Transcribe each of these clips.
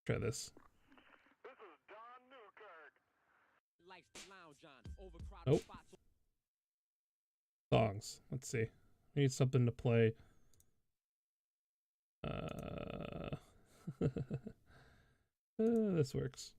Try this. Nope. Songs. Let's see. I need something to play. This works.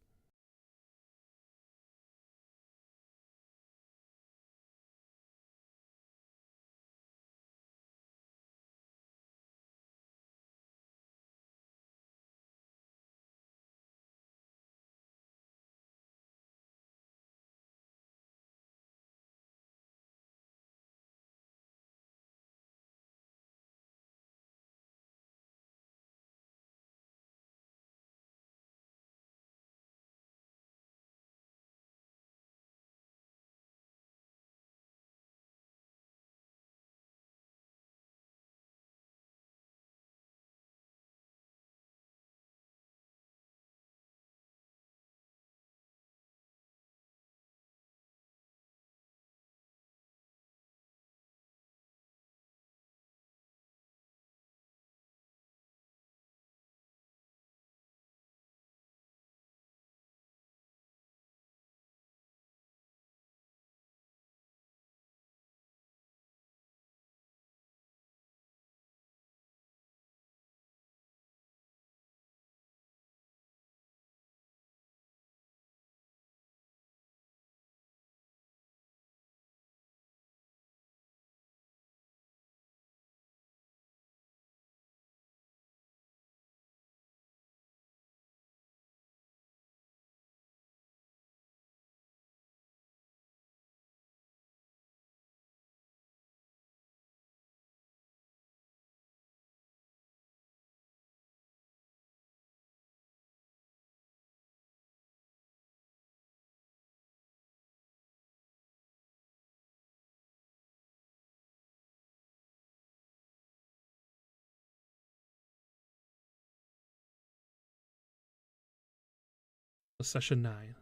Session 9.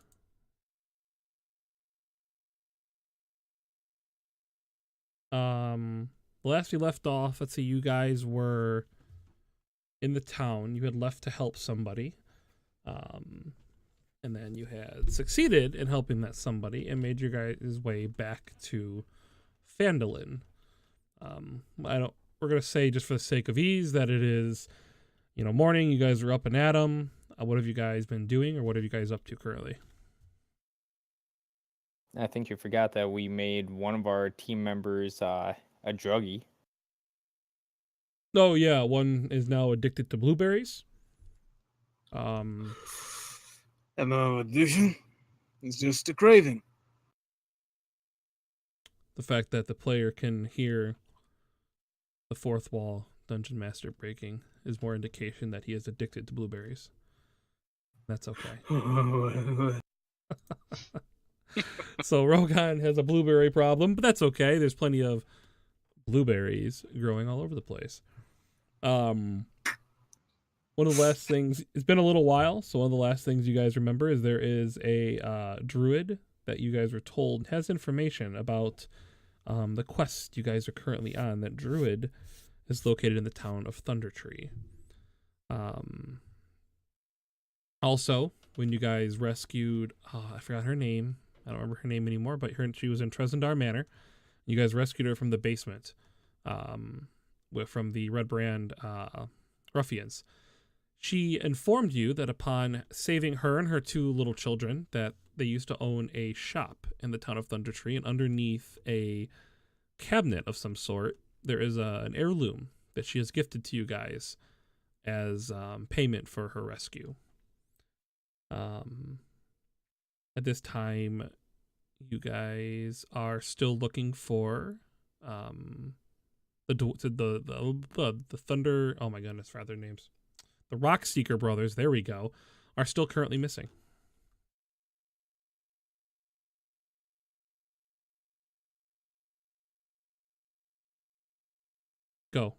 The last we left off, let's see, you guys were in the town. You had left to help somebody. And then you had succeeded in helping that somebody and made your guys' way back to Phandelver. We're gonna say, just for the sake of ease, that it is, morning. You guys are up and at 'em. What have you guys been doing, or what are you guys up to currently? I think you forgot that we made one of our team members a druggie. Oh yeah, one is now addicted to blueberries. And no addiction. It's just a craving. The fact that the player can hear the fourth wall dungeon master breaking is more indication that he is addicted to blueberries. That's okay. So Rogan has a blueberry problem, but that's okay. There's plenty of blueberries growing all over the place. One of the last things, it's been a little while, so one of the last things you guys remember is there is a druid that you guys were told has information about the quest you guys are currently on. That druid is located in the town of Thundertree. Also, when you guys rescued, I forgot her name. I don't remember her name anymore, but she was in Trezendar Manor. You guys rescued her from the basement, from the Red Brand ruffians. She informed you that upon saving her and her two little children, that they used to own a shop in the town of Thundertree, and underneath a cabinet of some sort, there is an heirloom that she has gifted to you guys as payment for her rescue. At this time, you guys are still looking for the Thunder. Oh my goodness, for other names, the Rock Seeker brothers. There we go. Are still currently missing. Go.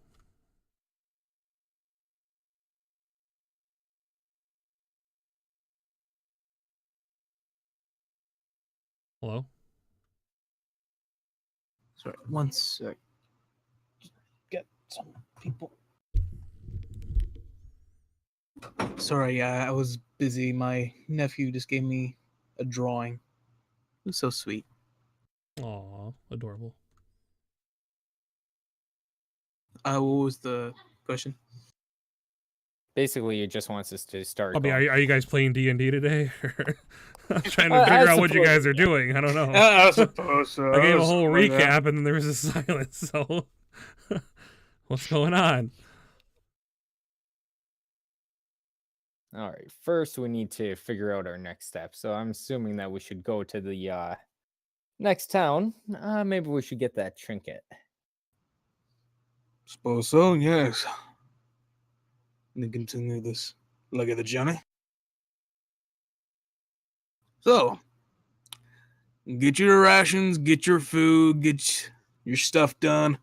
Hello? Sorry, one sec. Just get some people. Sorry, I was busy. My nephew just gave me a drawing. It was so sweet. Aw, adorable. What was the question? Basically, it just wants us to start. I mean, going. are you guys playing D&D today? I'm trying to I figure out what you suppose, guys are doing. I don't know. I suppose so. I gave a whole recap and then there was a silence. So, what's going on? All right. First, we need to figure out our next step. So I'm assuming that we should go to the next town. Maybe we should get that trinket. Suppose so, yes. And then continue this leg of the journey. So, get your rations, get your food, get your stuff done.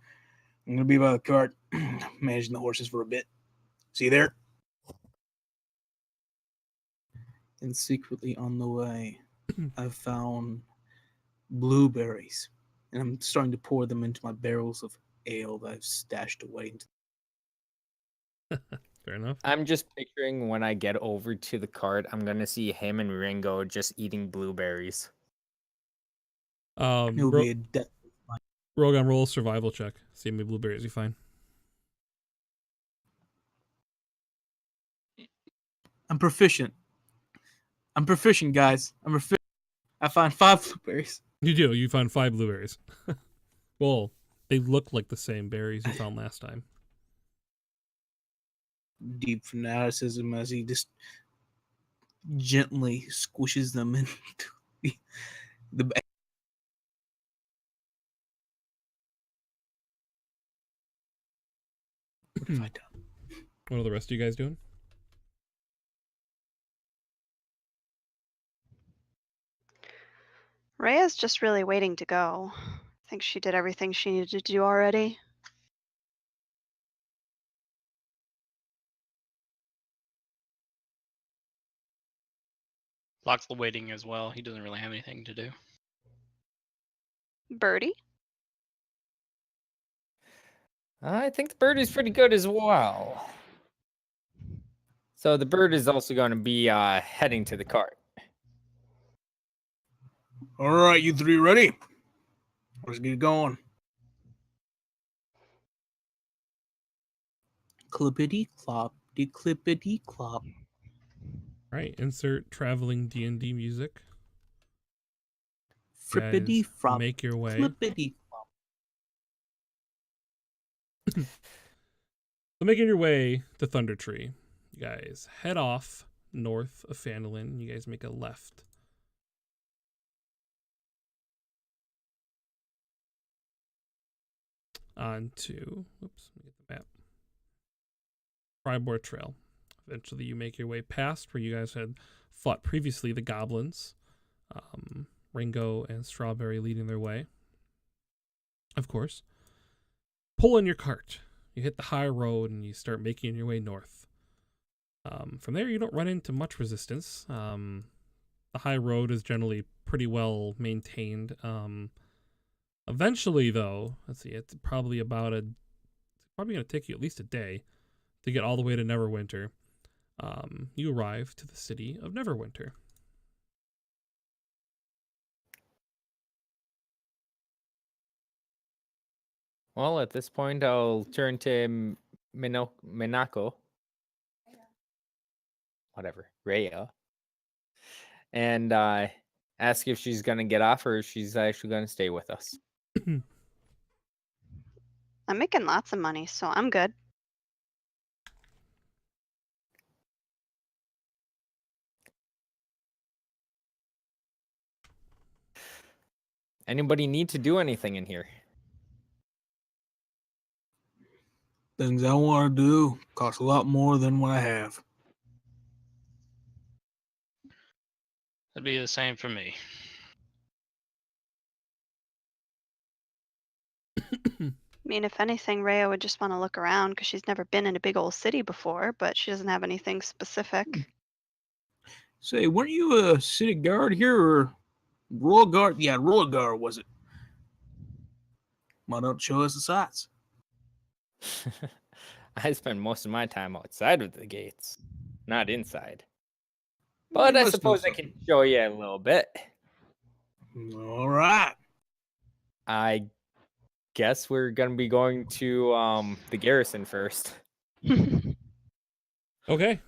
I'm gonna be by the cart, managing the horses for a bit. See you there. And secretly on the way, I've found blueberries, and I'm starting to pour them into my barrels of ale that I've stashed away. Fair enough. I'm just picturing when I get over to the cart, I'm gonna see him and Ringo just eating blueberries. It will be a death. Rogan, roll a survival check. See how many blueberries you find. I'm proficient. Guys. I'm proficient. I find 5 blueberries. You do. You found 5 blueberries. Well, they look like the same berries you found last time. Deep fanaticism as he just gently squishes them into the bag. What have I done? What are the rest of you guys doing? Rhea's just really waiting to go. I think she did everything she needed to do already. Locke's waiting as well. He doesn't really have anything to do. Birdie? I think the bird is pretty good as well. So the bird is also going to be heading to the cart. All right, you 3 ready? Let's get going. Clippity clop, de clippity clop. All right, insert traveling D&D music. Frippity Guys, frop. make your way. Clippity flop. So making your way to Thunder Tree, you guys head off north of Phandelver. You guys make a left. Onto, oops, let me get the map. Tribord Trail. Eventually you make your way past where you guys had fought previously the goblins. Ringo and Strawberry leading their way. Of course. Pull in your cart. You hit the high road and you start making your way north. From there, you don't run into much resistance. The high road is generally pretty well maintained. Eventually, though, let's see, it's probably going to take you at least a day to get all the way to Neverwinter. You arrive to the city of Neverwinter. Well, at this point, I'll turn to Minako. Whatever, Rhea. And ask if she's going to get off or if she's actually going to stay with us. I'm making lots of money, so I'm good. Anybody need to do anything in here? Things I want to do cost a lot more than what I have. It'd be the same for me. I mean, if anything, Rhea would just want to look around because she's never been in a big old city before, but she doesn't have anything specific. Say, weren't you a city guard here or royal guard? Yeah, royal guard was it? Why don't show us the sights? I spend most of my time outside of the gates. not inside. You But I must know suppose I can something. show you a little bit. All right. I guess we're gonna be going to the garrison first. Okay.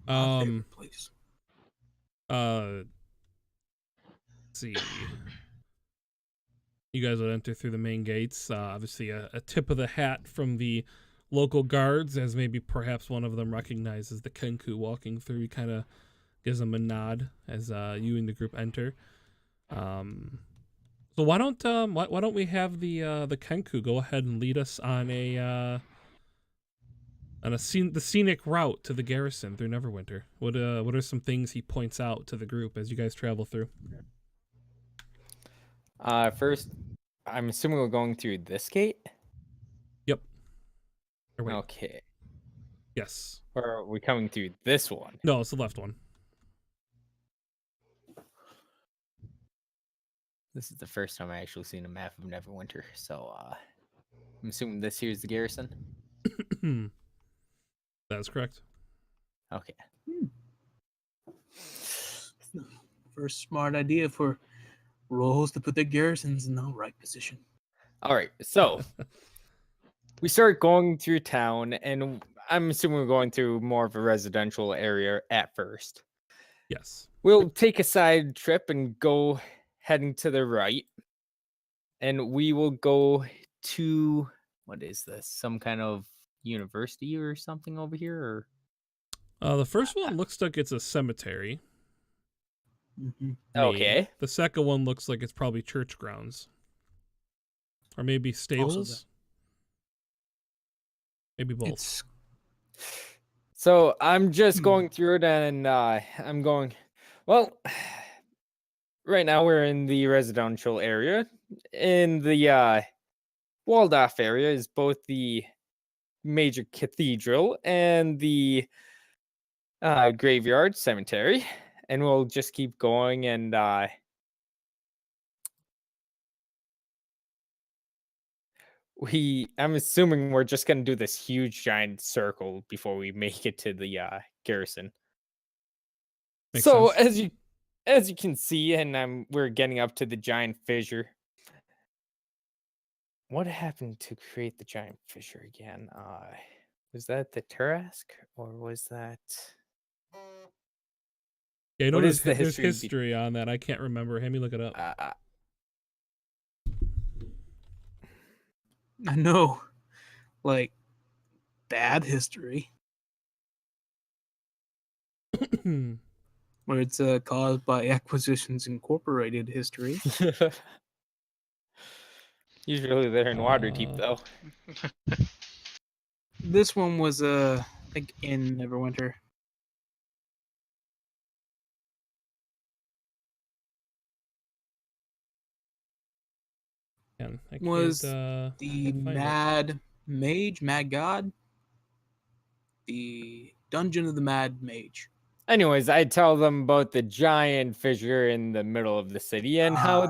My favorite place. Let's see. You guys would enter through the main gates. Obviously, a tip of the hat from the local guards, as maybe perhaps one of them recognizes the Kenku walking through. He kind of gives them a nod as you and the group enter. So why don't we have the Kenku go ahead and lead us on the scenic route to the garrison through Neverwinter? What are some things he points out to the group as you guys travel through? First, I'm assuming we're going through this gate. Yep. Or wait. Okay. Yes. Or are we coming through this one? No, it's the left one. This is the first time I actually seen a map of Neverwinter, so I'm assuming this here is the garrison. That's correct. Okay. First smart idea for roles to put their garrisons in the right position. All right. So we start going through town, and I'm assuming we're going through more of a residential area at first. Yes. We'll take a side trip and go heading to the right, and we will go to, what is this? Some kind of university or something over here? Or The first one looks like it's a cemetery. Mm-hmm. okay. The second one looks like it's probably church grounds. Or maybe stables. Maybe both. It's So I'm just going through it, and I'm going, well, right now we're in the residential area. In the walled off area is both the major cathedral and the graveyard cemetery. And we'll just keep going, and I'm assuming we're just gonna do this huge giant circle before we make it to the garrison. Makes So sense. as you can see, and we're getting up to the giant fissure. What happened to create the giant fissure again? Was that the Tarask, or was that? Yeah, I know What is the there's history? history on that. I can't remember. Have me look it up. I know, like bad history where it's caused by Acquisitions Incorporated history. Usually they're in Waterdeep, though. This one was I think in Neverwinter. Man, I can't, Was can't the find it. Mad Mage, Mad God, the Dungeon of the Mad Mage. Anyways, I tell them about the giant fissure in the middle of the city and how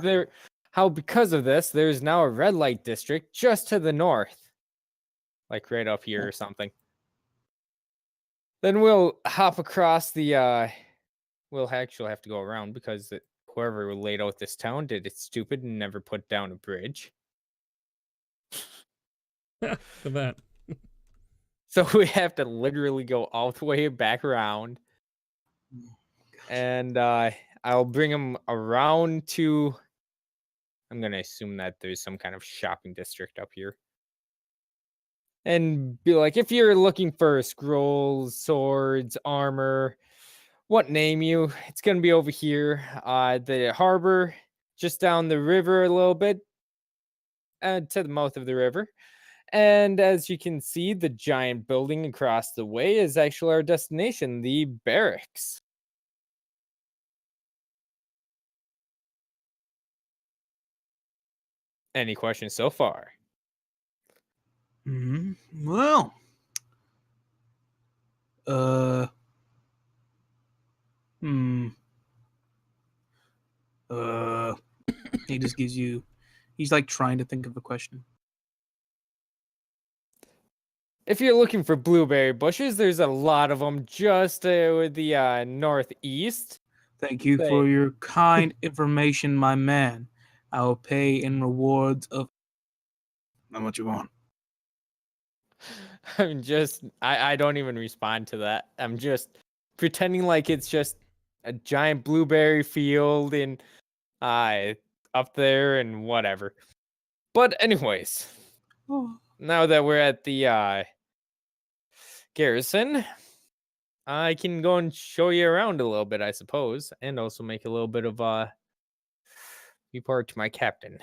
because of this, there's now a red light district just to the north, like right up here or something. Then we'll hop across the. We'll actually have to go around because whoever laid out this town did it stupid and never put down a bridge. Look at that. So we have to literally go all the way back around. And I'll bring them around to. I'm going to assume that there's some kind of shopping district up here. And be like, if you're looking for scrolls, swords, armor, what name you, it's going to be over here. The harbor, just down the river a little bit, to the mouth of the river. And as you can see, the giant building across the way is actually our destination, the barracks. Any questions so far? Well, he just gives you. He's like trying to think of a question. If you're looking for blueberry bushes, there's a lot of them just with the northeast. Thank you for your kind information, my man. I will pay in rewards of how much you want. I don't even respond to that. I'm just pretending like it's just a giant blueberry field in up there and whatever. But anyways, Oh, now that we're at the garrison, I can go and show you around a little bit, I suppose, and also make a little bit of report to my captain.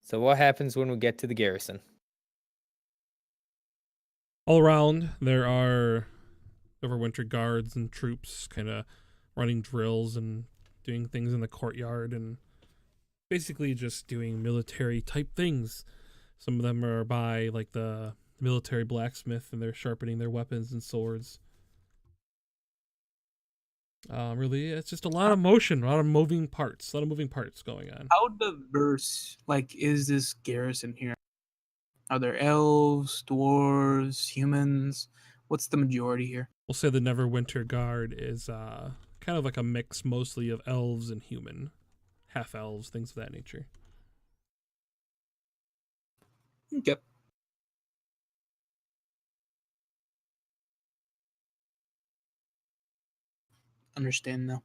So what happens when we get to the garrison? All around, there are overwinter guards and troops kind of running drills and doing things in the courtyard and basically just doing military type things. Some of them are by like the military blacksmith and they're sharpening their weapons and swords. Really, it's just a lot of motion, a lot of moving parts going on. how diverse, is this garrison here? Are there elves, dwarves, humans? What's the majority here? We'll say the Neverwinter Guard is kind of like a mix mostly of elves and human, half elves, things of that nature. Yep. Understand now.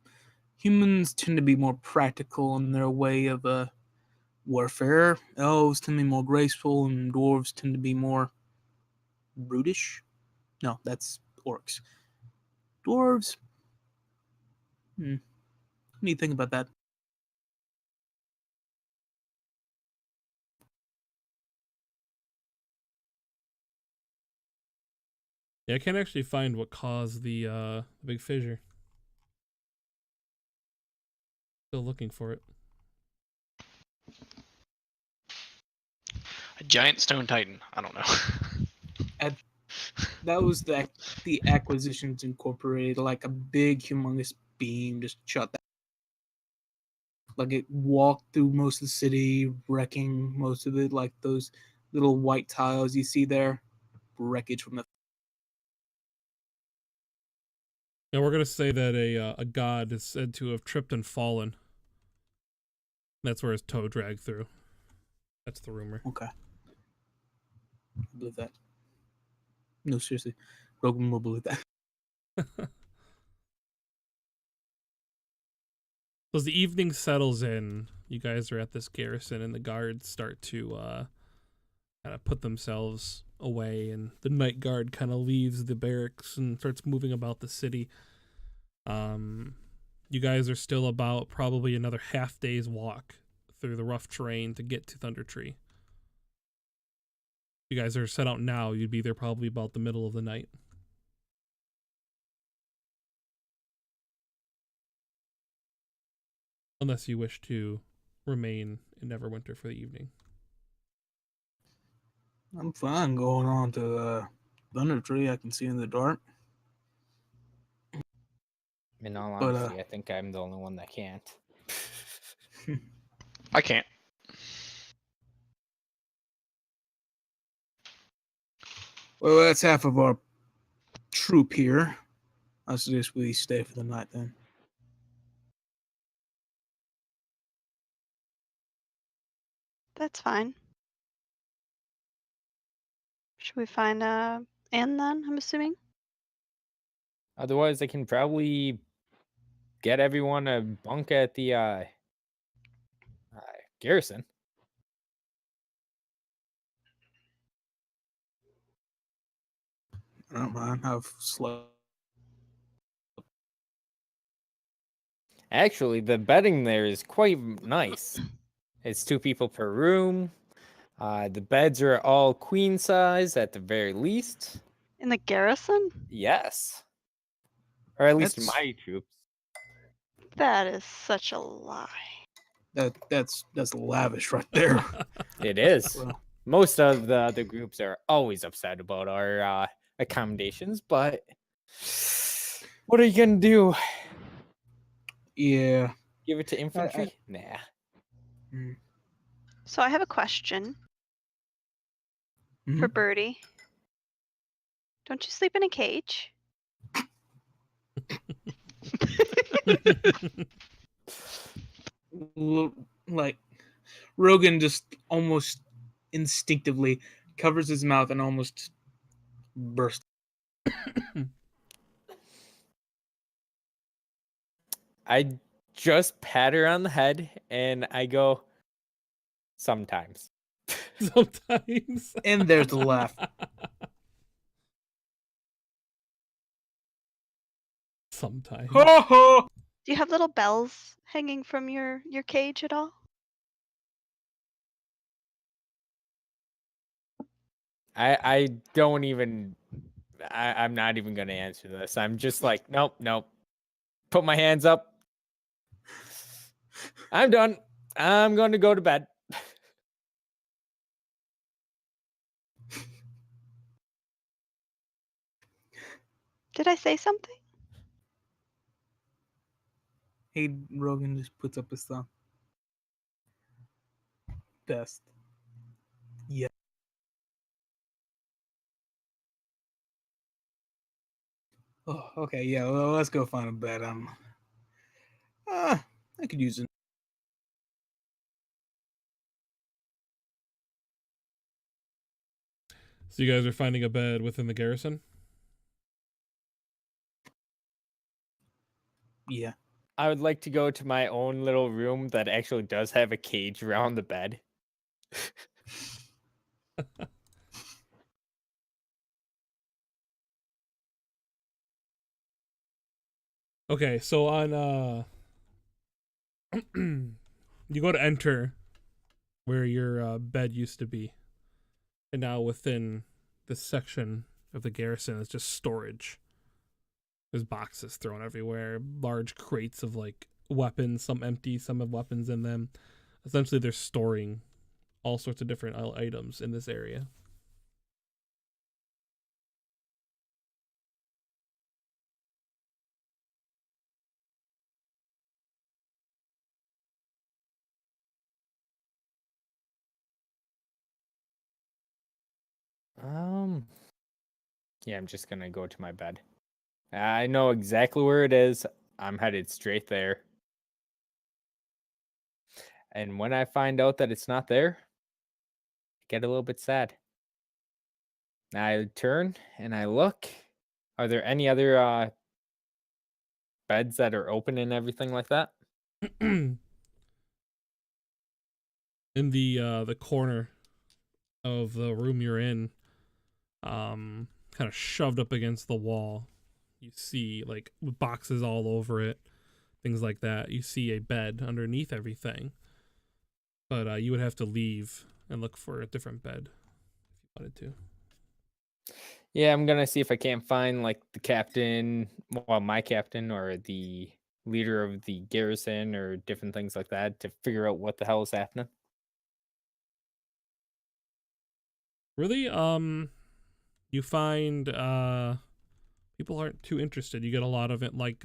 Humans tend to be more practical in their way of warfare. Elves tend to be more graceful, and dwarves tend to be more brutish. No, that's orcs. Dwarves. What do you think about that? Yeah, I can't actually find what caused the big fissure. Still looking for it. A giant stone titan. I don't know. That was the Acquisitions Incorporated, like a big, humongous beam just shot that. Like it walked through most of the city, wrecking most of it, like those little white tiles you see there. Wreckage from the. Yeah, we're gonna say that a god is said to have tripped and fallen. That's where his toe dragged through. That's the rumor. Okay. I believe that. No, seriously. Rogan will believe that. As the evening settles in, you guys are at this garrison, and the guards start to kind of put themselves away, and the night guard kind of leaves the barracks and starts moving about the city. You guys are still about probably another half day's walk through the rough terrain to get to Thunder Tree. You guys are set out now. You'd be there probably about the middle of the night. Unless you wish to remain in Neverwinter for the evening. I'm fine going on to Thunder Tree. I can see in the dark. In all But, honesty, I think I'm the only one that can't. I can't. Well, that's half of our troop here. I suggest we stay for the night then. That's fine. Should we find a inn then, I'm assuming? Otherwise, I can probably get everyone a bunk at the garrison. I don't mind. I've slept. Actually, the bedding there is quite nice. It's 2 people per room. The beds are all queen size at the very least. In the garrison? Yes. Or at least in That's- my troops. That is such a lie. That's lavish right there. It is. Well, Most of the other groups are always upset about our accommodations, but what are you going to do? yeah. Give it to infantry? Nah. So I have a question for Mhm. Birdie. Don't you sleep in a cage? Like Rogan just almost instinctively covers his mouth and almost bursts. I just pat her on the head and I go, sometimes. Sometimes. And there's the laugh. Sometimes. Ho ho! Do you have little bells hanging from your cage at all? I don't even, I'm not even going to answer this. I'm just like, nope. Put my hands up. I'm done. I'm going to go to bed. Did I say something? Hey, Rogan just puts up his thumb. Best. Yeah. Oh, okay. Yeah. Well, let's go find a bed. I could use it. So you guys are finding a bed within the garrison? Yeah. I would like to go to my own little room that actually does have a cage around the bed. Okay, so on you go to enter where your bed used to be. And now within this section of the garrison is just storage. There's boxes thrown everywhere, large crates of like weapons, some empty, some have weapons in them. Essentially they're storing all sorts of different items in this area. Yeah, I'm just gonna go to my bed. I know exactly where it is. I'm headed straight there. And when I find out that it's not there, I get a little bit sad. I turn and I look. Are there any other beds that are open and everything like that? In the corner of the room you're in, kind of shoved up against the wall, you see like boxes all over it, things like that. You see a bed underneath everything, but you would have to leave and look for a different bed if you wanted to. Yeah, I'm gonna see if I can't find like the captain, well, my captain or the leader of the garrison or different things like that to figure out what the hell is happening. Really, you find people aren't too interested. You get a lot of it like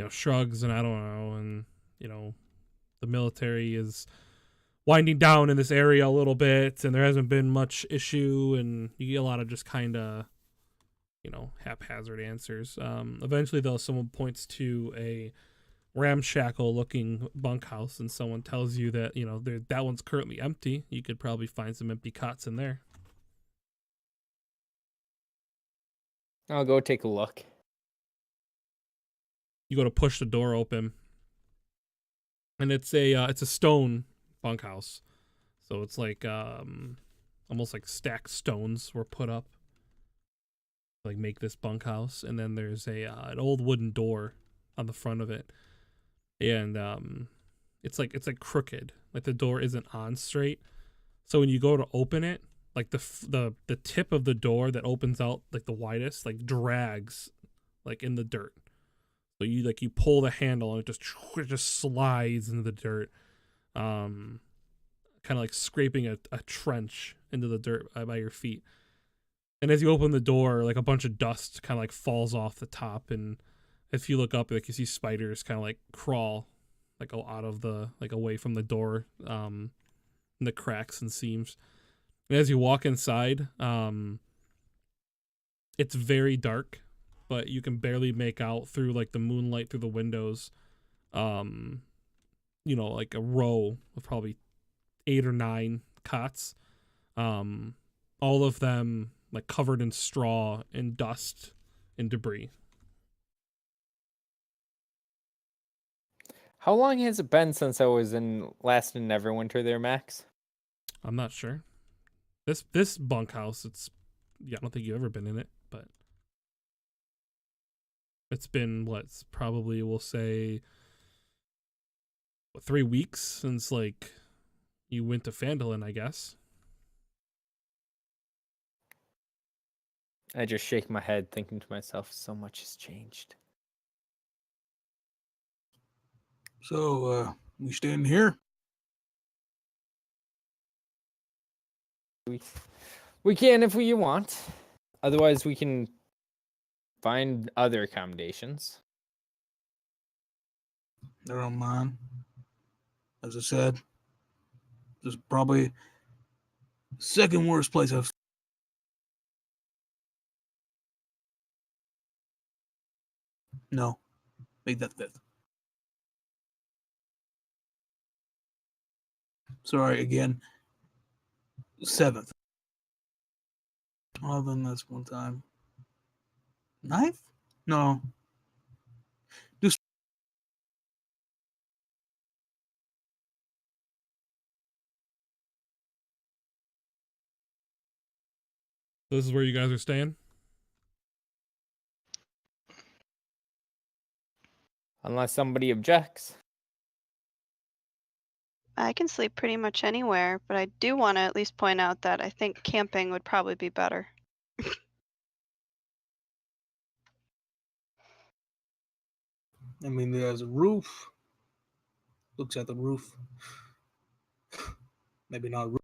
shrugs and I don't know, and the military is winding down in this area a little bit, and there hasn't been much issue, and you get a lot of just kind of haphazard answers. Eventually though, someone points to a ramshackle looking bunkhouse, and someone tells you that that one's currently empty. You could probably find some empty cots in there. I'll go take a look. You go to push the door open, and it's a stone bunkhouse, so it's like almost like stacked stones were put up to, like, make this bunkhouse. And then there's an old wooden door on the front of it, and it's like crooked, like the door isn't on straight. So when you go to open it, like the tip of the door that opens out like the widest like drags like in the dirt. So you pull the handle and it just slides into the dirt, kind of like scraping a trench into the dirt by your feet. And as you open the door, like a bunch of dust kind of like falls off the top, and if you look up, like you see spiders kind of like crawl like out of the like away from the door, in the cracks and seams. And as you walk inside, it's very dark, but you can barely make out through like the moonlight through the windows. Like a row of probably 8 or 9 cots. All of them like covered in straw and dust and debris. How long has it been since I was last in Neverwinter there, Max? I'm not sure. This bunkhouse, I don't think you've ever been in it, but it's been probably we'll say 3 weeks since like you went to Phandelver, I guess. I just shake my head, thinking to myself, so much has changed. So, we staying here? We can if we want. Otherwise, we can find other accommodations. I don't mind. As I said, this is probably the second worst place I've. No, make that 5th. Sorry again. 7th. Well, then that's one time. 9th? No. This is where you guys are staying? Unless somebody objects. I can sleep pretty much anywhere, but I do want to at least point out that I think camping would probably be better. I mean, there's a roof. Looks at the roof. Maybe not a roof.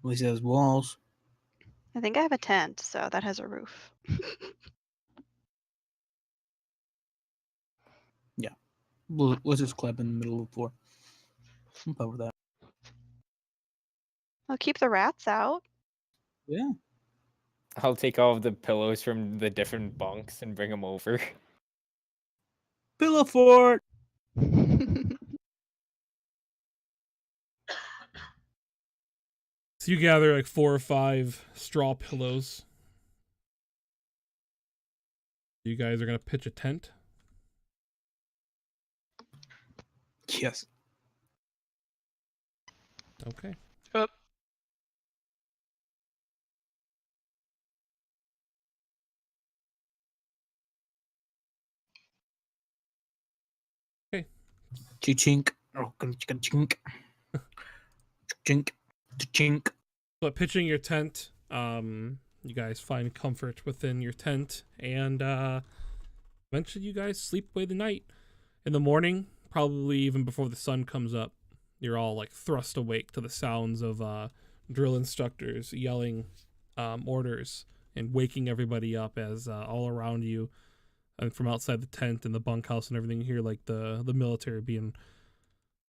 At least it has walls. I think I have a tent, so that has a roof. Yeah. Let's just clap in the middle of the floor. I'm fine with that. I'll keep the rats out. Yeah. I'll take all of the pillows from the different bunks and bring them over. Pillow fort. So you gather like 4 or 5 straw pillows. You guys are gonna pitch a tent. Yes. Okay. Up. Chink. Oh, chink. Chink. Chink. So pitching your tent, you guys find comfort within your tent, and eventually you guys sleep away the night. In the morning, probably even before the sun comes up, you're all like thrust awake to the sounds of drill instructors yelling orders and waking everybody up as all around you and from outside the tent and the bunkhouse and everything, you hear like the military being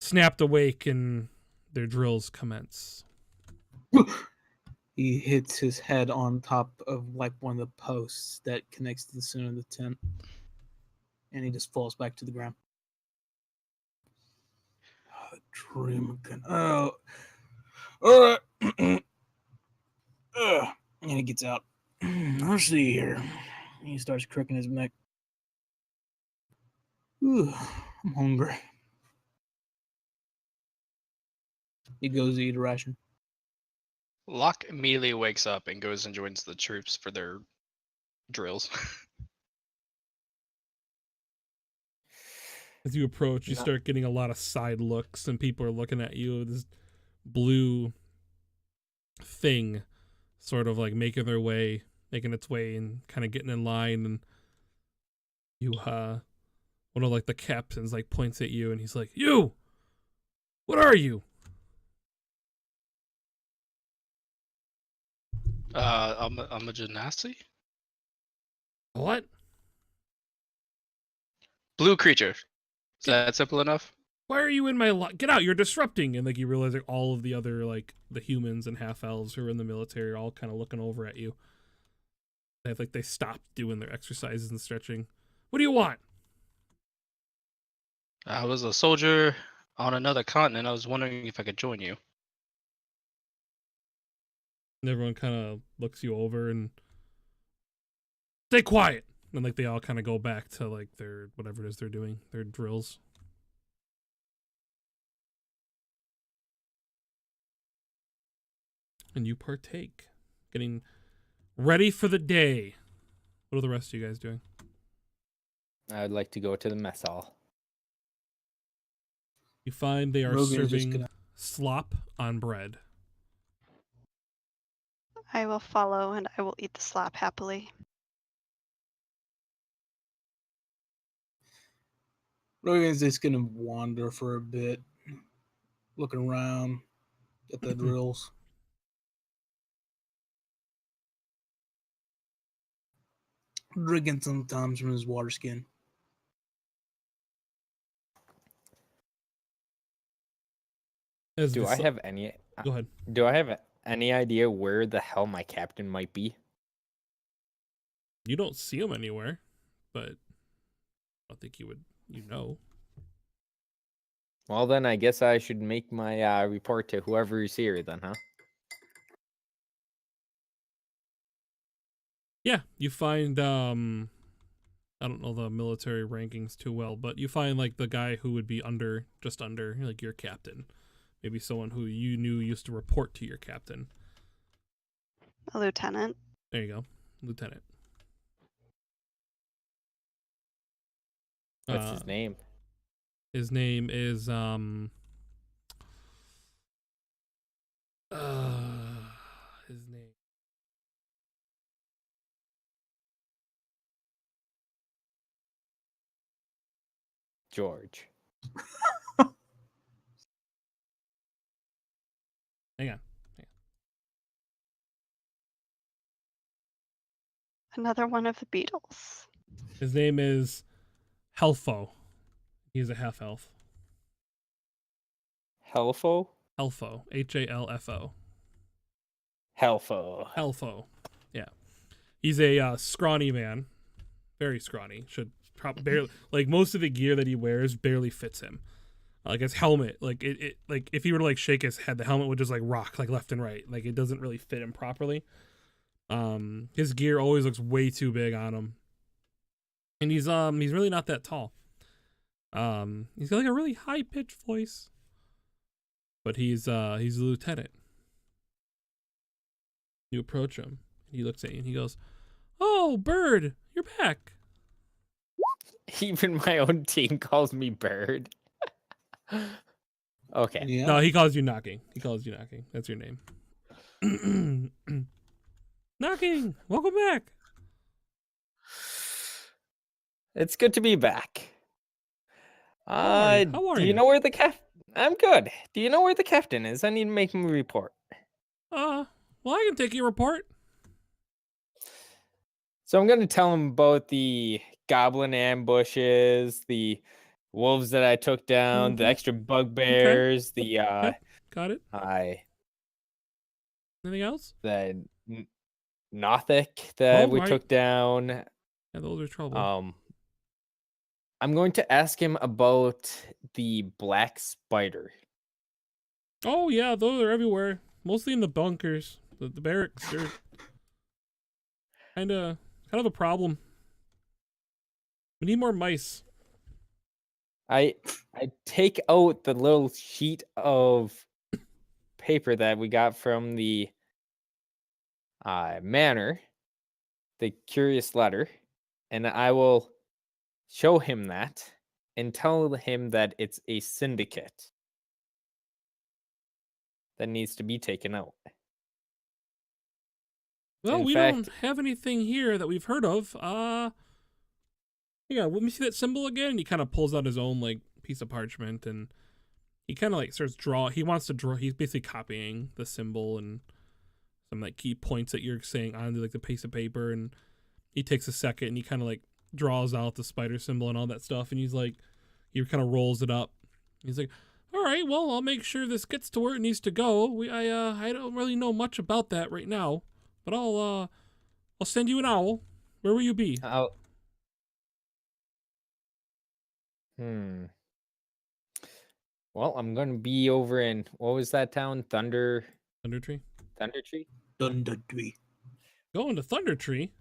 snapped awake and their drills commence. He hits his head on top of like one of the posts that connects to the center of the tent, and he just falls back to the ground. Oh, dream again. Oh, all right. And he gets out. Let's see here. He starts crooking his neck. Ooh, I'm hungry. He goes to eat a ration. Locke immediately wakes up and goes and joins the troops for their drills. As you approach, you start getting a lot of side looks, and people are looking at you. This blue thing sort of like making its way and kind of getting in line. And you, one of like the captains like points at you and he's like, "You! What are you?" I'm a genasi. What? Blue creature. Is that simple enough? Why are you in my get out, you're disrupting. And like you realize like all of the other like the humans and half elves who are in the military are all kind of looking over at you. They stopped doing their exercises and stretching. What do you want? I was a soldier on another continent. I was wondering if I could join you. And everyone kind of looks you over and stay quiet. And like they all kind of go back to like their whatever it is they're doing, their drills. And you partake, getting ready for the day. What are the rest of you guys doing? I would like to go to the mess hall. You find they are Rogan is just serving gonna- slop on bread. I will follow and I will eat the slop happily. Rogan's just gonna wander for a bit, looking around at the drills. Drinking sometimes from his water skin. As Do the I su- have any? Go ahead. Do I have any idea where the hell my captain might be? You don't see him anywhere, but I don't think you would. You know. Well, then I guess I should make my report to whoever is here. Then, huh? Yeah, you find I don't know the military rankings too well, but you find like the guy who would be just under like your captain. Maybe someone who you knew used to report to your captain. A lieutenant. There you go. Lieutenant. What's his name? His name is his name. George. Hang on. Another one of the Beatles. His name is Helfo. He's a half elf. Helfo? Helfo. Halfo. Helfo. Helfo. Yeah. He's a scrawny man. Very scrawny. Should probably barely like most of the gear that he wears barely fits him. Like his helmet, like it like if he were to like shake his head, the helmet would just like rock like left and right. Like it doesn't really fit him properly. His gear always looks way too big on him. And he's really not that tall. He's got like a really high pitched voice. But he's a lieutenant. You approach him, he looks at you and he goes, "Oh, Bird, you're back." Even my own team calls me Bird. Okay. Yeah. No, he calls you Knocking. That's your name. Knocking, welcome back. It's good to be back. How are Do you? you know where the I'm good. Do you know where the captain is? I need to make him a report. Well, I can take your report. So I'm going to tell him about the goblin ambushes, the wolves that I took down, the Mhm. extra bugbears, the Got it. Anything else? the Nothic that we right. took down. Yeah, those are trouble. I'm going to ask him about the black spider. Oh yeah, those are everywhere. Mostly in the bunkers, the barracks. They're kind of a problem. We need more mice. I take out the little sheet of paper that we got from the manor, the curious letter, and I will show him that and tell him that it's a syndicate that needs to be taken out. Well, In we fact- don't have anything here that we've heard of. Yeah, let me see that symbol again. And he kind of pulls out his own like piece of parchment and he kind of like starts He wants to draw. He's basically copying the symbol and some like key points that you're saying onto like the piece of paper. And he takes a second and he kind of like draws out the spider symbol and all that stuff. And he's like, he kind of rolls it up He's like, all right, well, I'll make sure this gets to where it needs to go. I don't really know much about that right now, but I'll send you an owl. Where will you be? Oh. Well, I'm gonna be over in what was that town? Thunder Tree. Thunder Tree? Dundee. Going to Thunder Tree.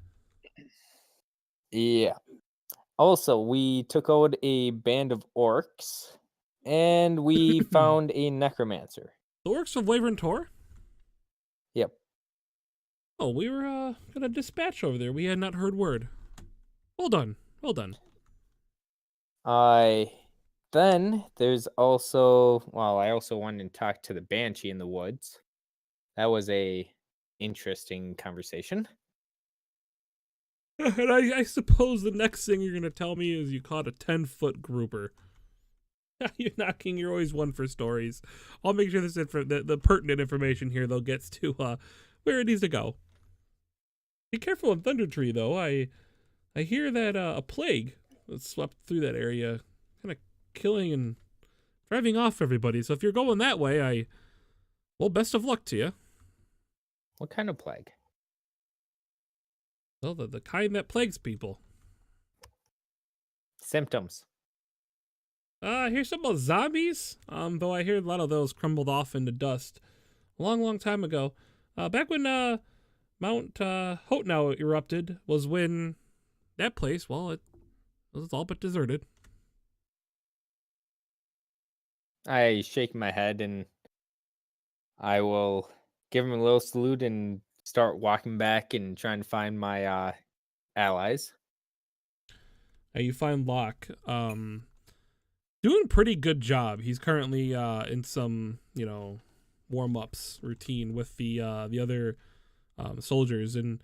Yeah. Also, we took out a band of orcs, and we found a necromancer. The orcs of Wyvern Tor? Yep. Oh, we were gonna dispatch over there. We had not heard word. Well done. Well done. Then there's also I also wanted to talk to the banshee in the woods. That was a interesting conversation. And I suppose the next thing you're gonna tell me is you caught a 10-foot grouper. You're always one for stories. I'll make sure the pertinent information here though gets to where it needs to go. Be careful in Thunder Tree though. I hear that a plague swept through that area, kind of killing and driving off everybody. So if you're going that way, well, best of luck to you. What kind of plague? Well, the kind that plagues people. Symptoms. I hear something about zombies. Though I hear a lot of those crumbled off into dust a long time ago. Back when Mount Hotenow erupted was when that place, well, it was all but deserted. I shake my head and I will give him a little salute and start walking back and trying to find my allies. You find Locke doing pretty good job. He's currently in some, warm-ups routine with the other soldiers, and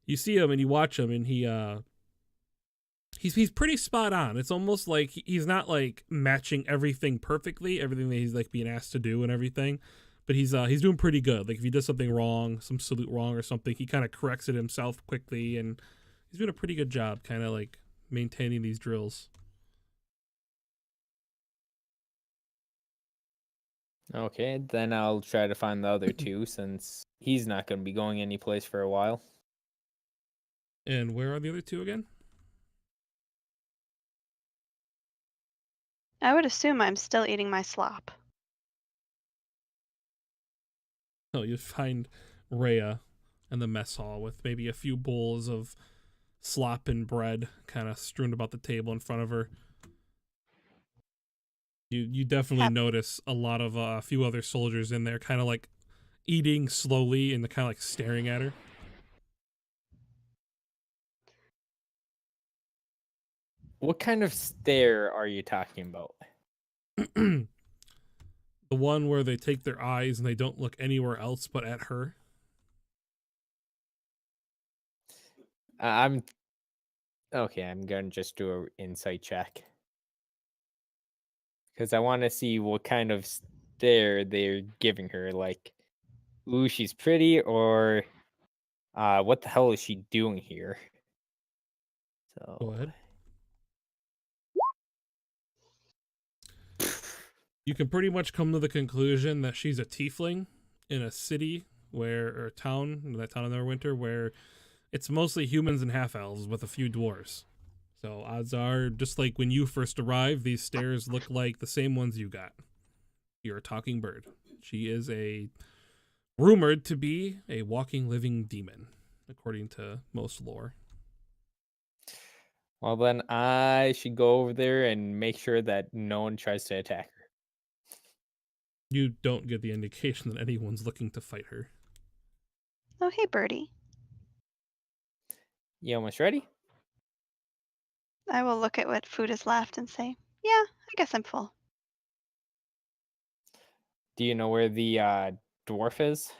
you see him and you watch him, and he's pretty spot on. It's almost like he's not like matching everything perfectly, everything that he's like being asked to do and everything, but he's doing pretty good. Like if he does something wrong, some salute wrong or something, he kind of corrects it himself quickly, and he's doing a pretty good job kind of like maintaining these drills. Okay, then I'll try to find the other two since he's not going to be going anyplace for a while. And where are the other two again? I would assume I'm still eating my slop. Oh, you find Rhea in the mess hall with maybe a few bowls of slop and bread kind of strewn about the table in front of her. You definitely notice a lot of a few other soldiers in there kind of like eating slowly and kind of like staring at her. What kind of stare are you talking about? The one where they take their eyes and they don't look anywhere else but at her. I'm okay. I'm gonna just do an insight check because I want to see what kind of stare they're giving her. Like, ooh, she's pretty, or what the hell is she doing here? So Go ahead. You can pretty much come to the conclusion that she's a tiefling in a city or a town, that town in Neverwinter, where it's mostly humans and half-elves with a few dwarves. So odds are, just like when you first arrived, these stairs look like the same ones you got. You're a talking bird. She is rumored to be a walking, living demon, according to most lore. Well, then I should go over there and make sure that no one tries to attack her. You don't get the indication that anyone's looking to fight her. Oh, hey, Birdie. You almost ready? I will look at what food is left and say, yeah, I guess I'm full. Do you know where the dwarf is?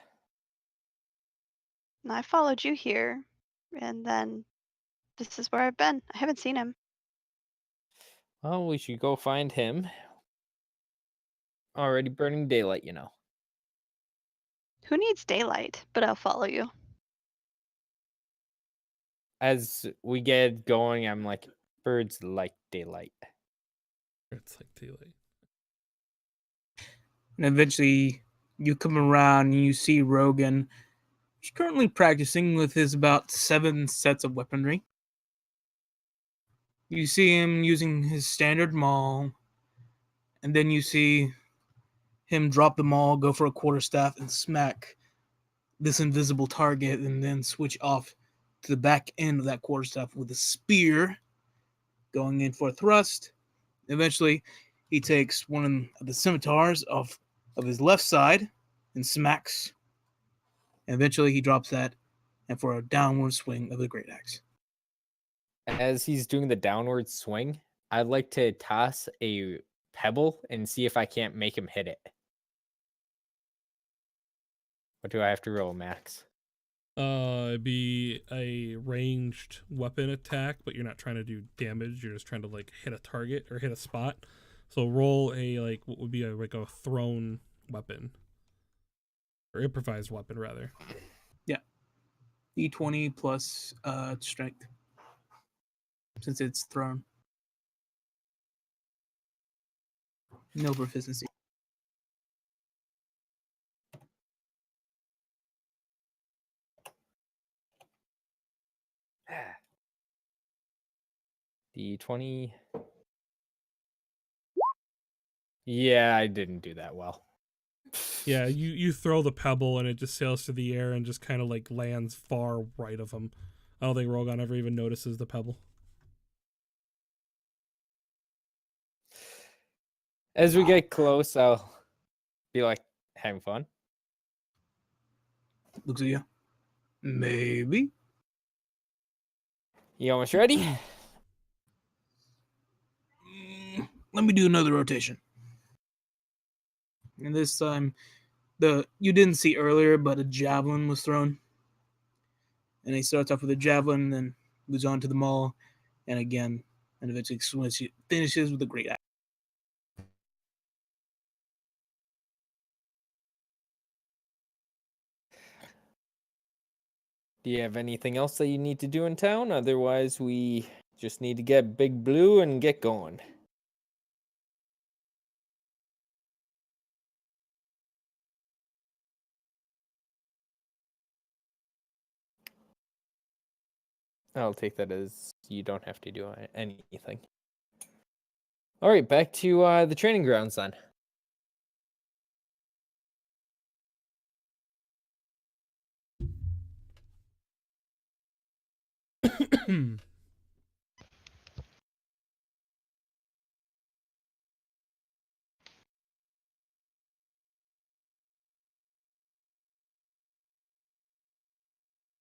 And I followed you here, and then this is where I've been. I haven't seen him. Well, we should go find him. Already burning daylight, you know. Who needs daylight? But I'll follow you. As we get going, I'm like, birds like daylight. It's like daylight. And eventually you come around and you see Rogan. He's currently practicing with his about 7 sets of weaponry. You see him using his standard maul, and then you see him drop the maul, go for a quarterstaff, and smack this invisible target, and then switch off to the back end of that quarterstaff with a spear, going in for a thrust. Eventually, he takes one of the scimitars of his left side and smacks. And eventually, he drops that, and for a downward swing of the great axe. As he's doing the downward swing, I'd like to toss a pebble and see if I can't make him hit it. What do I have to roll, Max? It'd be a ranged weapon attack, but you're not trying to do damage. You're just trying to like hit a target or hit a spot. So roll a like what would be like a thrown weapon or improvised weapon rather. Yeah, D20 plus strength, since it's thrown. No proficiency. D20. Yeah, I didn't do that well. Yeah, you throw the pebble and it just sails through the air and just kind of like lands far right of him. I don't think Rogan ever even notices the pebble. As we get close, I'll be like, having fun. Looks at you. Maybe. You almost ready? Let me do another rotation. And this time, you didn't see earlier, but a javelin was thrown. And he starts off with a javelin, and then moves on to the maul, and again, and eventually finishes with a great axe. Do you have anything else that you need to do in town? Otherwise, we just need to get Big Blue and get going. I'll take that as you don't have to do anything. All right, back to the training grounds then.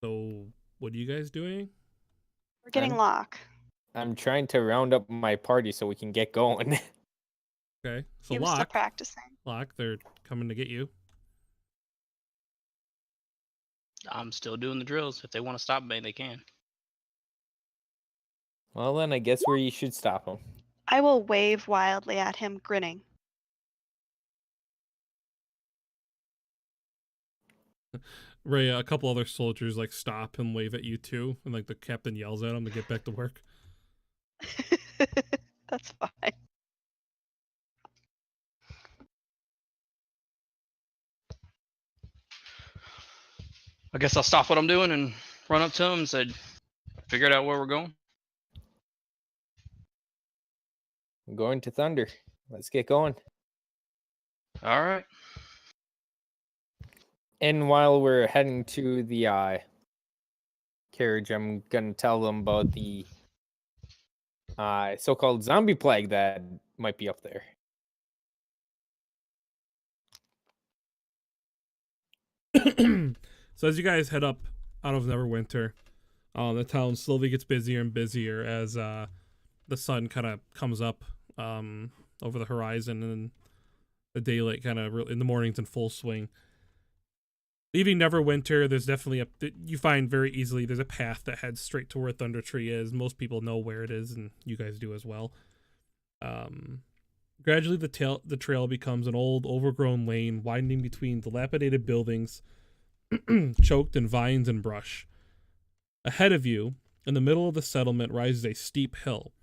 So what are you guys doing? We're getting I'm- Locke. I'm trying to round up my party so we can get going. Okay, so He was still Locke, practicing. they're coming to get you. I'm still doing the drills. If they want to stop me, they can. Well, then I guess where you should stop them. I will wave wildly at him, grinning. Ray, a couple other soldiers like stop and wave at you too, and like the captain yells at them to get back to work. That's fine. I guess I'll stop what I'm doing and run up to him and say, figured out where we're going. I'm going to Thunder. Let's get going. All right. And while we're heading to the carriage, I'm gonna tell them about the so-called zombie plague that might be up there. So as you guys head up out of Neverwinter, the town slowly gets busier and busier as the sun kind of comes up over the horizon, and the daylight kind of in the morning's in full swing. Leaving Neverwinter, there's definitely you find very easily there's a path that heads straight to where Thunder Tree is. Most people know where it is, and you guys do as well. Gradually, the trail becomes an old, overgrown lane widening between dilapidated buildings, choked in vines and brush. Ahead of you, in the middle of the settlement, rises a steep hill,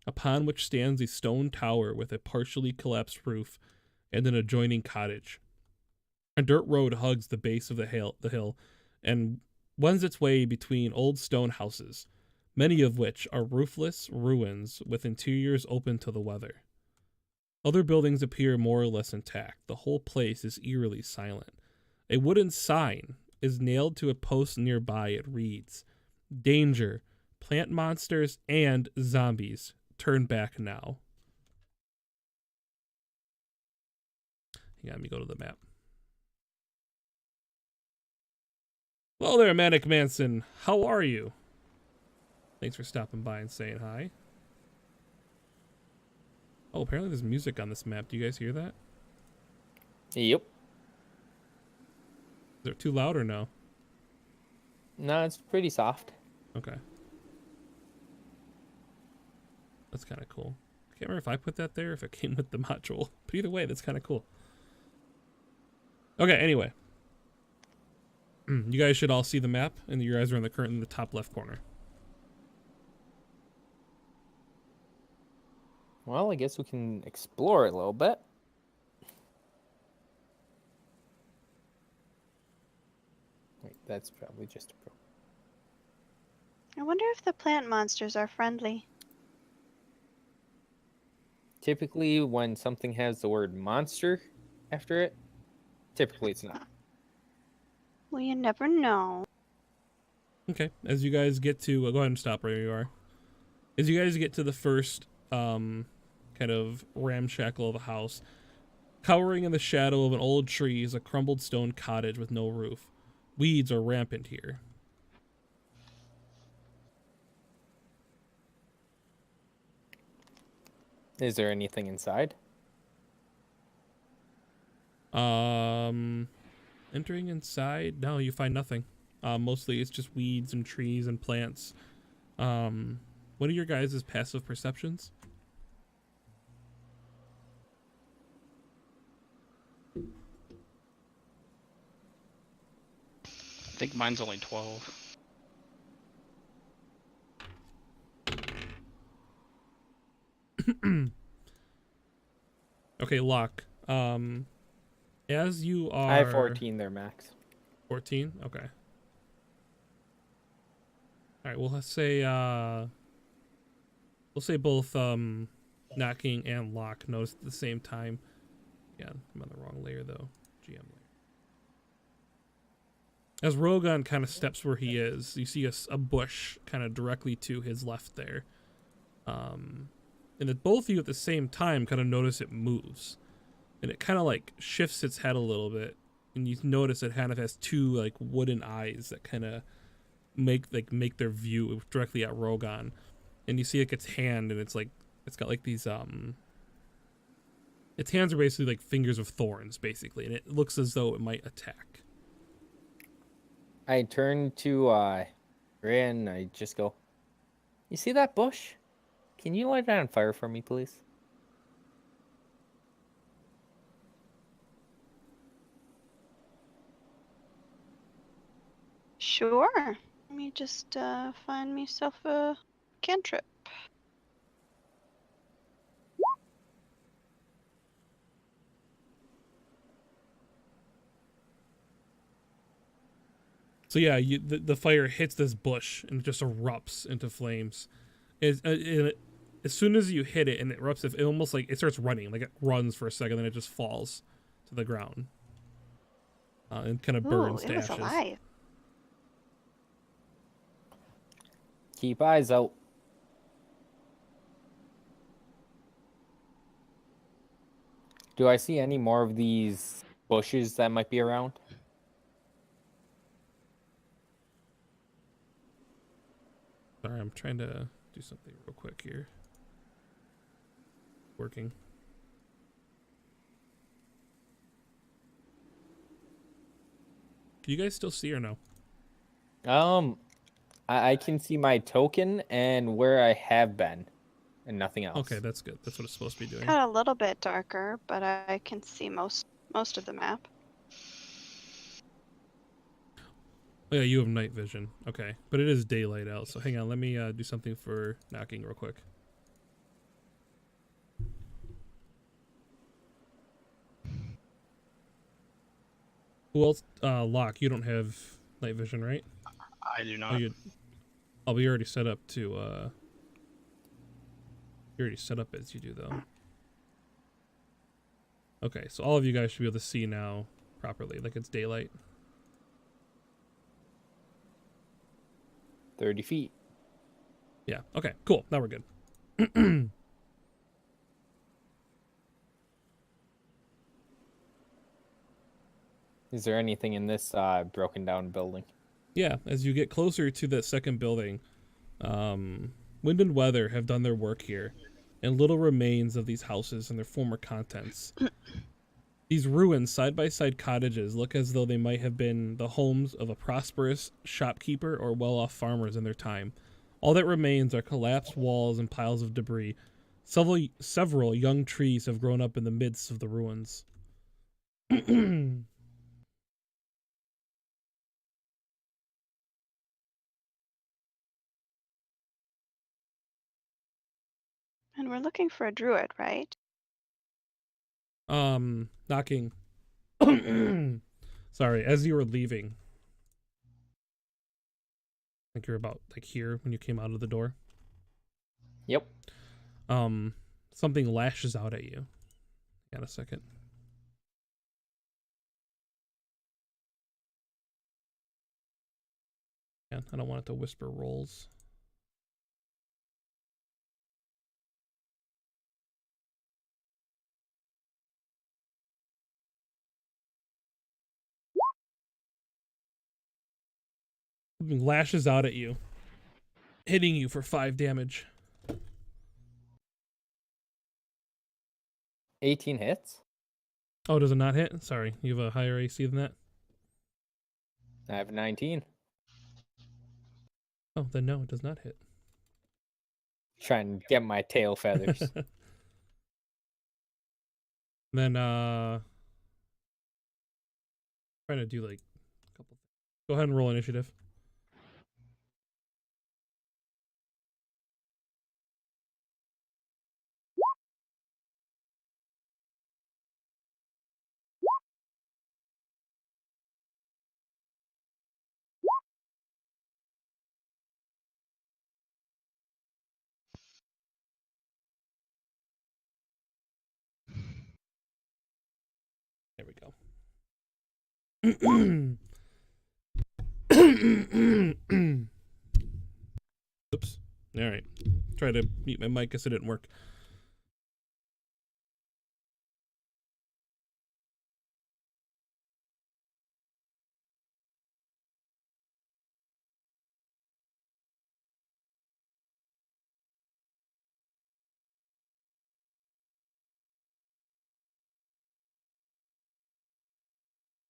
upon which stands a stone tower with a partially collapsed roof and an adjoining cottage. A dirt road hugs the base of the hill and wends its way between old stone houses, many of which are roofless ruins with interiors open to the weather. Other buildings appear more or less intact. The whole place is eerily silent. A wooden sign is nailed to a post nearby. It reads, "Danger, plant monsters and zombies. Turn back now." Hang on, let me go to the map. Hello there, Manic Manson. How are you? Thanks for stopping by and saying hi. Oh, apparently there's music on this map. Do you guys hear that? Yep. Is it too loud or no? No, it's pretty soft. Okay. That's kind of cool. I can't remember if I put that there or if it came with the module. But either way, that's kind of cool. Okay, anyway. You guys should all see the map, and you guys are in the top left corner. Well, I guess we can explore it a little bit. Wait, that's probably just a pro. I wonder if the plant monsters are friendly. Typically, when something has the word monster after it, typically it's not. Well, you never know. Okay, as you guys get to... go ahead and stop where you are. As you guys get to the first kind of ramshackle of a house, cowering in the shadow of an old tree is a crumbled stone cottage with no roof. Weeds are rampant here. Is there anything inside? Entering inside, no, you find nothing. Mostly it's just weeds and trees and plants. What are your guys' passive perceptions? I think mine's only 12. Okay, Locke. As you are... I have 14 there, Max. 14? Okay. Alright, well, let's say, we'll say both, Knocking and Locke notice at the same time. Yeah, I'm on the wrong layer, though. GM layer. As Rogan kind of steps where he is, you see a bush kind of directly to his left there. And that both of you at the same time kind of notice it moves. And it kind of like shifts its head a little bit. And you notice it kind of has two like wooden eyes that kind of make their view directly at Rogan. And you see like its hand, and it's got like these its hands are basically like fingers of thorns basically, and it looks as though it might attack. I turn to Rhea and I just go, "You see that bush? Can you light it on fire for me, please?" Sure. Let me just find myself a cantrip. So yeah, the fire hits this bush and it just erupts into flames. As soon as you hit it and it erupts, it almost like it starts running, like it runs for a second, then it just falls to the ground and kind of burns Ooh, to it was ashes. alive. Keep eyes out. Do I see any more of these bushes that might be around? Sorry, I'm trying to do something real quick here. Working. Can you guys still see or no? I can see my token and where I have been, and nothing else. Okay, that's good. That's what it's supposed to be doing. Got a little bit darker, but I can see most of the map. Oh, yeah, you have night vision. Okay, but it is daylight out, so hang on. Let me do something for Knocking real quick. Who else? Locke, you don't have night vision, right? I do Oh, not. you. Oh, but you already set up to. You already set up as you do though. Okay, so all of you guys should be able to see now properly, like it's daylight. 30 feet. Yeah. Okay. Cool. Now we're good. Is there anything in this broken down building? Yeah. As you get closer to the second building, wind and weather have done their work here, and little remains of these houses and their former contents. These ruined side-by-side cottages look as though they might have been the homes of a prosperous shopkeeper or well-off farmers in their time. All that remains are collapsed walls and piles of debris. Several young trees have grown up in the midst of the ruins. And we're looking for a druid, right? Knocking. Sorry, as you were leaving. I think you're about like here when you came out of the door. Yep. Something lashes out at you. Got a second. Yeah, I don't want it to whisper rolls. Something lashes out at you, hitting you for 5 damage. 18 hits. Oh, does it not hit? Sorry, you have a higher AC than that? I have 19. Oh, then no, it does not hit. Trying to get my tail feathers. Then, trying to do like a couple things. Go ahead and roll initiative. There we go. Oops. All right. Try to mute my mic, guess it didn't work.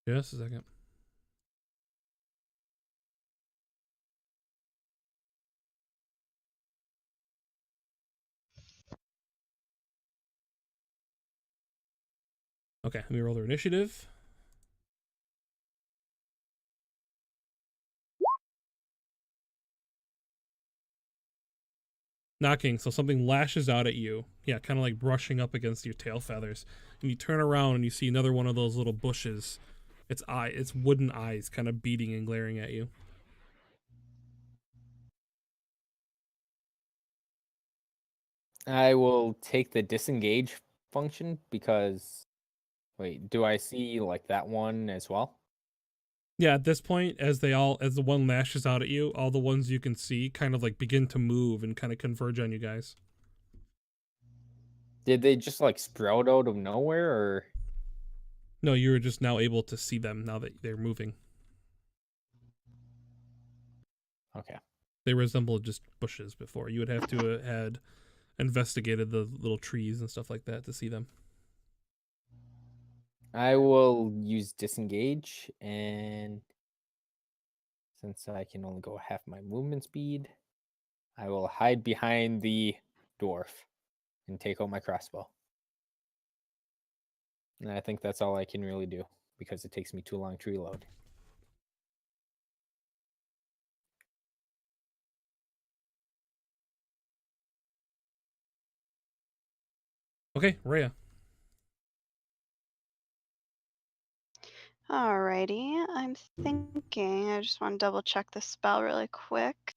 Just a second. Okay, let me roll their initiative. Knocking, so something lashes out at you. Yeah, kind of like brushing up against your tail feathers. And you turn around and you see another one of those little bushes. Its wooden eyes kind of beating and glaring at you. I will take the disengage function because wait, do I see like that one as well? Yeah, at this point, as the one lashes out at you, all the ones you can see kind of like begin to move and kind of converge on you guys. Did they just like sprout out of nowhere or No, you are just now able to see them now that they're moving. okay. They resemble just bushes before. You would have to have had investigated the little trees and stuff like that to see them. I will use disengage, and since I can only go half my movement speed, I will hide behind the dwarf and take out my crossbow. And I think that's all I can really do because it takes me too long to reload. Okay, Rhea. Alrighty, I'm thinking. I just want to double check the spell really quick.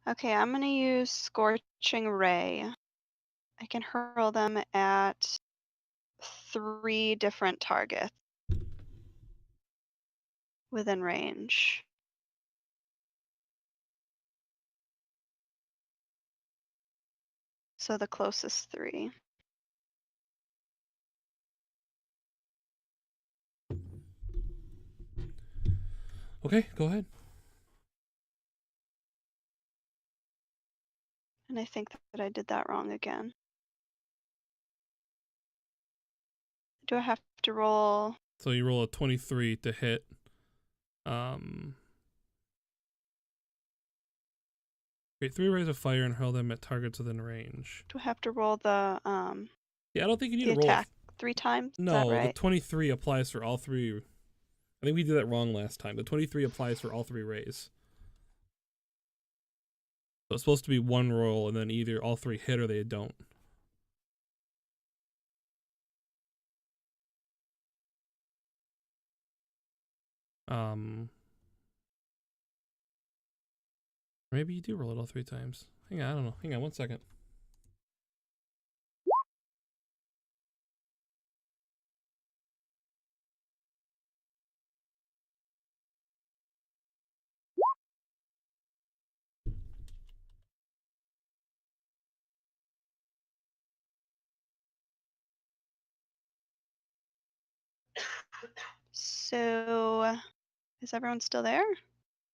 Okay, I'm going to use Scorching Ray. I can hurl them at 3 different targets within range. So the closest 3. Okay, go ahead. And I think that I did that wrong again. Do I have to roll? So you roll a 23 to hit. Create 3 rays of fire and hurl them at targets within range. Do I have to roll the Yeah, I don't think you need the to roll. attack 3 times? Is that No, the right? 23 applies for all 3. I think we did that wrong last time. The 23 applies for all 3 rays. So it's supposed to be 1 roll, and then either all 3 hit or they don't. Maybe you do roll it all 3 times. Hang on, I don't know. Hang on 1 second. So, is everyone still there?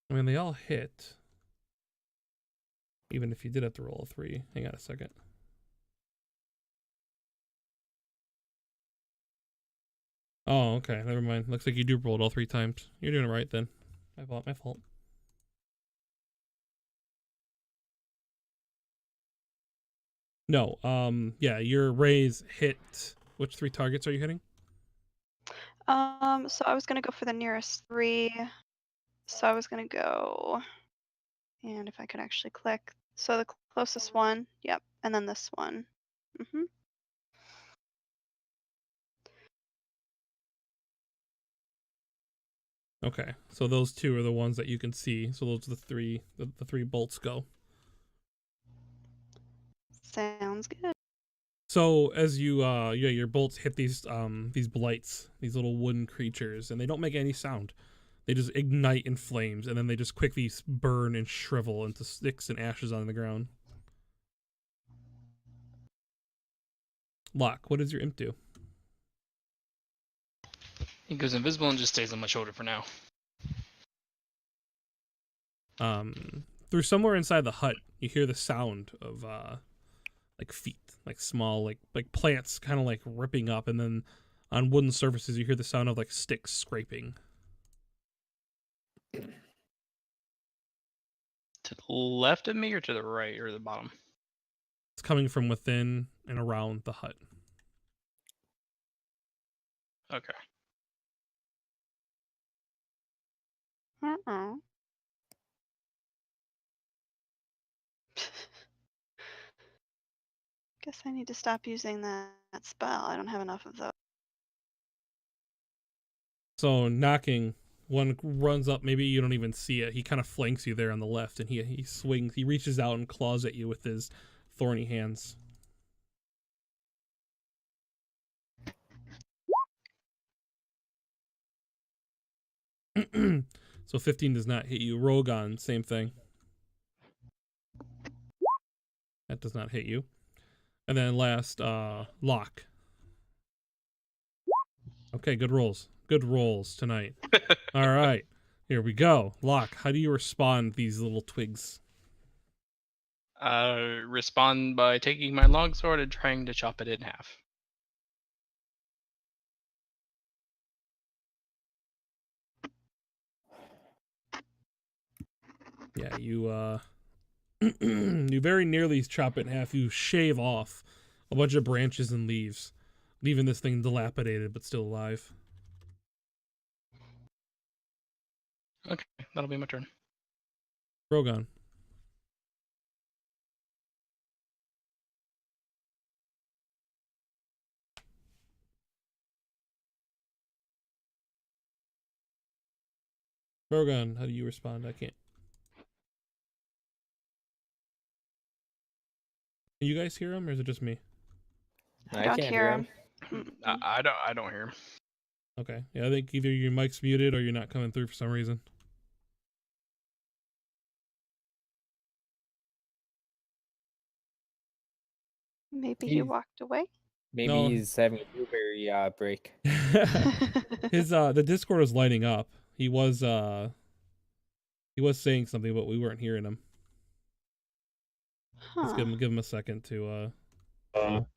I mean, they all hit. Even if you did have to roll a 3. Hang on a second. Oh, okay. Never mind. Looks like you do roll it all 3 times. You're doing it right then. My fault. My fault. No. Yeah, your rays hit. Which 3 targets are you hitting? So I was gonna go for the nearest 3. So I was gonna go, and if I could actually click. So the closest one, yep, and then this one. Okay. So those 2 are the ones that you can see. So those are the 3. The 3 bolts go. Sounds good. So as you your bolts hit these blights, these little wooden creatures, and they don't make any sound. They just ignite in flames, and then they just quickly burn and shrivel into sticks and ashes on the ground. Locke, what does your imp do? He goes invisible and just stays on my shoulder for now. Through somewhere inside the hut, you hear the sound of like feet, like small, like plants, kind of like ripping up, and then on wooden surfaces, you hear the sound of like sticks scraping. To the left of me or to the right or the bottom? It's coming from within and around the hut. Okay. Guess I need to stop using that spell. I don't have enough of those. So knocking, one runs up. Maybe you don't even see it. He kind of flanks you there on the left, and he swings. He reaches out and claws at you with his thorny hands. So 15 does not hit you. Rogan, same thing. That does not hit you. And then last, Locke. Okay, good rolls. Good rolls tonight. All right, here we go. Locke, how do you respond to these little twigs? Respond by taking my longsword and trying to chop it in half. Yeah, you you very nearly chop it in half. You shave off a bunch of branches and leaves, leaving this thing dilapidated but still alive. Okay, that'll be my turn. Rogan. Rogan, how do you respond? I can't. Can you guys hear him, or is it just me? I I don't can't hear hear him. him. Mm-mm. I don't hear him. Okay. Yeah, I think either your mic's muted or you're not coming through for some reason. Maybe he He's- walked away. Maybe No. he's having a blueberry break. His the Discord was lighting up. He was saying something, but we weren't hearing him. Let's Huh. give him a second to Oh,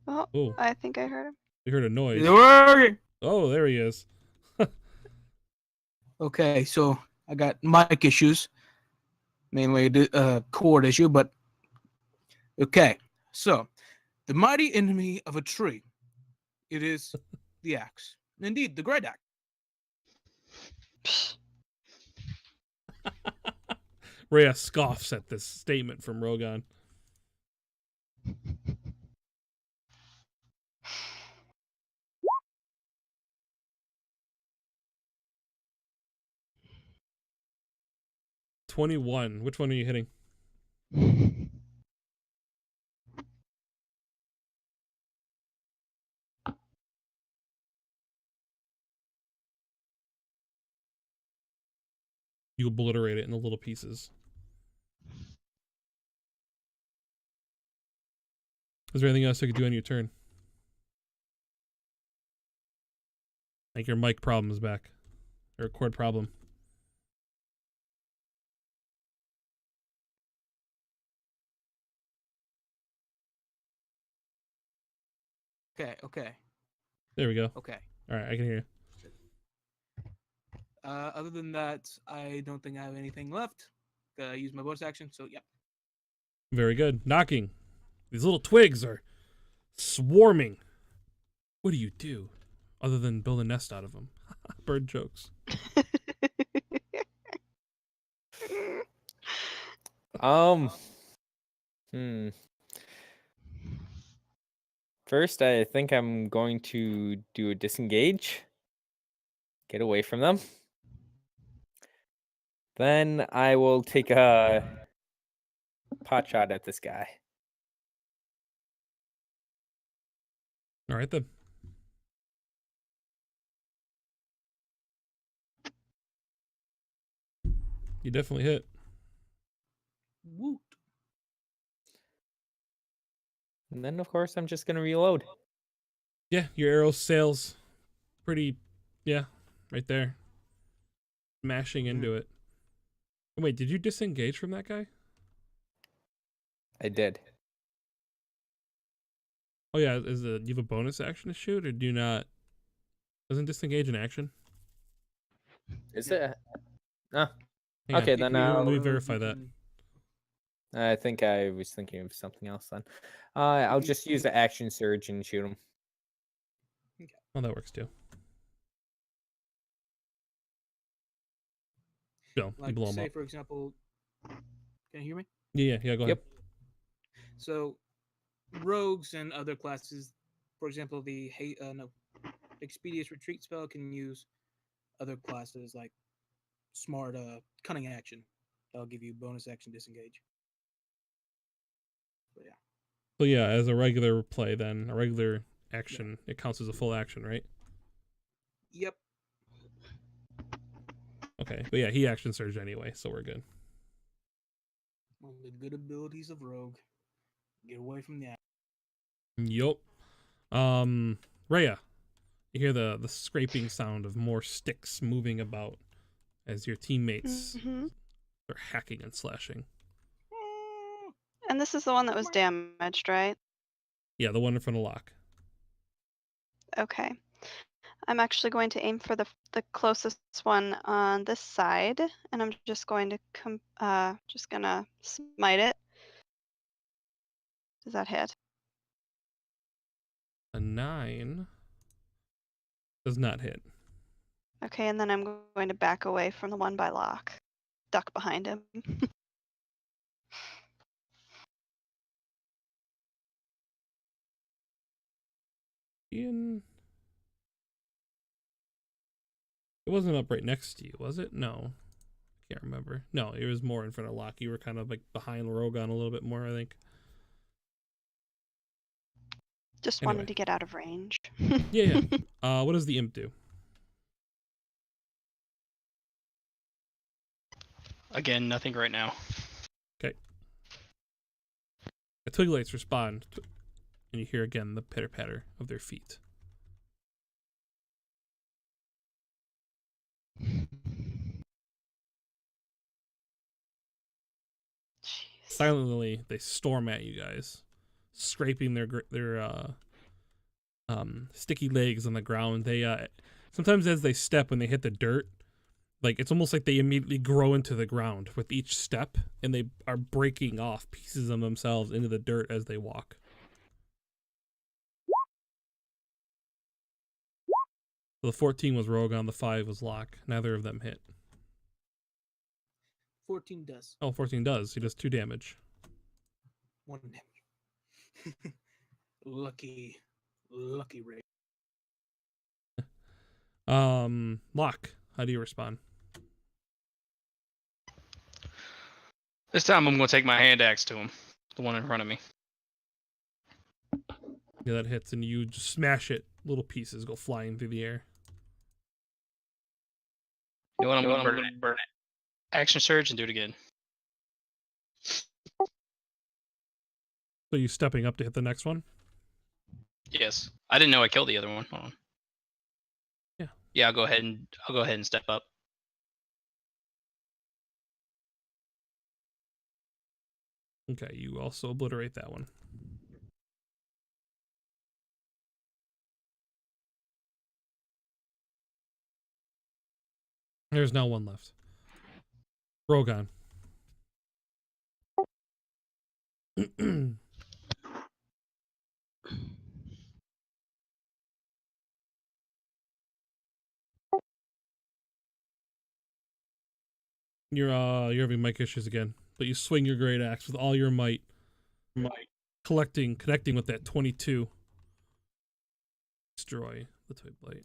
Oh, I think I heard him. we heard a noise. Is it working? Oh, there he is. Okay, so I got mic issues, mainly a cord issue, but okay. So, the mighty enemy of a tree, it is the axe. Indeed, the great axe. Psh, Rhea scoffs at this statement from Rogan. $21. Which one are you hitting? You obliterate it into little pieces. Is there anything else I could do on your turn? I think your mic problem is back. Or cord problem. Okay. There we go. Okay. All right, I can hear you. Other than that, I don't think I have anything left. Use my bonus action, so yeah. Very good. Knocking. These little twigs are swarming. What do you do other than build a nest out of them? Bird jokes. Um. First, I think I'm going to do a disengage. Get away from them. Then I will take a pot shot at this guy. All right, then. You definitely hit. Woot. And then, of course, I'm just going to reload. Yeah, your arrow sails pretty, yeah, right there. Mashing into it. Wait, did you disengage from that guy? I did. Oh yeah, do you have a bonus action to shoot, or do you not? Doesn't disengage an action? Is Yeah. it? Oh, Hang on, okay, then let me I'll... verify that. I think I was thinking of something else then. I'll just use the action surge and shoot him. Oh, that works too. Go, you Like, blow him say, up. for example, can you hear me? Yeah, go ahead. Yep. So, rogues and other classes, for example, the Expeditious Retreat spell can use other classes like Smart Cunning Action. That'll give you bonus action disengage. But yeah. So yeah, as a regular play, then a regular action, it counts as a full action, right? Yep. Okay, but yeah, he action surged anyway, so we're good. One of the good abilities of Rogue. Get away from the Yup. Rhea, you hear the scraping sound of more sticks moving about as your teammates Mhm. are hacking and slashing. And this is the one that was damaged, right? Yeah, the one in front of lock. Okay. I'm actually going to aim for the closest one on this side, and I'm just going to just gonna smite it. Does that hit? A 9 does not hit. Okay, and then I'm going to back away from the one by lock. Duck behind him. Ian. It wasn't up right next to you, was it? No. Can't remember. No, it was more in front of Locke. You were kind of like behind Rogan a little bit more, I think. Just Anyway. wanted to get out of range. Yeah. What does the imp do? Again, nothing right now. Okay. The Twiglights respond, and you hear again the pitter-patter of their feet. Jeez. Silently, they storm at you guys, scraping their sticky legs on the ground. They sometimes as they step, when they hit the dirt, like it's almost like they immediately grow into the ground with each step, and they are breaking off pieces of themselves into the dirt as they walk. So the 14 was Rogan, the 5 was Locke. Neither of them hit. 14 does. Oh, 14 does. He does 2 damage. 1 damage. lucky Ray. Locke, how do you respond? This time I'm going to take my hand axe to him. The one in front of me. Yeah, that hits, and you just smash it. Little pieces go flying through the air. You know what? I'm going to burn it. Action surge and do it again. So you stepping up to hit the next one? Yes. I didn't know I killed the other one. Hold on. Yeah. Yeah, I'll go ahead and step up. Okay, you also obliterate that one. There's now one left. Rogan. You're having mic issues again, but you swing your great axe with all your might. Connecting with that 22. Destroy the twig blight.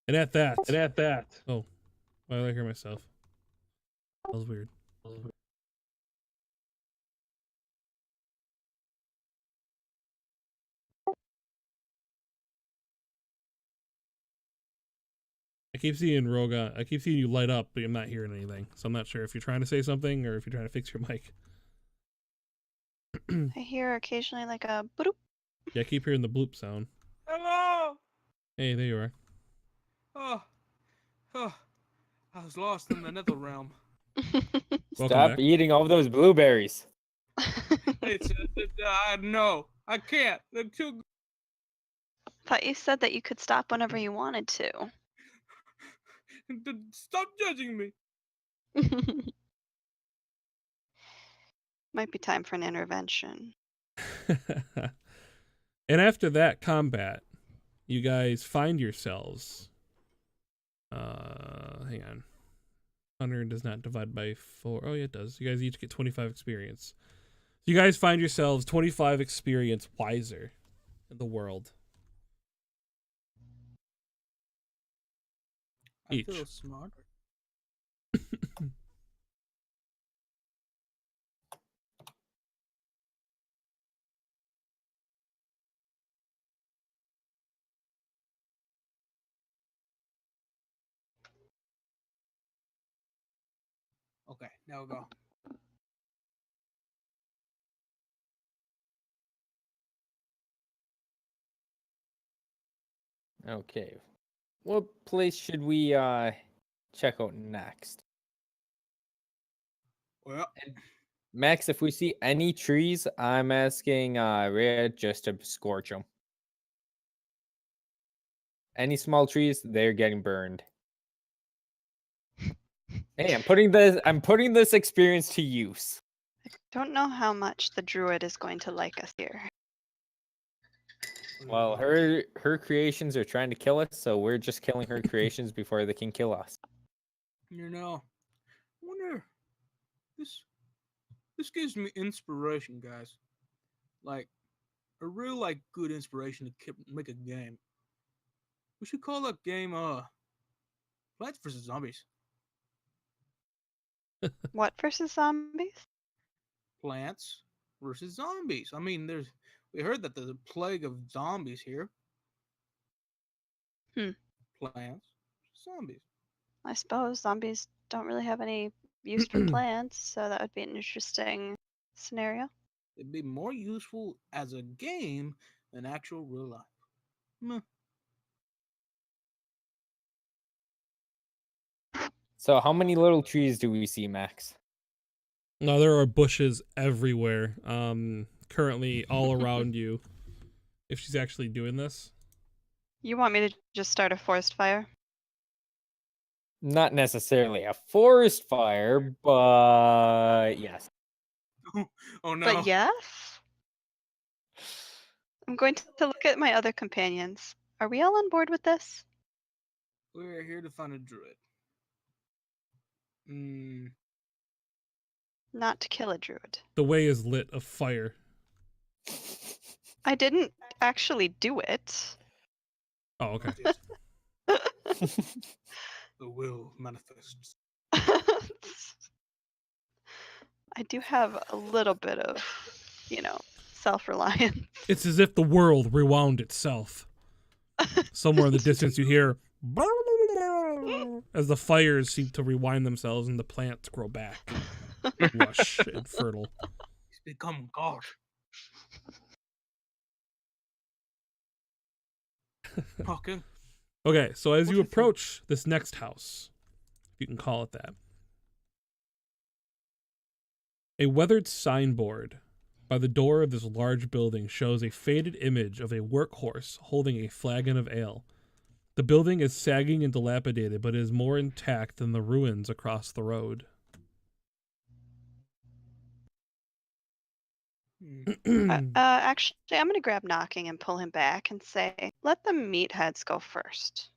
And at that. Oh, why did I hear myself? That was weird. I keep seeing Roga. I keep seeing you light up, but I'm not hearing anything. So I'm not sure if you're trying to say something or if you're trying to fix your mic. I hear occasionally like a bloop. Yeah, I keep hearing the bloop sound. Hello! Hey, there you are. Oh, I was lost in the nether realm. Welcome Stop back. eating all those blueberries. It's no, I can't. They're too. Thought you said that you could stop whenever you wanted to. Stop judging me. Might be time for an intervention. And after that combat, you guys find yourselves. Hang on. 100 does not divide by 4. Oh, yeah, it does. You guys each get 25 experience. You guys find yourselves 25 experience wiser in the world. I Each. feel smarter. Okay, now we go. Okay. What place should we check out next? Well, Max, if we see any trees, I'm asking Red just to scorch them. Any small trees, they're getting burned. Hey, I'm putting this experience to use. Don't know how much the druid is going to like us here. Well, her creations are trying to kill us, so we're just killing her creations before they can kill us. you know, wonder this This gives me inspiration, guys. Like a real good inspiration to make a game. We should call that game Plants vs Zombies. What versus zombies? Plants versus Zombies. I mean, we heard that there's a plague of zombies here. Hmm. Plants, zombies. I suppose zombies don't really have any use for plants, so that would be an interesting scenario. It'd be more useful as a game than actual real life. Meh. So how many little trees do we see, Max? No, there are bushes everywhere. Currently all around you. If she's actually doing this. You want me to just start a forest fire? Not necessarily a forest fire, but yes. Oh no. But yes. I'm going to look at my other companions. Are we all on board with this? We're here to find a druid. Hmm. Not to kill a druid. The way is lit of fire. I didn't actually do it. Oh, okay. The will manifests. I do have a little bit of, self-reliance. It's as if the world rewound itself. Somewhere in the distance you hear as the fires seem to rewind themselves and the plants grow back. Lush and fertile. He's become God. Okay. Okay, so as What you do you think? approach this next house, if you can call it that, a weathered signboard by the door of this large building shows a faded image of a workhorse holding a flagon of ale. The building is sagging and dilapidated, but is more intact than the ruins across the road. Actually, I'm going to grab Knocking and pull him back and say, let the meatheads go first.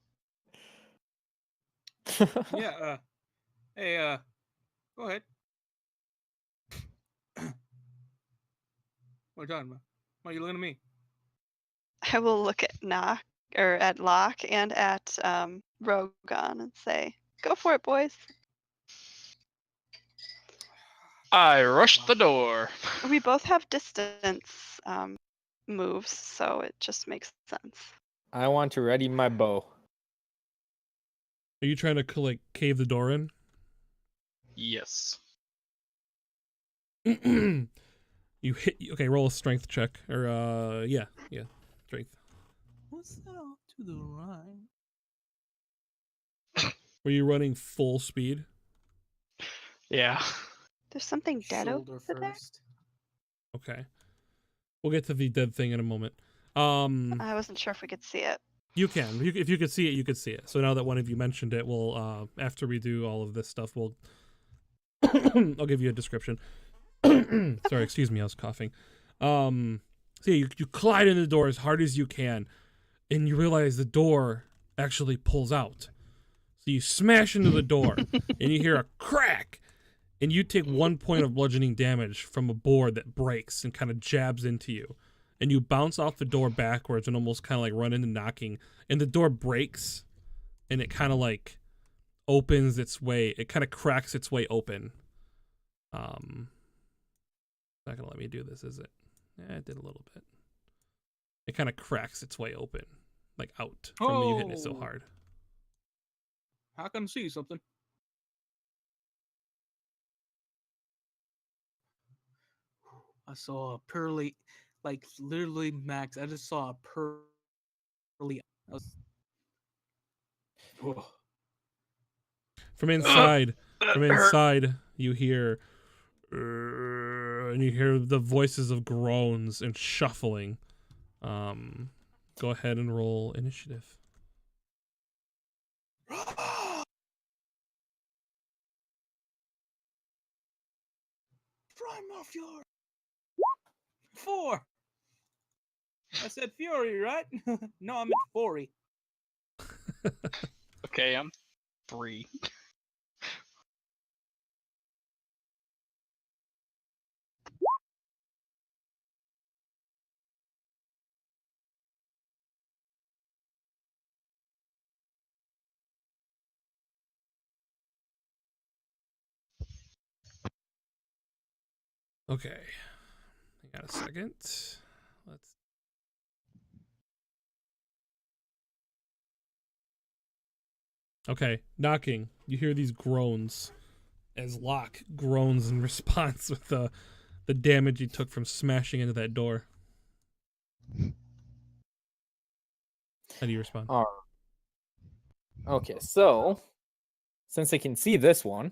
Yeah, hey, go ahead. What are you talking about? Why are you looking at me? I will look at at Locke and at Rogon and say, go for it, boys. I rushed the door. We both have distance moves, so it just makes sense. I want to ready my bow. Are you trying to cave the door in? Yes. You hit. Okay, roll a strength check, or yeah, strength. What's that off to the right? Were you running full speed? Yeah. There's something dead Shoulder over there. first. Okay, we'll get to the dead thing in a moment. I wasn't sure if we could see it. You can. If you could see it, you could see it. So now that one of you mentioned it, we'll after we do all of this stuff, we'll I'll give you a description. Sorry, excuse me, I was coughing. So yeah, you collide into the door as hard as you can, and you realize the door actually pulls out. So you smash into the door, and you hear a crack, and you take 1 point of bludgeoning damage from a board that breaks and kind of jabs into you. And you bounce off the door backwards and almost kind of like run into Knocking, and the door breaks, and it kind of like opens its way. It kind of cracks its way open. Not gonna let me do this, is it? Yeah, it did a little bit. It kind of cracks its way open, like out from you hitting it so Oh. hard. I can see something. I saw a pearly, literally, Max. I just saw a pearly. Whoa. From inside, you hear, and you hear the voices of groans and shuffling. Go ahead and roll initiative. Primal Fury. 4. I said Fury, right? No, I meant Fury. Okay, I'm 3. Okay. I got a second. Let's. Okay, knocking. You hear these groans as Locke groans in response with the damage he took from smashing into that door. How do you respond? Okay, so since I can see this one,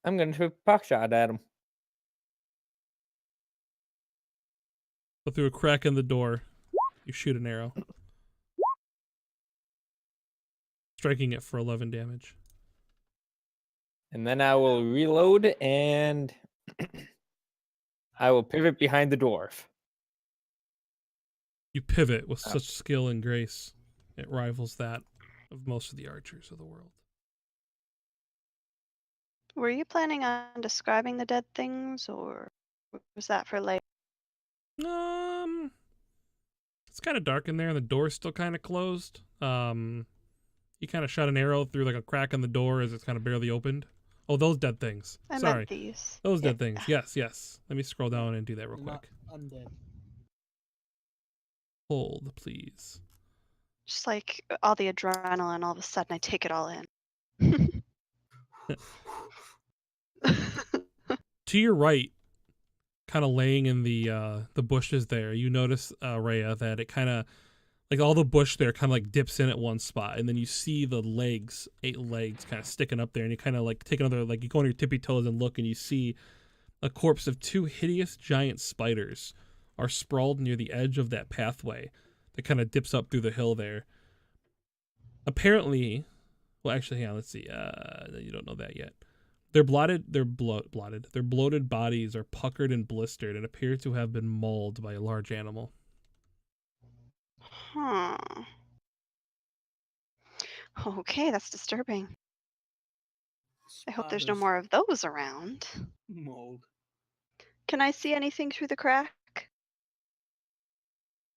I'm gonna take a pot shot at him. So through a crack in the door, you shoot an arrow, striking it for 11 damage. And then I will reload and I will pivot behind the dwarf. You pivot with such skill and grace. It rivals that of most of the archers of the world. Were you planning on describing the dead things, or was that for later? It's kind of dark in there, and the door's still kind of closed. You kind of shot an arrow through like a crack in the door as it's kind of barely opened. Oh, those dead things. I Sorry, meant these. those Yeah. dead things. Yes, yes. Let me scroll down and do that real Not quick. undead. Hold, please. Just like all the adrenaline, all of a sudden I take it all in. To your right, kind of laying in the bushes there, you notice, Rhea, that it kind of like all the bush there kind of like dips in at one spot, and then you see the legs, 8 legs, kind of sticking up there, and you kind of like take another, like you go on your tippy toes and look, and you see a corpse of 2 hideous giant spiders are sprawled near the edge of that pathway that kind of dips up through the hill there. Apparently, well, actually, hang on, let's see. You don't know that yet. Their bloated bodies are puckered and blistered and appear to have been mauled by a large animal. Huh. Okay, that's disturbing. I hope there's no Spiders, more of those around. mold. Can I see anything through the crack?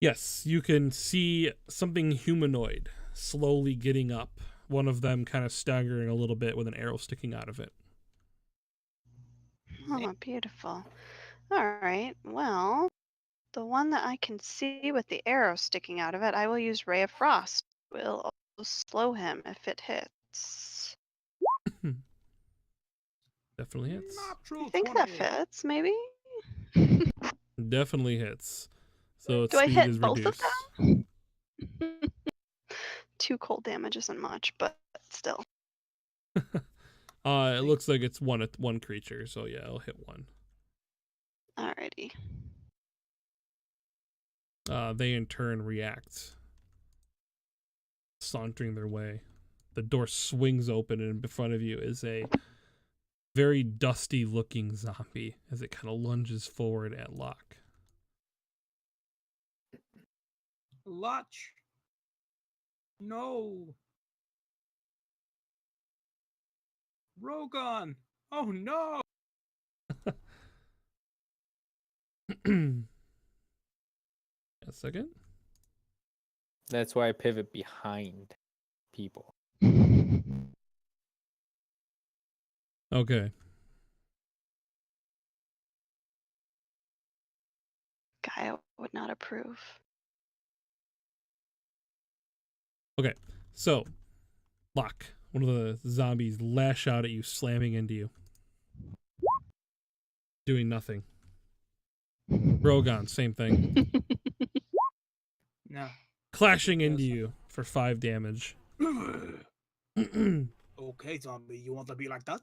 Yes, you can see something humanoid slowly getting up. One of them kind of staggering a little bit with an arrow sticking out of it. Oh, beautiful. All right, well, the one that I can see with the arrow sticking out of it, I will use Ray of Frost. Will also slow him if it hits. Definitely hits. I think that fits, maybe? Definitely hits. So its Do I speed hit is both reduced. of them? 2 cold damage isn't much, but still. It looks like it's one creature, so yeah, it'll hit one. Alrighty. They in turn react, sauntering their way. The door swings open, and in front of you is a very dusty looking zombie as it kind of lunges forward at Locke. Lotch. No. Rogon. Oh no. A second. That's why I pivot behind people. Okay. Gaia would not approve. Okay. So, Locke, one of the zombies lash out at you, slamming into you. Doing nothing. Rogon, same thing. No. Clashing into you for 5 damage. Okay, zombie, you want to be like that?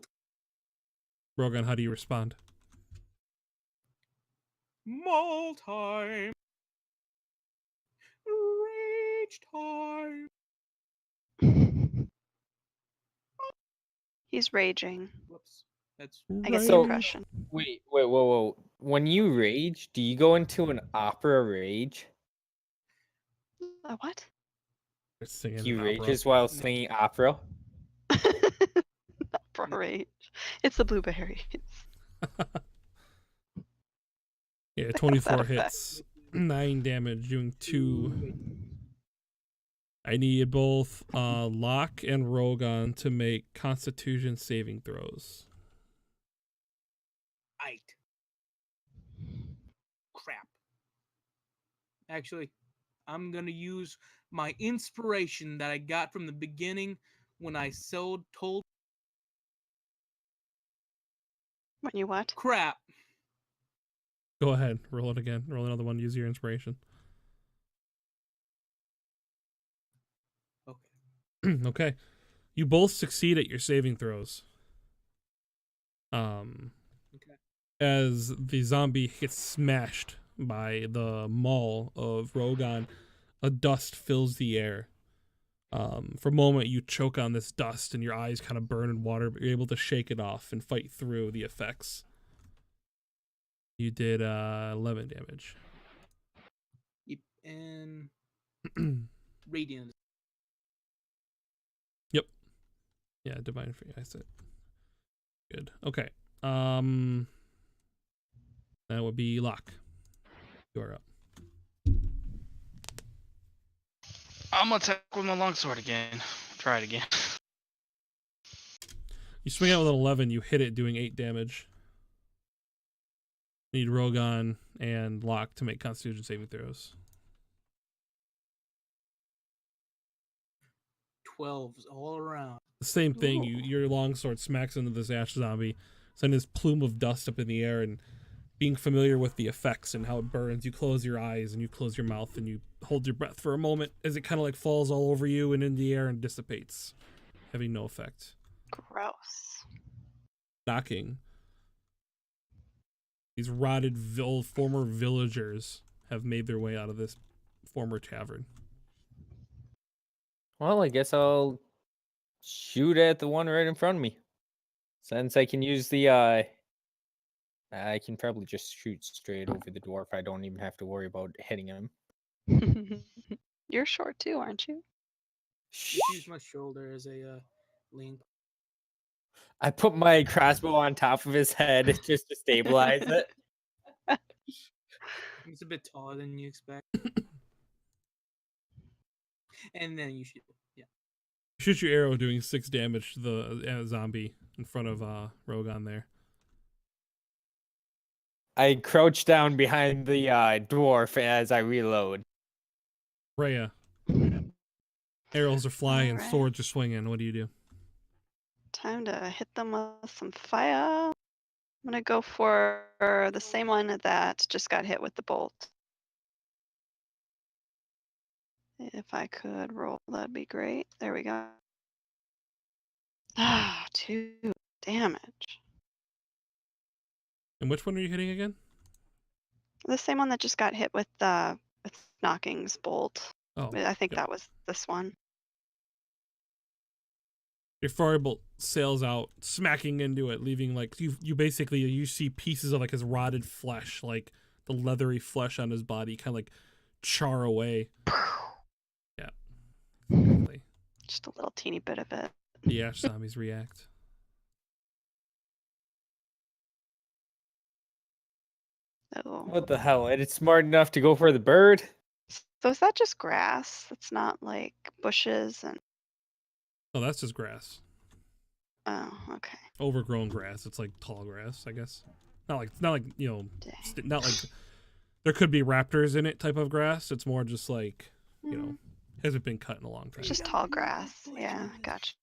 Rogan, how do you respond? Maul time. Rage time. He's raging. Whoops. That's I get the So- impression. Wait, whoa. When you rage, do you go into an opera rage? A what? Singing He an opera. rages while singing opera? Opera rage. It's the blueberries. Yeah, that 24 effect. hits. 9 damage, doing 2. I need both Locke and Rogon to make Constitution saving throws. I Actually, I'm gonna use my inspiration that I got from the beginning when I told When you what? crap. Go ahead. Roll it again. Roll another one. Use your inspiration. Okay. Okay. You both succeed at your saving throws. Okay. As the zombie gets smashed by the maul of Rogan, a dust fills the air. For a moment, you choke on this dust and your eyes kind of burn in water, but you're able to shake it off and fight through the effects. You did 11 damage. Yep, and radiant. Yep. Yeah, divine free. I said. Good. Okay. That would be Locke. You are up. I'm gonna attack with my longsword again. Try it again. You swing out with an 11. You hit it, doing 8 damage. Need Rogan and Locke to make Constitution saving throws. 12s all around. The same thing. Ooh. Your longsword smacks into this ash zombie, sending this plume of dust up in the air, and being familiar with the effects and how it burns, you close your eyes and you close your mouth and you hold your breath for a moment as it kind of like falls all over you and in the air and dissipates, having no effect. Gross. Knocking. These rotted former villagers have made their way out of this former tavern. Well, I guess I'll shoot at the one right in front of me. Since I can use the I can probably just shoot straight over the dwarf. I don't even have to worry about hitting him. You're short too, aren't you? Use my shoulder as a lean. I put my crossbow on top of his head just to stabilize it. He's a bit taller than you expect. And then you shoot. Yeah. Shoot your arrow, doing 6 damage to the zombie in front of Rogan there. I crouch down behind the dwarf as I reload. Rhea. Arrows are flying, Alright. swords are swinging. What do you do? Time to hit them with some fire. I'm gonna go for the same one that just got hit with the bolt. If I could roll, that'd be great. There we go. 2 damage. And which one are you hitting again? The same one that just got hit with Knocking's bolt. Oh, I think okay. that was this one. Your firebolt sails out, smacking into it, leaving like you basically you see pieces of like his rotted flesh, like the leathery flesh on his body, kind of like char away. Yeah, exactly. Just a little teeny bit of it. The ash zombies react. Oh. What the hell? And it's smart enough to go for the bird? So is that just grass? It's not like bushes and Oh, that's just grass. oh, okay. Overgrown grass. It's like tall grass, I guess. Not like you know, Dang. not like there could be raptors in it type of grass. It's more just like, you know, hasn't been cut in a long time. It's just tall grass. Yeah, gotcha.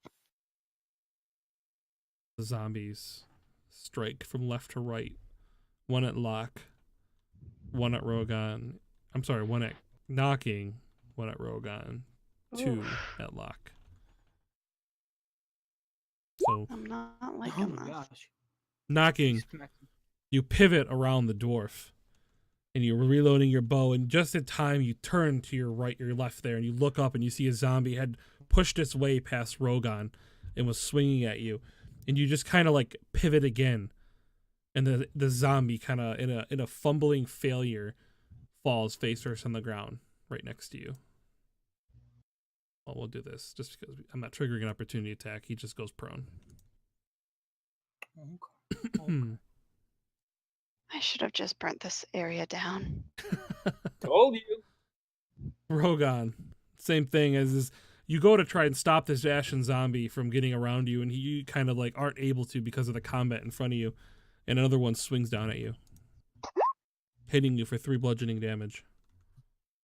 The zombies strike from left to right. One at Locke, one at Rogan. I'm sorry, one at Knocking, one at Rogan, 2 Oof. at Locke. So I'm not Oh liking my this. gosh. Knocking, you pivot around the dwarf, and you're reloading your bow, and just in time you turn to your right, your left there, and you look up and you see a zombie had pushed its way past Rogan and was swinging at you, and you just kind of like pivot again, and the zombie kind of in a fumbling failure falls face first on the ground right next to you. Well, we'll do this just because I'm not triggering an opportunity attack. He just goes prone. Okay. I should have just burnt this area down. Told you. Rogan, same thing as this. You go to try and stop this ashen zombie from getting around you, and you kind of like aren't able to because of the combat in front of you, and another one swings down at you, hitting you for 3 bludgeoning damage.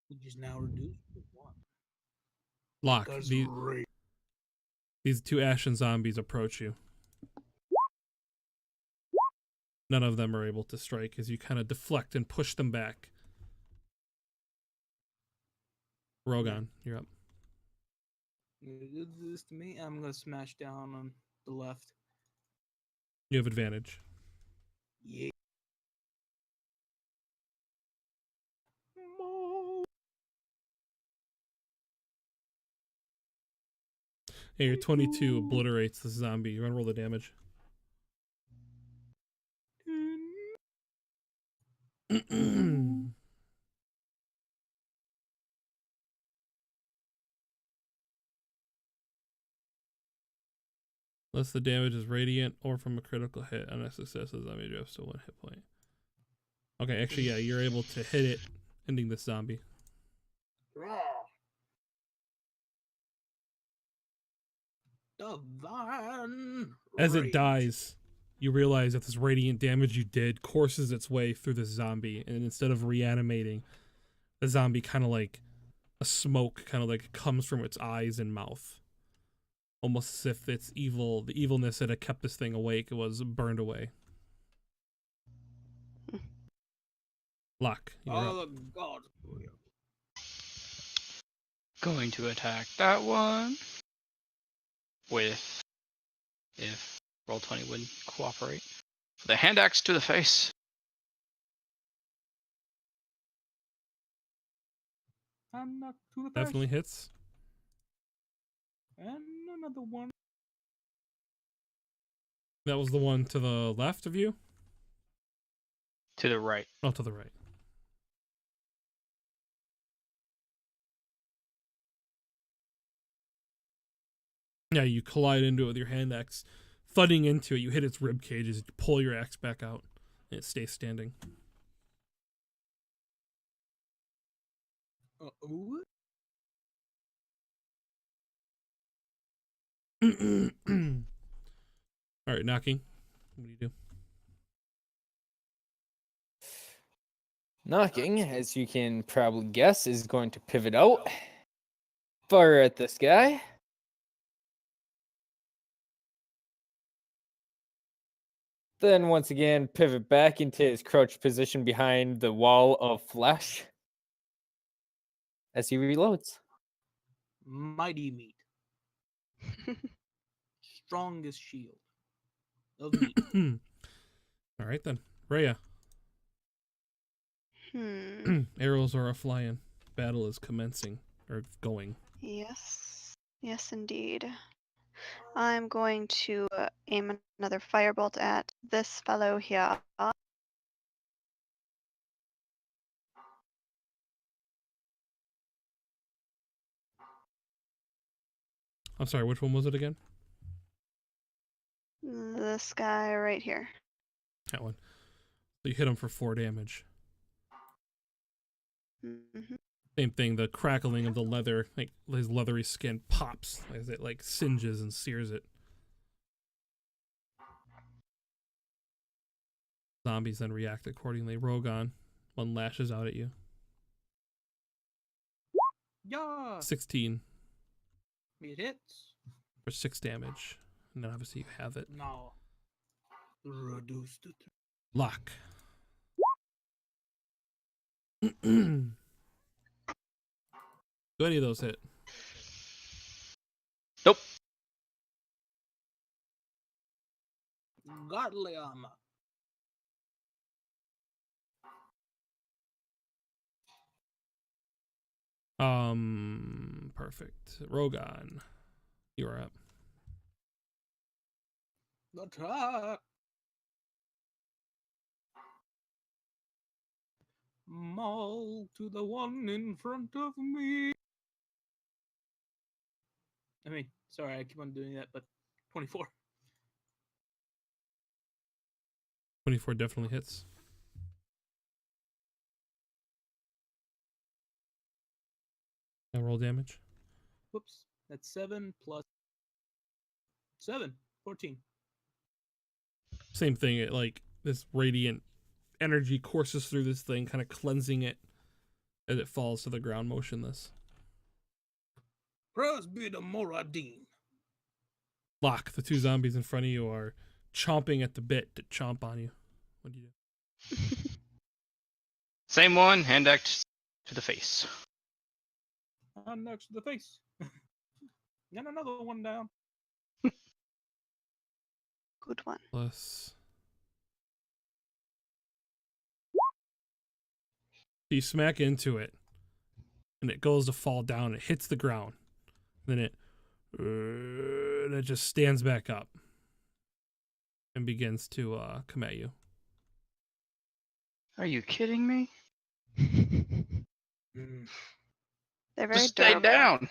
Which is now reduced to 1. Lock. Because These two ashen zombies approach you. None of them are able to strike as you kind of deflect and push them back. Rogan, you're up. You're gonna do this to me. I'm gonna smash down on the left. You have advantage. Yeah. Hey, your 22 obliterates the zombie. You want to roll the damage? Unless the damage is radiant or from a critical hit. On a success, the zombie drops to 1 hit point. Okay, actually, yeah, you're able to hit it, ending this zombie. Divine As it rage. dies, you realize that this radiant damage you did courses its way through this zombie, and instead of reanimating, the zombie kind of like a smoke kind of like comes from its eyes and mouth. Almost as if its evil, the evilness that had kept this thing awake, was burned away. Lock, you're Oh, up. the god. Going to attack that one with, if Roll20 would cooperate, the hand axe to the face. And knock to the Definitely face. hits. And another one. That was the one to the left of you? To the right. Oh, to the right. Yeah, you collide into it with your hand axe. Thudding into it, you hit its rib cage as you pull your axe back out, and it stays standing. Uh-oh. Alright, knocking. What do you do? Knocking, as you can probably guess, is going to pivot out. Fire at this guy. Then once again, pivot back into his crouched position behind the wall of flesh as he reloads. Mighty meat. Strongest shield of meat. Alright then. Rhea. Arrows are a-flying. Battle is commencing. Or going. Yes. Yes, indeed. I'm going to aim another firebolt at this fellow here. I'm sorry, which one was it again? This guy right here. That one. So you hit him for 4 damage. Mm-hmm. Same thing, the crackling of the leather, like his leathery skin pops as it like singes and sears it. Zombies then react accordingly. Rogan, one lashes out at you. Yeah. 16 It hits. for 6 damage. And then obviously you have it. No. Reduced it. Lock. Do any of those hit? Nope. Godly armor. Perfect. Rogan, you are up. Attack. Maul to the one in front of me. I mean, sorry, I keep on doing that, but 24. 24 definitely hits. And roll damage. Whoops. That's 7 plus 7. 14. Same thing, it like this radiant energy courses through this thing, kind of cleansing it, as it falls to the ground motionless. Praise be to Moradin. Locke, the two zombies in front of you are chomping at the bit to chomp on you. What do you do? Same one, hand axe to the face. I'm next to the face. And another one down. Good one. Plus. You smack into it, and it goes to fall down. It hits the ground. Then it just stands back up and begins to come at you. Are you kidding me? They're very Just stay durable. down.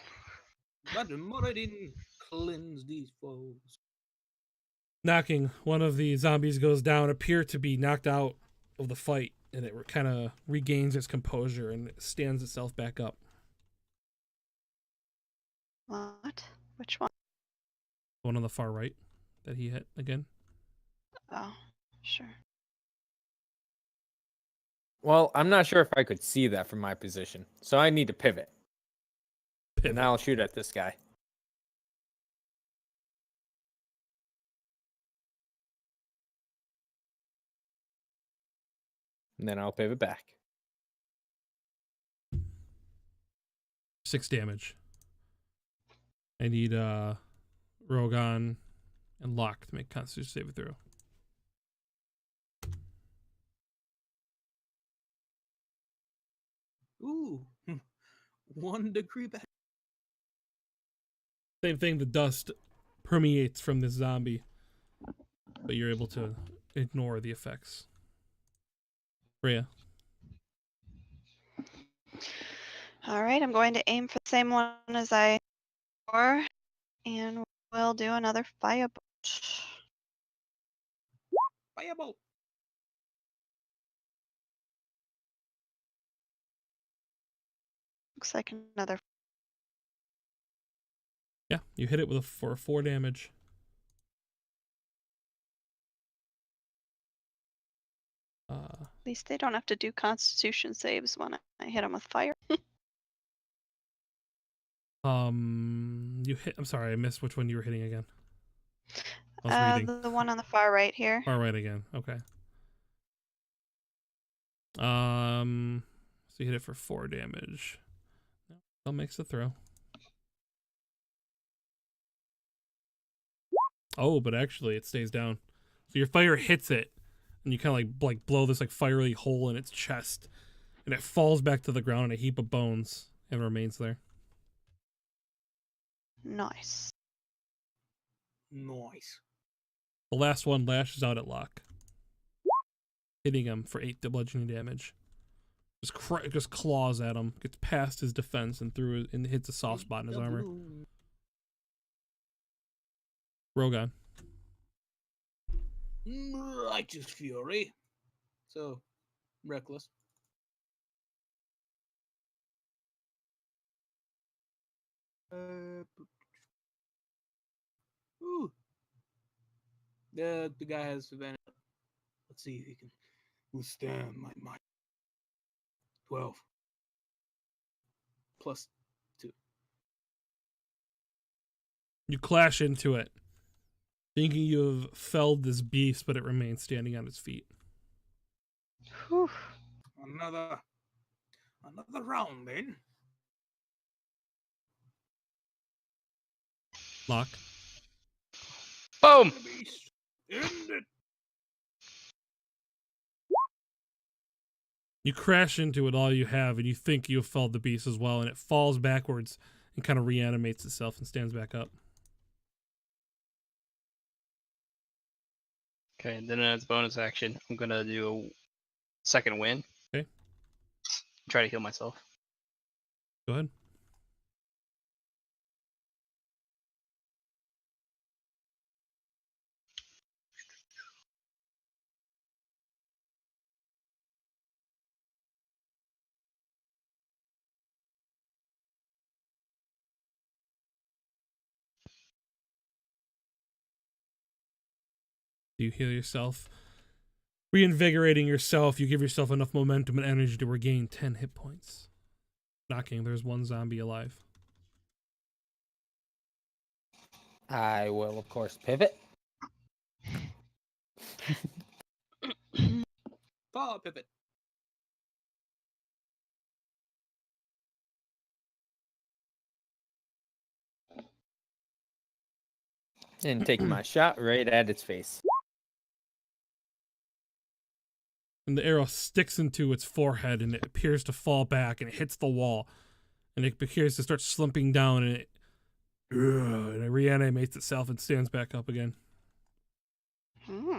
But Moradin cleanse these foes. Knocking, one of the zombies goes down, appear to be knocked out of the fight, and it kind of regains its composure and it stands itself back up. What? Which one? One on the far right that he hit again. Oh, sure. Well, I'm not sure if I could see that from my position, so I need to pivot. Pivot. And I'll shoot at this guy. And then I'll pivot back. 6 damage. I need Rogan and Locke to make Constitution save throw. Ooh. 1 degree back. Same thing, the dust permeates from this zombie, but you're able to ignore the effects. Rhea. All right, I'm going to aim for the same one as I before, and we'll do another firebolt. Firebolt. Looks like another. Yeah, you hit it with for 4 damage. At least they don't have to do Constitution saves when I hit them with fire. You hit. I'm sorry, I missed which one you were hitting again. I was reading. The one on the far right here. Far right again. Okay. So you hit it for 4 damage. Still makes the throw. Oh, but actually it stays down. So your fire hits it, and you kind of like blow this like fiery hole in its chest, and it falls back to the ground in a heap of bones and remains there. Nice. Nice. The last one lashes out at Locke, hitting him for 8 bludgeoning damage. Just claws at him, gets past his defense and and hits a soft spot in his armor. Rogan. Righteous fury. So, reckless. Ooh. The guy has advantage. Let's see if he can withstand my might. 12. Plus 2. You clash into it, thinking you have felled this beast, but it remains standing on its feet. Whew. Another round then. Locke. Boom! The beast. End it. You crash into it all you have, and you think you have felled the beast as well, and it falls backwards and kind of reanimates itself and stands back up. Okay, then as bonus action, I'm gonna do a second win. Okay. Try to heal myself. Go ahead. You heal yourself. Reinvigorating yourself, you give yourself enough momentum and energy to regain 10 hit points. Knocking. There's one zombie alive. I will, of course, pivot. Paw pivot. And take my shot right at its face. And the arrow sticks into its forehead and it appears to fall back and it hits the wall. And it appears to start slumping down and it reanimates itself and stands back up again. All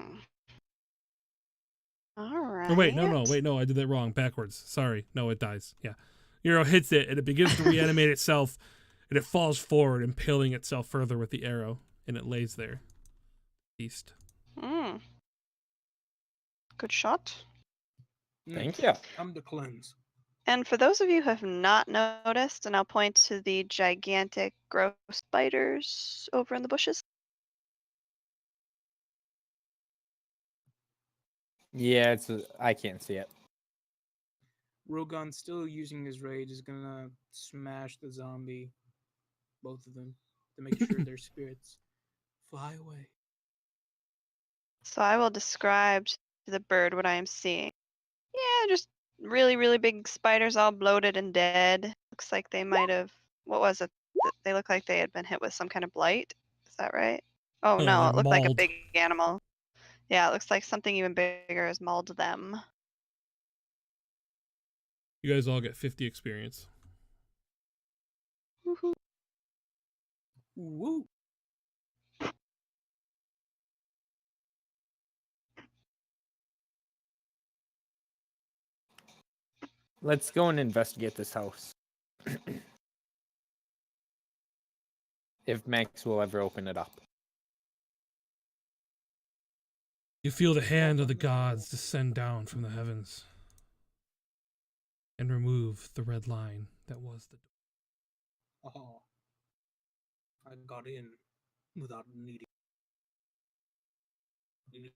right. Or wait, no, I did that wrong. Backwards. Sorry. No, it dies. Yeah. Arrow hits it and it begins to reanimate itself and it falls forward, impaling itself further with the arrow, and it lays there. East. Good shot. Thank you. Time to cleanse. And for those of you who have not noticed, and I'll point to the gigantic gross spiders over in the bushes. Yeah, I can't see it. Rogan, still using his rage, is gonna smash the zombie, both of them, to make sure their spirits fly away. So I will describe to the bird what I am seeing. Yeah, just really, really big spiders, all bloated and dead. Looks like they might have. What was it? They look like they had been hit with some kind of blight. Is that right? Oh no, they're it looked like a mauled. big animal. Yeah, it looks like something even bigger has mauled them. You guys all get 50 experience. Woohoo. Woo! Let's go and investigate this house. If Max will ever open it up. You feel the hand of the gods descend down from the heavens and remove the red line that was the door. Oh, I got in without needing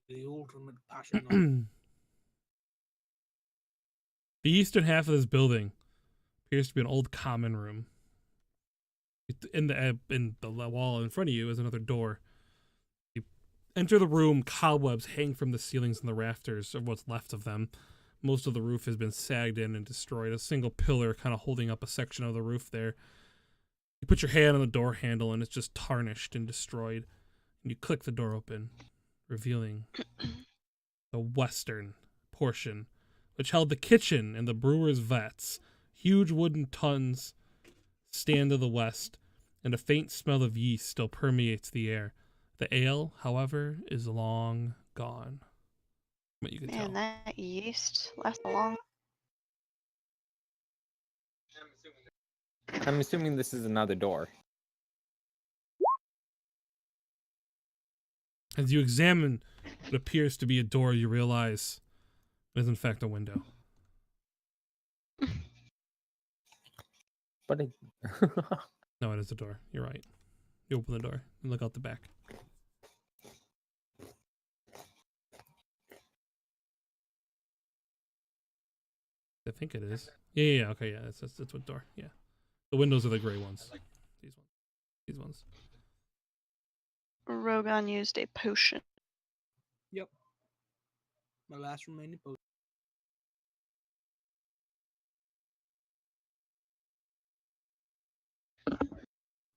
the ultimate passion. The eastern half of this building appears to be an old common room. In the wall in front of you is another door. You enter the room, cobwebs hang from the ceilings and the rafters, or what's left of them. Most of the roof has been sagged in and destroyed. A single pillar kind of holding up a section of the roof there. You put your hand on the door handle and it's just tarnished and destroyed. And you click the door open, revealing the western portion, which held the kitchen and the brewer's vats. Huge wooden tuns stand to the west, and a faint smell of yeast still permeates the air. The ale, however, is long gone. What you can tell. Man, that yeast lasts a long. I'm assuming this is another door. As you examine what appears to be a door, you realize it is in fact a window. But No, it is a door. You're right. You open the door and look out the back. I think it is. Yeah. Okay, yeah. That's what door. Yeah. The windows are the gray ones. These ones. These ones. Rogan used a potion. Yep. My last remaining post.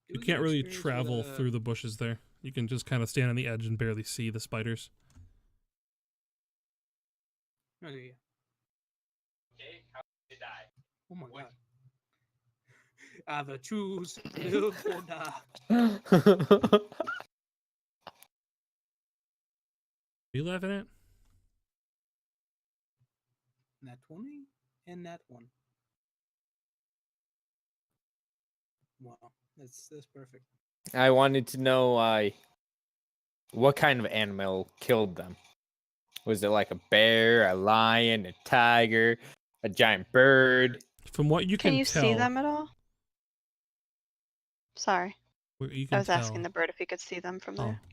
You can't really travel through the bushes there. You can just kind of stand on the edge and barely see the spiders. Okay, yeah. Oh my god. Either choose, live or die. Are you laughing at? Nat 20 and Nat 1. Wow, that's perfect. I wanted to know what kind of animal killed them. Was it like a bear, a lion, a tiger, a giant bird? From what you Can can you tell, see them at all? Sorry. what you I can was asking the tell. bird if he could see them from there. Oh.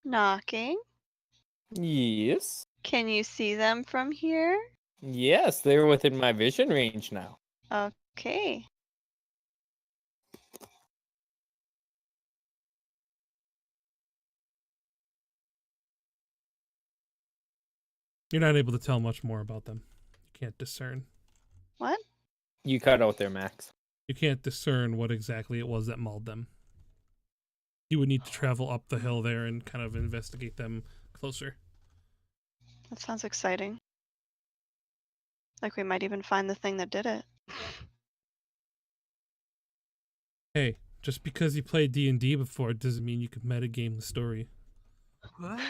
Knocking. Yes. Can you see them from here? Yes, they're within my vision range now. Okay. You're not able to tell much more about them. You can't discern. What? You cut out there, Max. You can't discern what exactly it was that mauled them. You would need to travel up the hill there and kind of investigate them closer. That sounds exciting. Like we might even find the thing that did it. Hey, just because you played D&D before doesn't mean you can metagame the story. What?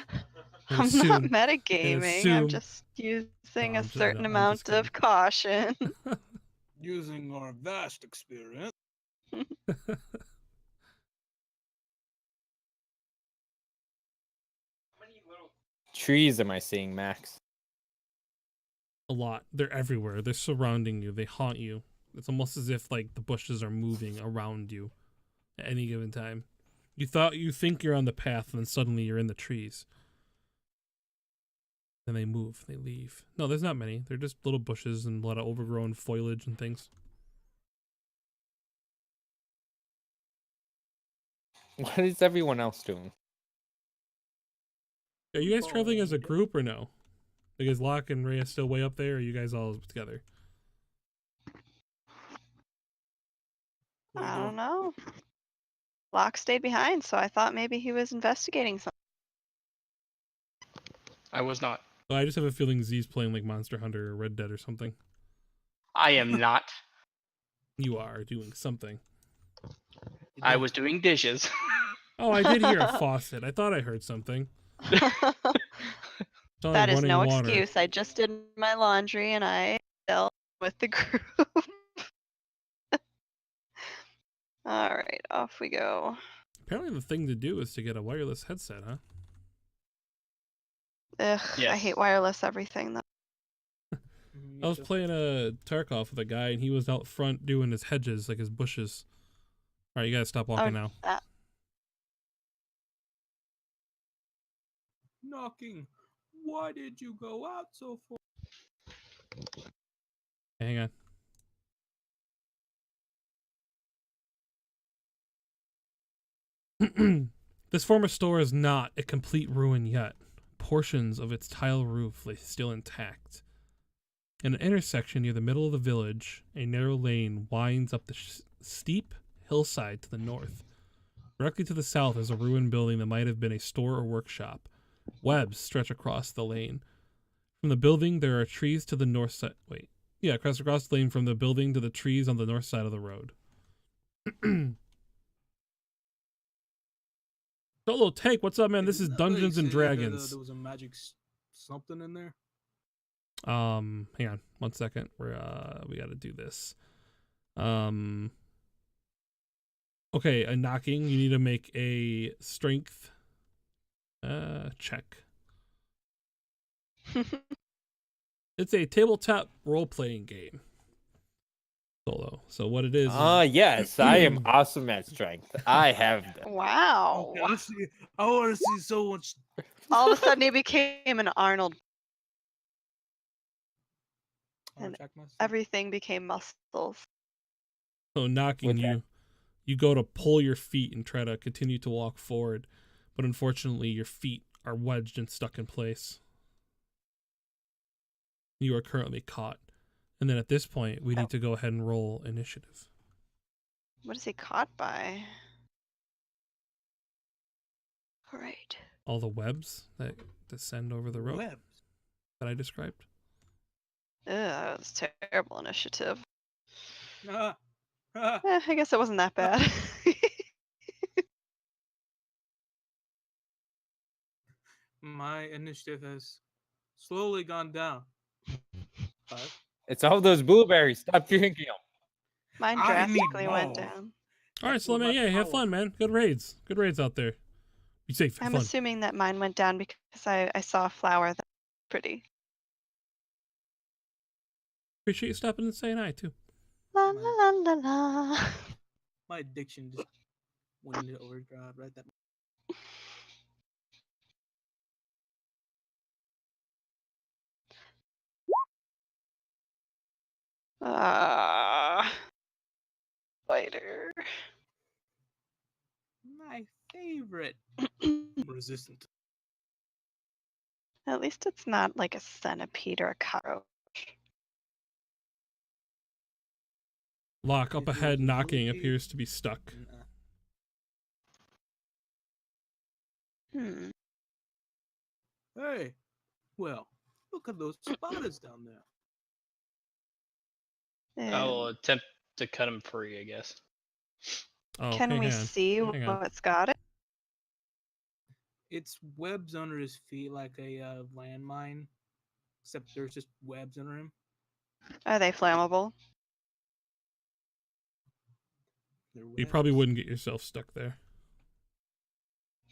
And I'm assume- not metagaming. I'm assume- just using No, a I'm just- certain no, I'm amount just of caution. Using our vast experience. Trees am I seeing, Max? A lot. They're everywhere. They're surrounding you. They haunt you. It's almost as if like the bushes are moving around you at any given time. You think you're on the path, and then suddenly you're in the trees. Then they move. They leave. No, there's not many. They're just little bushes and a lot of overgrown foliage and things. What is everyone else doing? Are you guys traveling as a group or no? Like, is Locke and Rhea still way up there, or are you guys all together? I don't know. Locke stayed behind, so I thought maybe he was investigating something. I was not. Well, I just have a feeling Z's playing like Monster Hunter or Red Dead or something. I am not. You are doing something. I was doing dishes. Oh, I did hear a faucet. I thought I heard something. Sounded like That is running no water. excuse. I just did my laundry and I dealt with the group. All right, off we go. Apparently the thing to do is to get a wireless headset, huh? Ugh, I Yes. hate wireless everything though. I was playing a Tarkov with a guy, and he was out front doing his hedges, like his bushes. All right, you gotta stop walking now. That Knocking. Why did you go out so far? Hang on. This former store is not a complete ruin yet. Portions of its tile roof lay still intact. In an intersection near the middle of the village, a narrow lane winds up the steep hillside to the north. Directly to the south is a ruined building that might have been a store or workshop. Webs stretch across the lane. From the building, there are trees to the north side. Across the lane from the building to the trees on the north side of the road. Solo Tank, what's up, man? This is Dungeons and Dragons. There was a magic something in there. Hang on 1 second. We got to do this. Okay, a knocking. You need to make a strength check. It's a tabletop role-playing game. Solo. So what it is? Yes, I am awesome at strength. I have them. wow. I want to see so much. All of a sudden he became an Arnold. And everything became muscles. So knocking, With that. you go to pull your feet and try to continue to walk forward, but unfortunately your feet are wedged and stuck in place. You are currently caught. And then at this point, we need to go ahead and roll initiative. What is he caught by? All right. All the webs that descend over the rope Webs. that I described. Ugh, that was terrible initiative. Ah, I guess it wasn't that bad. my initiative has slowly gone down. 5. It's all those blueberries. Stop drinking them. Mine I need drastically went more. down. All right, so man, yeah, have fun, man. Good raids. Good raids out there. Be safe. Have I'm fun. assuming that mine went down because I saw a flower that's pretty. Appreciate you stopping and saying hi, too. La la la la la. My addiction just went into overdrive right that Spider. My favorite. Resistant. At least it's not like a centipede or a cockroach. Lock up If it ahead, was a knocking, millipede, appears to be stuck. nah. Hey, well, look at those spiders down there. I will And attempt to cut him free, I guess. Oh, can okay, we hang on. see Hang on. what's got it? It's webs under his feet like a landmine, except there's just webs under him. Are they flammable? They're You probably webs. wouldn't get yourself stuck there.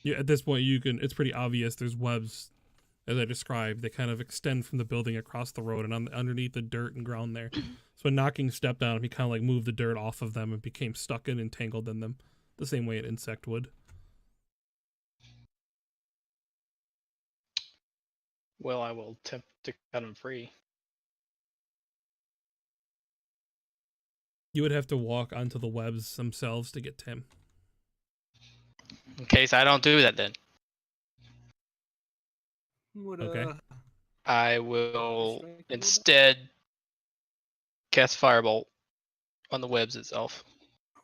Yeah, at this point, you can. It's pretty obvious. There's webs, as I described. They kind of extend from the building across the road and underneath the dirt and ground there. So when knocking stepped on him, he kind of like moved the dirt off of them and became stuck and entangled in them, the same way an insect would. Well, I will attempt to cut him free. You would have to walk onto the webs themselves to get to him. In case I don't do that, then What, Okay. I will Strike a little bit? instead cast Firebolt on the webs itself.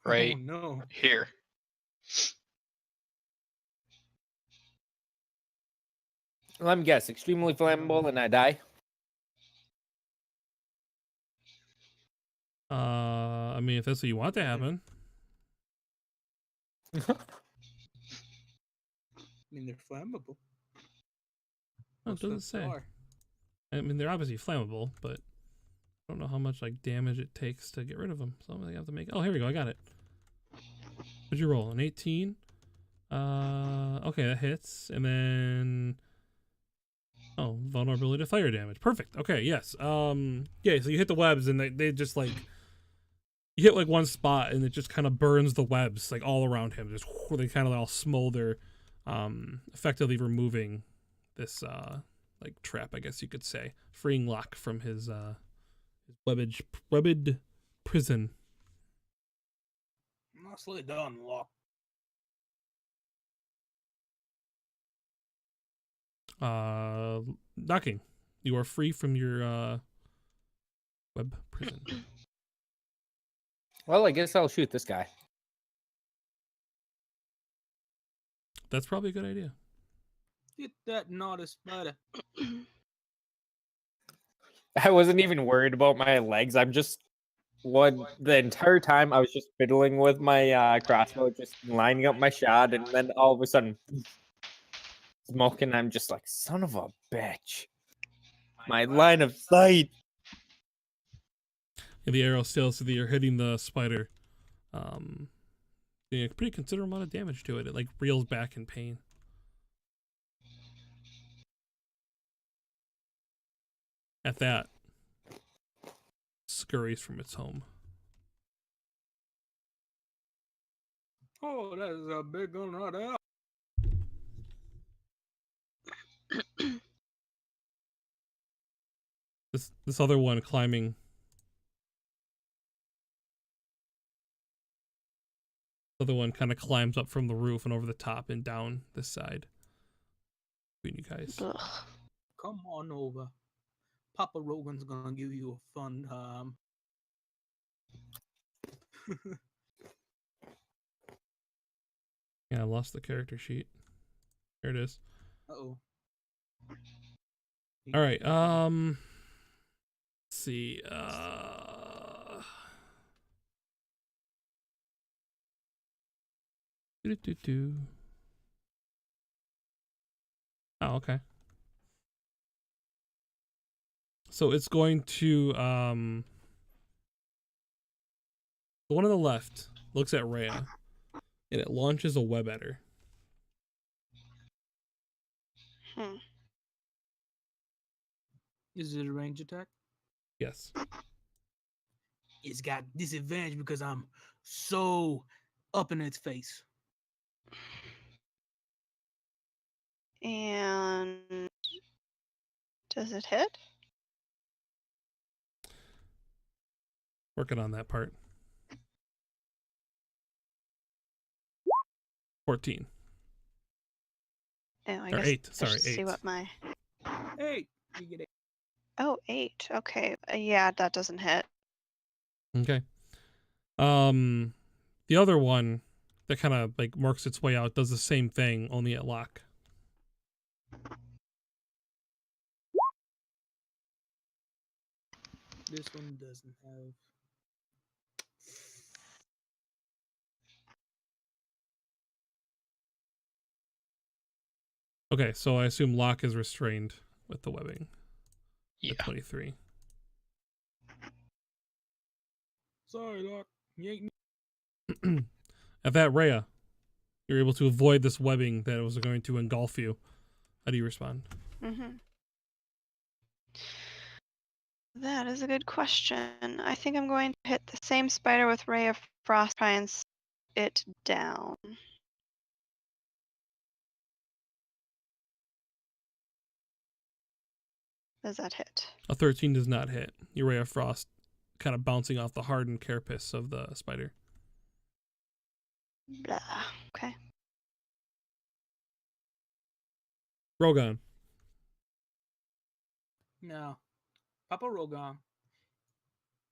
Right Oh no. here. Let me guess. Extremely flammable, and I die. I mean, if that's what you want to happen. I mean, they're flammable. Oh, it Most doesn't of say. them are. I mean, they're obviously flammable, but I don't know how much like damage it takes to get rid of them. So I'm gonna have to make. Oh, here we go. I got it. What'd you roll? An 18. Okay, that hits, and then vulnerability to fire damage. Perfect. Okay, yes. Yeah. So you hit the webs, and they just like you hit like one spot, and it just kind of burns the webs like all around him. Just they kind of all smolder, effectively removing this like trap, I guess you could say, freeing Locke from his webbed prison. Nicely done, Locke. Knocking. You are free from your web prison. Well, I guess I'll shoot this guy. That's probably a good idea. Get that naughty spider. I wasn't even worried about my legs. I'm just the entire time I was just fiddling with my crossbow, just lining up my shot, and then all of a sudden, smoke, and I'm just like, son of a bitch. My line of sight. And the arrow still, so that you're hitting the spider. Yeah, pretty considerable amount of damage to it. It like reels back in pain. At that, scurries from its home. Oh, that is a big one right there. This other one climbing. The other one kind of climbs up from the roof and over the top and down this side. Between you guys. Ugh. Come on over. Papa Rogan's gonna give you a fun time. Yeah, I lost the character sheet. There it is. Uh-oh. All right. Let's see. Do. Oh, okay. So it's going to the one on the left looks at Rhea, and it launches a web at her. Hmm. Is it a range attack? Yes. It's got disadvantage because I'm so up in its face. And does it hit? Working on that part. 14. Oh, I Or guess 8. I Sorry, should see 8. what my. Hey, you get it. Oh, 8. Okay. Yeah, that doesn't hit. Okay. The other one that kind of like works its way out does the same thing, only at lock. This one doesn't have. Okay, so I assume lock is restrained with the webbing. Yeah. At 23. Sorry, Doc. You ain't At that, Rhea, you're able to avoid this webbing that was going to engulf you. How do you respond? Mm-hmm. That is a good question. I think I'm going to hit the same spider with Ray of Frost, try and it down. Does that hit? A 13 does not hit. Your ray of frost kind of bouncing off the hardened carapace of the spider. Blah. Okay. Rogan. No. Papa Rogan.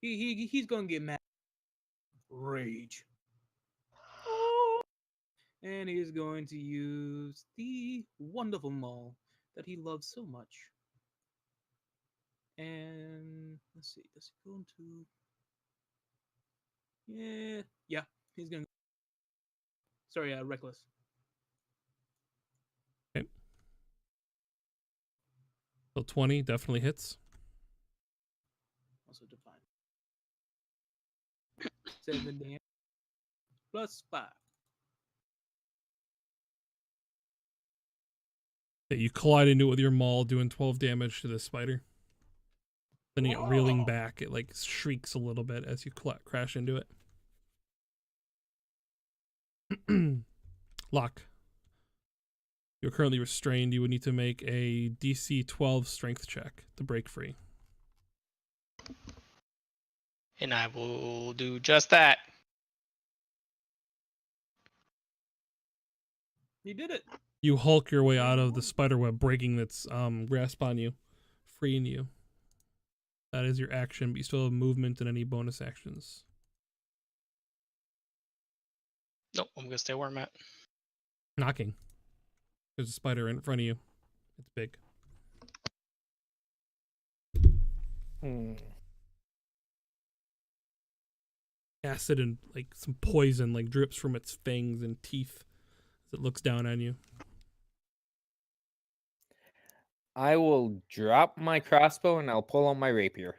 He's gonna get mad. Rage. And he's going to use the wonderful maul that he loves so much. And let's see, does he go into? Yeah, he's gonna. Sorry, reckless. Okay. So 20 definitely hits. Also define. 7 damage plus 5. Yeah, you collide into it with your maul, doing 12 damage to this spider. Sending it reeling back. It like shrieks a little bit as you crash into it. Lock. You're currently restrained. You would need to make a DC 12 strength check to break free. And I will do just that. You did it. You hulk your way out of the spiderweb, breaking its grasp on you, freeing you. That is your action, but you still have movement and any bonus actions. Nope, I'm gonna stay where I'm at. Knocking. There's a spider in front of you. It's big. Acid and like some poison like drips from its fangs and teeth as it looks down on you. I will drop my crossbow and I'll pull out my rapier.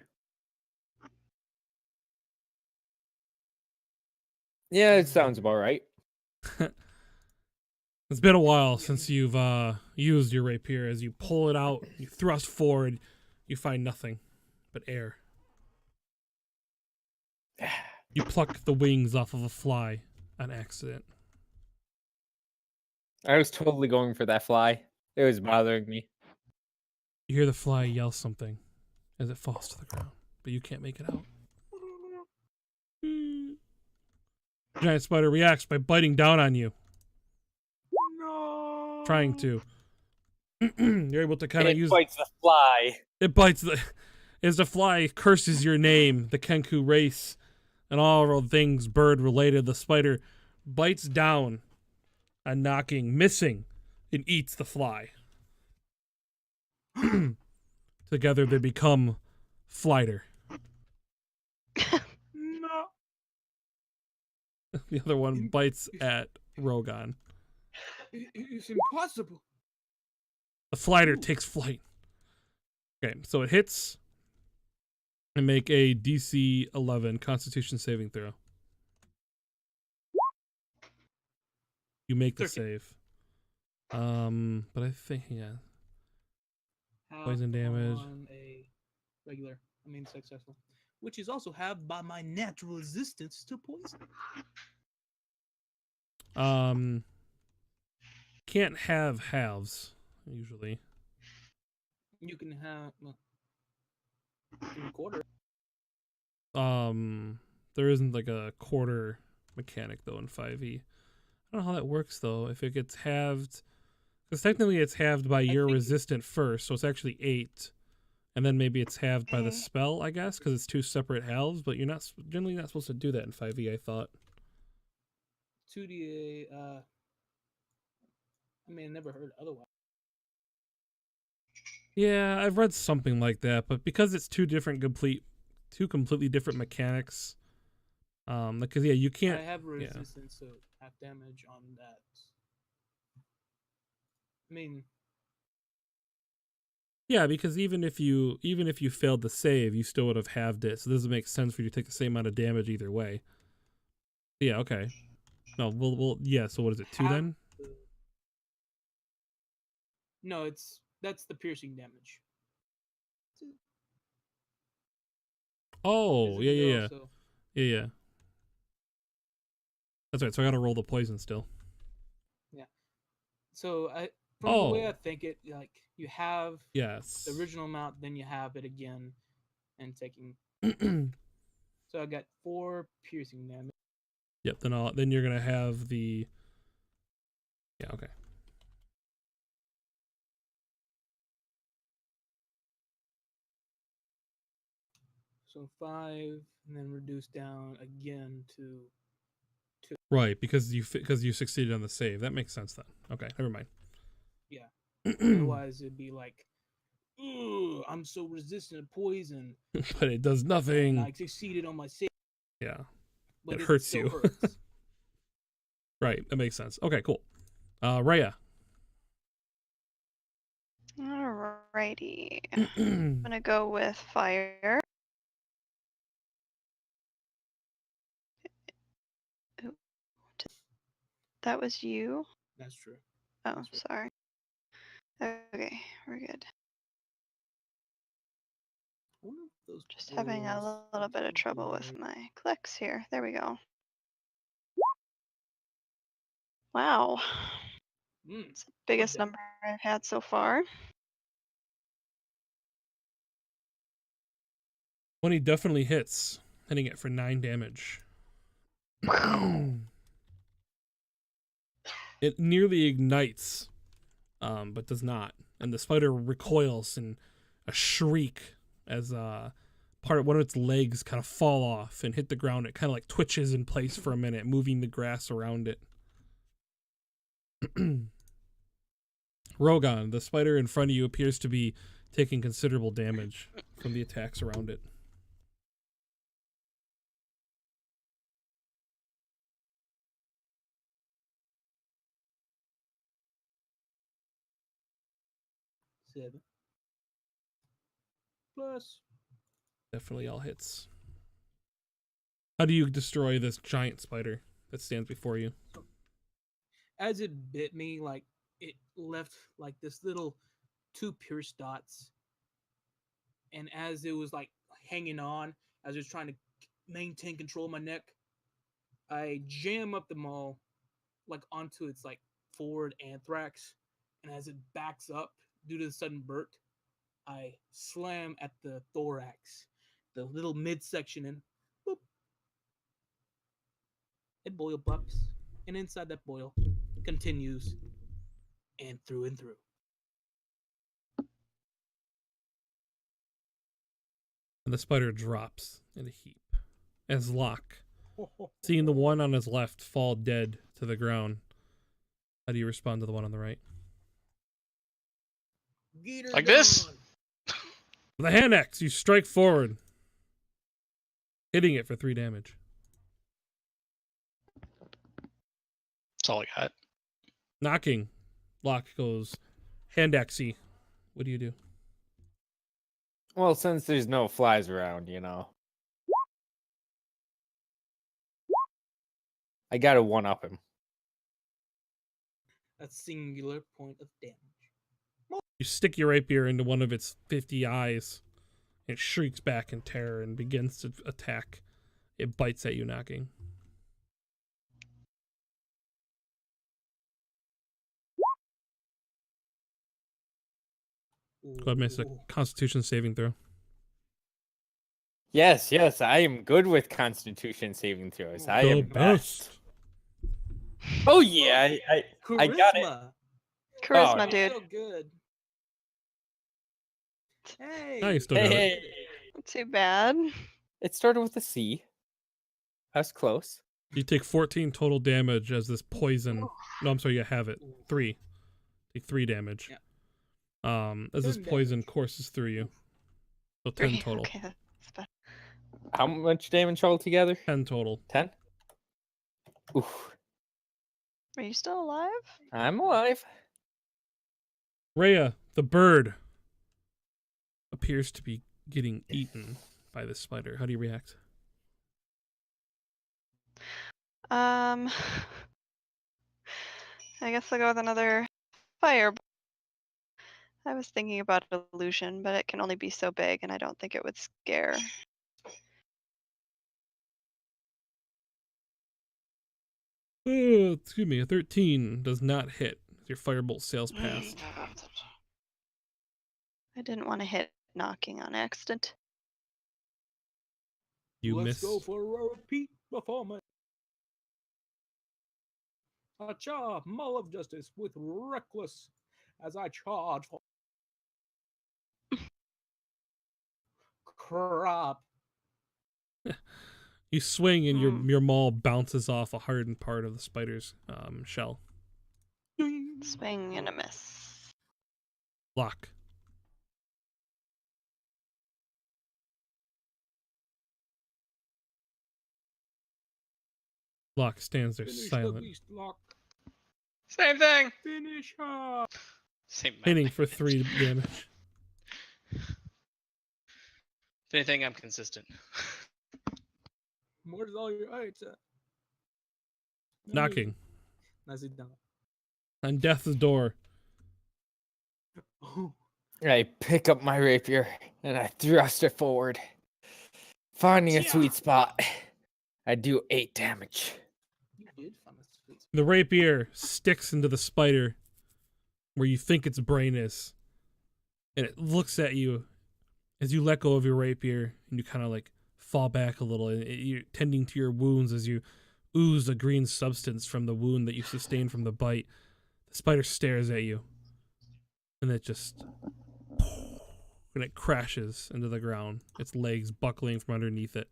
Yeah, it sounds about right. It's been a while since you've used your rapier. As you pull it out, you thrust forward, you find nothing but air. You pluck the wings off of a fly on accident. I was totally going for that fly. It was bothering me. You hear the fly yell something as it falls to the ground, but you can't make it out. Giant spider reacts by biting down on you. No. Trying to. You're able to kind of It use. bites the fly. It bites the. As the fly curses your name, the Kenku race, and all things bird related, the spider bites down on knocking, missing, and eats the fly. Together they become Flighter. No. The other one bites at Rogan. It's impossible. The Flighter takes flight. Okay, so it hits and make a DC 11 Constitution saving throw. You make the 13. save. But I think, yeah. Half Poison damage. on a regular, successful, which is also halved by my natural resistance to poison. Can't have halves, usually. You can have 3/4. There isn't like a quarter mechanic though in 5e. I don't know how that works though. If it gets halved, because technically it's halved by your think- resistant first, so it's actually 8, and then maybe it's halved by the Okay. spell, I guess, because it's 2 separate halves. But you're not generally not supposed to do that in 5e. I thought. 2D. I mean, I never heard otherwise. Yeah, I've read something like that, but because it's two completely different mechanics, because yeah, you can't. I have Yeah. resistance, so half damage on that. I mean, Yeah, because even if you failed to save, you still would have halved it. So it doesn't make sense for you to take the same amount of damage either way. Yeah, okay. No, we'll yeah. So what is it? 2 half then? the- No, that's the piercing damage. Oh, Isn't yeah, there yeah, yeah, also- yeah, yeah. That's right. So I got to roll the poison still. So from the way I Oh, think it, like you have yes. the original amount, then you have it again, and taking. So I got 4 piercing damage. Yep. Then you're gonna have the. Yeah. Okay. So 5, and then reduce down again to. Right, because you succeeded on the save. That makes sense then. Okay, never mind. Yeah. Otherwise, it'd be like, "Ugh, I'm so resistant to poison, But it does and nothing. I succeeded on my save, Yeah. but It it hurts still you." hurts." Right. That makes sense. Okay. Cool. Raya. Alrighty. I'm gonna go with fire. Ooh, that was you? That's true. Oh, That's right. sorry. Okay, we're good. I wonder if those Just having a boils little bit of trouble with overlay- my clicks here. There we go. Wow. Mm, It's the biggest damage. number I've had so far. 20 definitely hits, hitting it for 9 damage. It nearly ignites, but does not. And the spider recoils in a shriek as part of one of its legs kind of fall off and hit the ground. It kind of like twitches in place for a minute, moving the grass around it. Rogan, the spider in front of you, appears to be taking considerable damage from the attacks around it. Seven. Plus, Definitely all hits. How do you destroy this giant spider that stands before you? as it bit me, like it left like this little 2 pierced dots, and as it was like hanging on, as it was trying to maintain control of my neck, I jam up the maul like onto its like forward anthrax, and as it backs up due to the sudden burst, I slam at the thorax, the little midsection, and boop, it boil pops, and inside that boil continues and through and through. And the spider drops in a heap. As Locke, seeing the one on his left fall dead to the ground, how do you respond to the one on the right? Get her Like this? done. With a hand axe, you strike forward, hitting it for 3 damage. That's all I got. Knocking. Locke goes, hand axey. What do you do? Well, since there's no flies around, I gotta one up him. A singular point of damage. You stick your rapier into one of its 50 eyes. It shrieks back in terror and begins to attack. It bites at you, knocking. Go ahead and make a Ooh. Constitution saving throw. Yes, I am good with Constitution saving throws. I The am best. best. Oh yeah, I got it. Charisma. Charisma, Oh, dude. So good. Hey. Ah, you still got it. Hey, Not too bad. it started with a C. That's close. You take 14 total damage as this poison. No, I'm sorry, you have it. 3. Take 3 damage. As this 10 poison damage. courses through you. So 10 Three. total. Okay, that's better. How much damage altogether? 10 total. 10? Oof. Are you still alive? I'm alive. Rhea, the bird, appears to be getting eaten by this spider. How do you react? I guess I'll go with another fire. I was thinking about illusion, but it can only be so big, and I don't think it would scare. Excuse me, a 13 does not hit. Your firebolt sails past. I didn't want to hit knocking on accident. You Let's miss. go for a repeat performance. A charm, Mull of Justice with Reckless as I charge for. Crap. You swing and Hmm. your maul bounces off a hardened part of the spider's shell. Ding. Swing and a miss. Lock. Lock stands there Finish the silent, beast lock. Same thing. Finish her. Same amount hitting of for damage. 3 damage. If anything, I'm consistent. Where's all your eights at? Knocking Nicely done. on death's door. Oh, I pick up my rapier and I thrust it forward. Finding a sweet spot. I do 8 damage. you did find a sweet spot. The rapier sticks into the spider where you think its brain is, and it looks at you as you let go of your rapier and you kind of like fall back a little, and you're tending to your wounds as you ooze a green substance from the wound that you sustained from the bite. The spider stares at you, and it just and it crashes into the ground, its legs buckling from underneath it.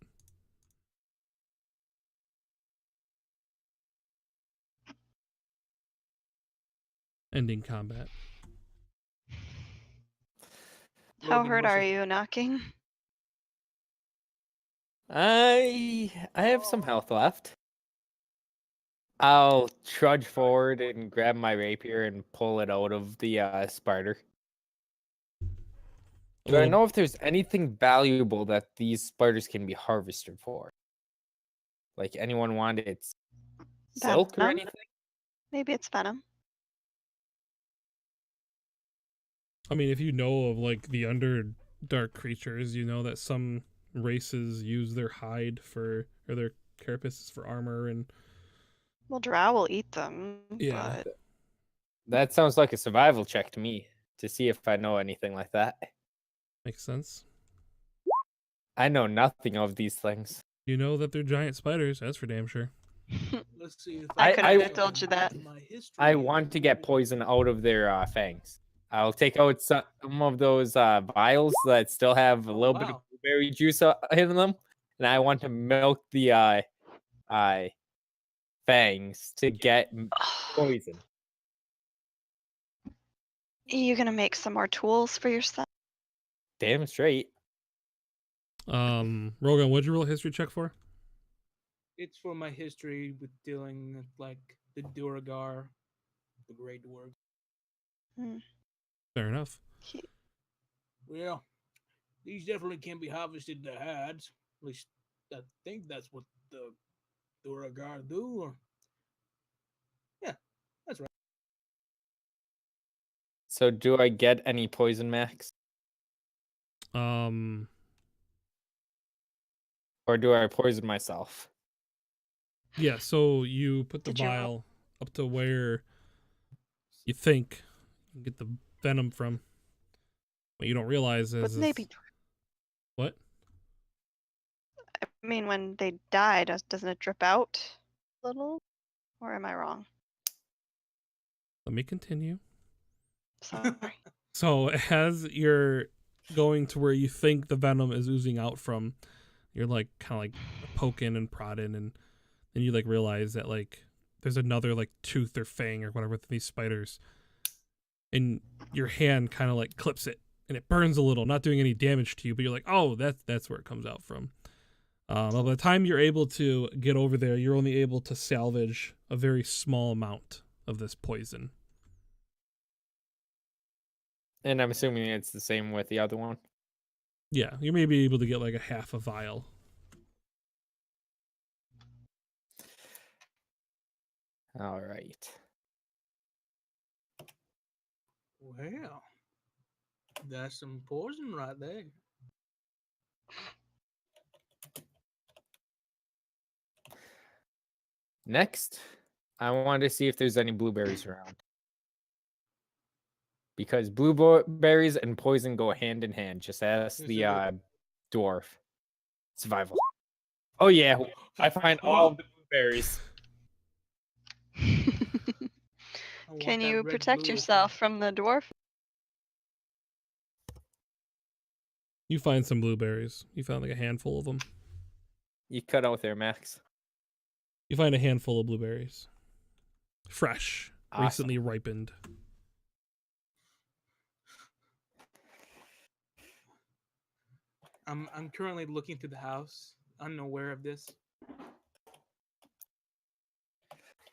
Ending combat. How Logan, hurt what's are your- you, knocking? I have some health left. I'll trudge forward and grab my rapier and pull it out of the spider. Do I Little- know if there's anything valuable that these spiders can be harvested for? Like anyone want its silk or Venom? anything? Maybe it's venom. I mean, if you know of like the underdark creatures, you know that some races use their hide for, or their carapaces for armor, and Well, drow will eat them. Yeah. But That sounds like a survival check to me to see if I know anything like that. makes sense. I know nothing of these things. You know that they're giant spiders, that's for damn sure. Let's see if I couldn't have told you that. My history. I want to get poison out of their fangs. I'll take out some of those vials that still have a little bit of wow. blueberry juice in them, and I want to milk the fangs to get poison. You gonna make some more tools for yourself? Damn straight. Rogan, what'd you roll a history check for? It's for my history with dealing with like the Duragar, the Grey Dwarves. Fair enough. Well, these definitely can be harvested to hides. At least I think that's what the Duragar do. Or... Yeah, that's right. So do I get any poison max? Um, Or do I poison myself? yeah, so you put the Did you roll? vial up to where you think you can get the venom from. What you don't realize But is maybe. what? mean, when they die, doesn't it drip out a little? Or am I wrong? Let me continue. Sorry. So as you're going to where you think the venom is oozing out from, you're like kind of like poking and prodding, and then you like realize that like there's another like tooth or fang or whatever with these spiders, and your hand kind of like clips it, and it burns a little, not doing any damage to you, but you're like, oh, that's where it comes out from. By the time you're able to get over there, you're only able to salvage a very small amount of this poison. And I'm assuming it's the same with the other one. Yeah, you may be able to get like a half a vial. All right. Well, that's some poison right there. Next, I wanted to see if there's any blueberries around. Because blueberries and poison go hand in hand. Just ask Yes, the they do. dwarf. Survival. Oh yeah, I find all of the blueberries. I want Can that you red protect blue yourself thing. from the dwarf? You find some blueberries. You found like a handful of them. You cut out there, Max. You find a handful of blueberries. Fresh, Awesome. recently ripened. I'm currently looking through the house, unaware of this.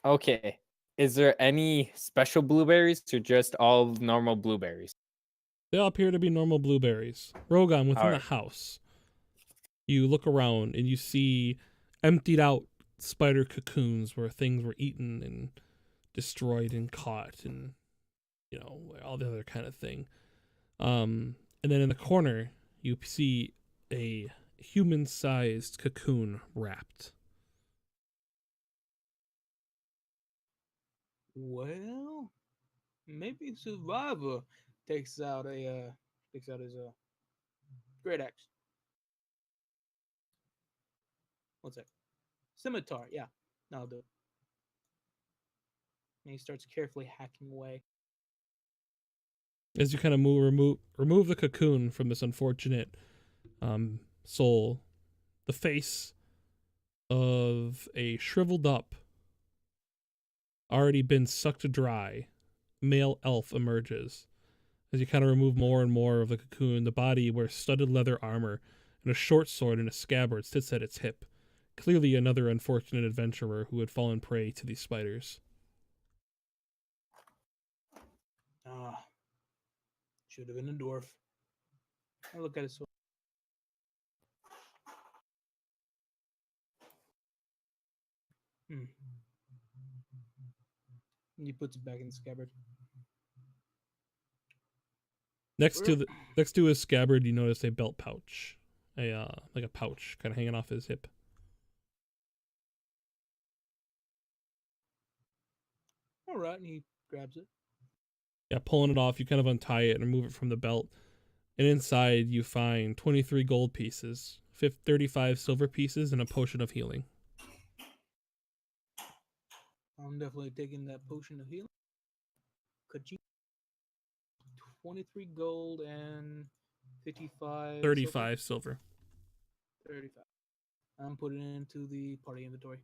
Okay. Is there any special blueberries or just all normal blueberries? They all appear to be normal blueberries. Rogan, within the Alright. house, you look around and you see emptied out spider cocoons where things were eaten and destroyed and caught, and you know, all the other kind of thing. And then in the corner you see a human-sized cocoon wrapped. Well, maybe Survivor takes out his great axe. What's that? Scimitar. Yeah, that'll do. And he starts carefully hacking away. As you kind of remove the cocoon from this unfortunate soul, the face of a shriveled up, already been sucked dry male elf emerges. As you kind of remove more and more of the cocoon, the body wears studded leather armor and a short sword in a scabbard sits at its hip. Clearly another unfortunate adventurer who had fallen prey to these spiders. Ah, should have been a dwarf. I look at his sword. Hmm. And he puts it back in the scabbard. Next to his scabbard, you notice a belt pouch, like a pouch, kind of hanging off his hip. All right, and he grabs it. Yeah, pulling it off, you kind of untie it and remove it from the belt, and inside you find 23 gold pieces, 35 silver pieces, and a potion of healing. I'm definitely taking that potion of healing. Could you? 23 gold and 55. 35 silver. 35. I'm putting it into the party inventory.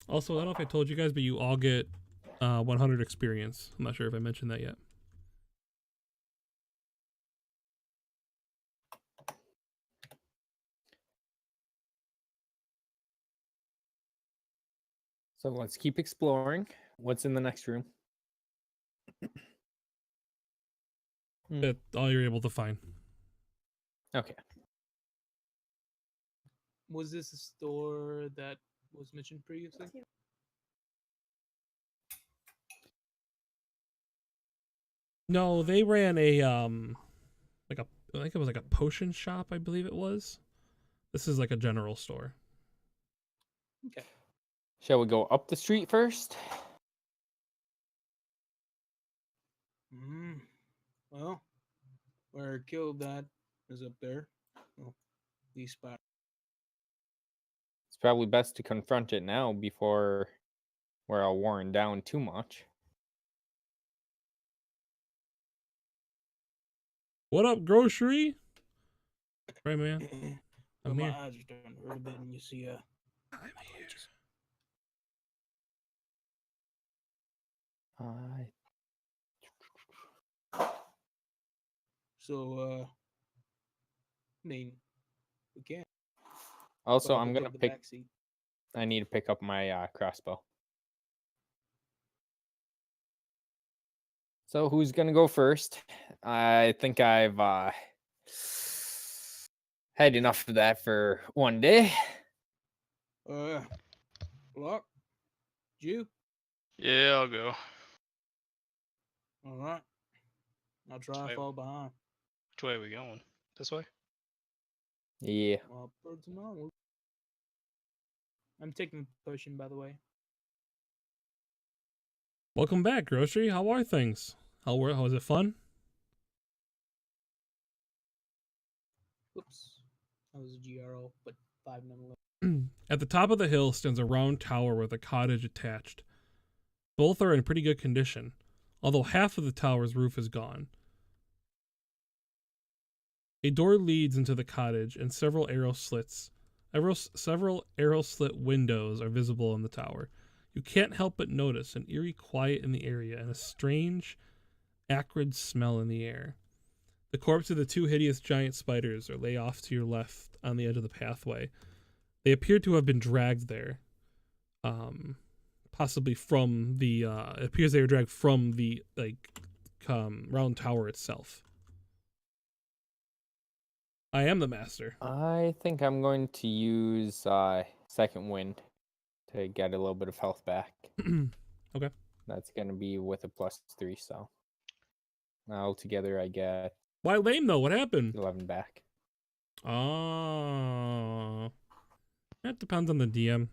Also, I don't know if I told you guys, but you all get 100 experience. I'm not sure if I mentioned that yet. So let's keep exploring. What's in the next room? That's all you're able to find. Okay. Was this a store that was mentioned previously? No, they ran a I think it was like a potion shop, I believe it was. This is like a general store. Okay. Shall we go up the street first? Well, where I killed that is up there. Well, these spots. probably best to confront it now before we're all worn down too much. What up, grocery? Right, man. Well, I'm my here. eyes are starting to hurt a bit, and you see, I'm here. I so, I mean, we can. also, But I'll I'm go gonna to the pick. back seat. I need to pick up my crossbow. So who's gonna go first? I think I've had enough of that for one day. Lock, you. Yeah, I'll go. All right. I'll try Wait. to fall behind. Which way are we going? This way? Yeah. Upwards and onwards. I'm taking a potion, by the way. Welcome back, grocery. How are things? How was it fun? Whoops. That was a GRO, but 5 nonetheless. At the top of the hill stands a round tower with a cottage attached. Both are in pretty good condition, although half of the tower's roof is gone. A door leads into the cottage, and several arrow slit windows are visible in the tower. You can't help but notice an eerie quiet in the area and a strange, acrid smell in the air. The corpse of the two hideous giant spiders are lay off to your left on the edge of the pathway. They appear to have been dragged there, possibly from the. It appears they were dragged from the round tower itself. I am the master. I think I'm going to use second wind to get a little bit of health back. Okay. That's gonna be with a +3, so altogether I get Why lame though? What happened? 11 back. Oh, that depends on the DM.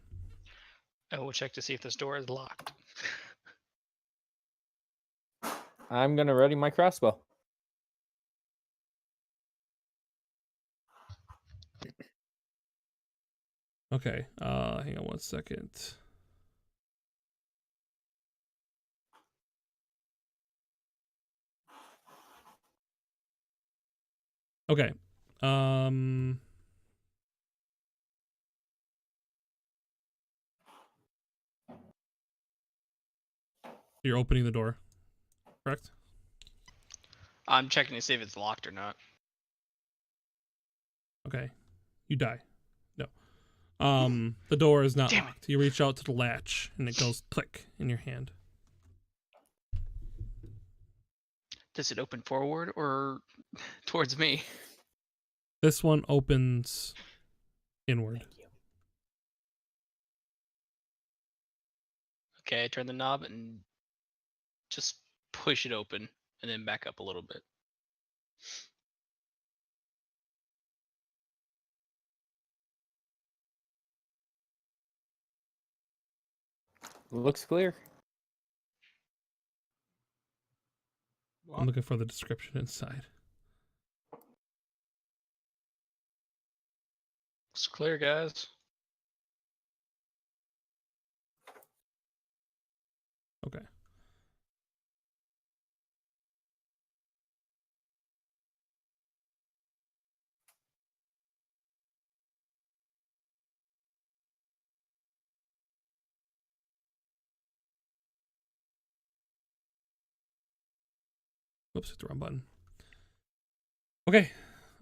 I will check to see if this door is locked. I'm gonna ready my crossbow. Okay. Hang on one second. Okay. You're opening the door, correct? I'm checking to see if it's locked or not. Okay. You die. No. The door is not Damn it. locked. You reach out to the latch and it goes click in your hand. Does it open forward or towards me? This one opens inward. Thank you. Okay, I turn the knob and just push it open and then back up a little bit. Looks clear. I'm looking for the description inside. It's clear, guys. Okay. Whoops, hit the wrong button. Okay.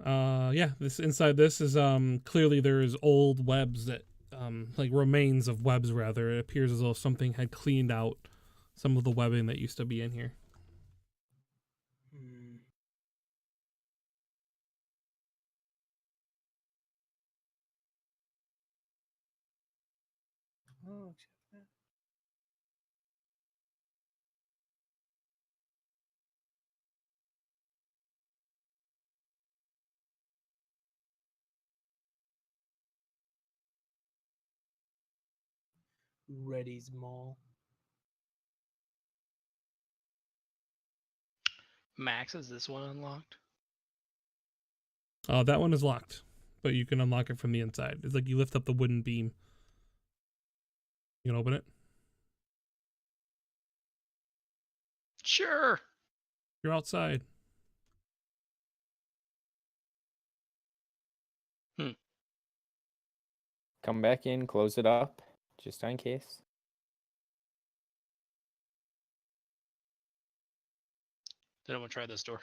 Yeah, this inside this is clearly there is old webs that like remains of webs rather. It appears as though something had cleaned out some of the webbing that used to be in here. Hmm. Oh, accept that. Reddy's Mall. Max, is this one unlocked? That one is locked, but you can unlock it from the inside. It's like you lift up the wooden beam You can open it. Sure. You're outside. Come back in, close it up, just in case. Did anyone try this door?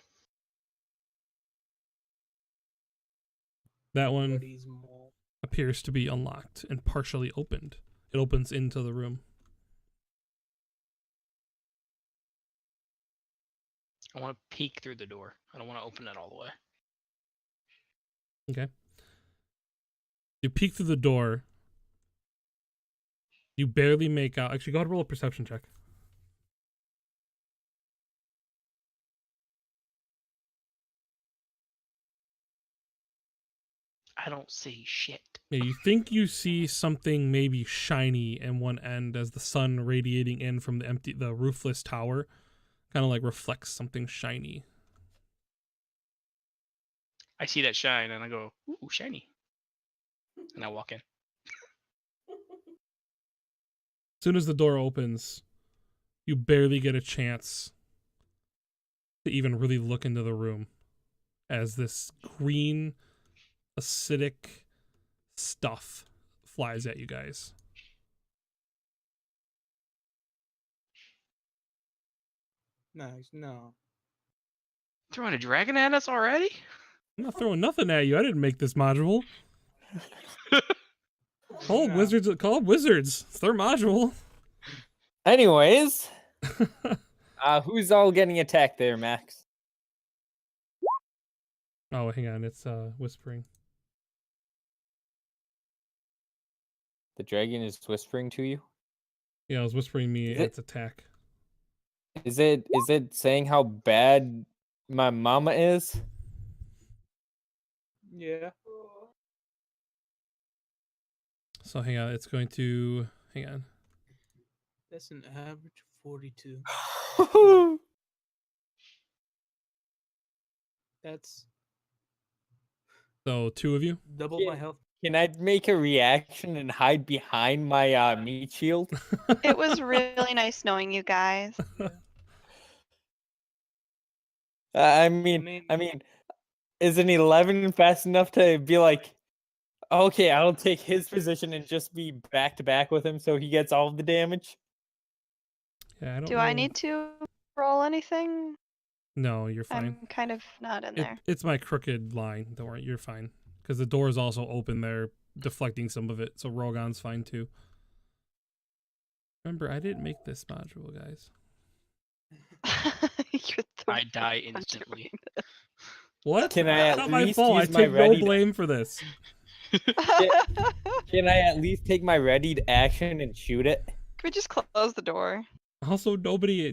That one Buddy's mall. appears to be unlocked and partially opened. It opens into the room. I want to peek through the door. I don't want to open it all the way. Okay. You peek through the door. You barely make out. Actually, go ahead and roll a perception check. I don't see shit. Yeah, you think you see something maybe shiny in one end as the sun radiating in from the roofless tower kind of like reflects something shiny. I see that shine and I go, ooh, shiny. And I walk in. As soon as the door opens, you barely get a chance to even really look into the room as this green, acidic stuff flies at you guys. Nice. No. Throwing a dragon at us already? I'm not throwing nothing at you. I didn't make this module. Call No. wizards. Call up wizards. It's their module. Anyways, who's all getting attacked there, Max? Oh, hang on. It's whispering. The dragon is whispering to you. Yeah, it was whispering me Is it- its attack. Is it saying how bad my mama is? Yeah. So hang on. It's going to hang on. That's an average of 42. That's So 2 of you. double Yeah. my health. Can I make a reaction and hide behind my meat shield? It was really nice knowing you guys. I mean, is an 11 fast enough to be like, okay, I'll take his position and just be back to back with him so he gets all of the damage? Yeah, I don't Do know. I need to roll anything? No, you're fine. I'm kind of not in there. It's my crooked line. Don't worry, you're fine. Because the door is also open there, deflecting some of it. So Rogon's fine too. Remember, I didn't make this module, guys. You're the I die one instantly. doing this. What? Can I That's at not my least fault. I use my take no ready to- blame for this. Can I at least take my readied action and shoot it? Can we just close the door? Also, nobody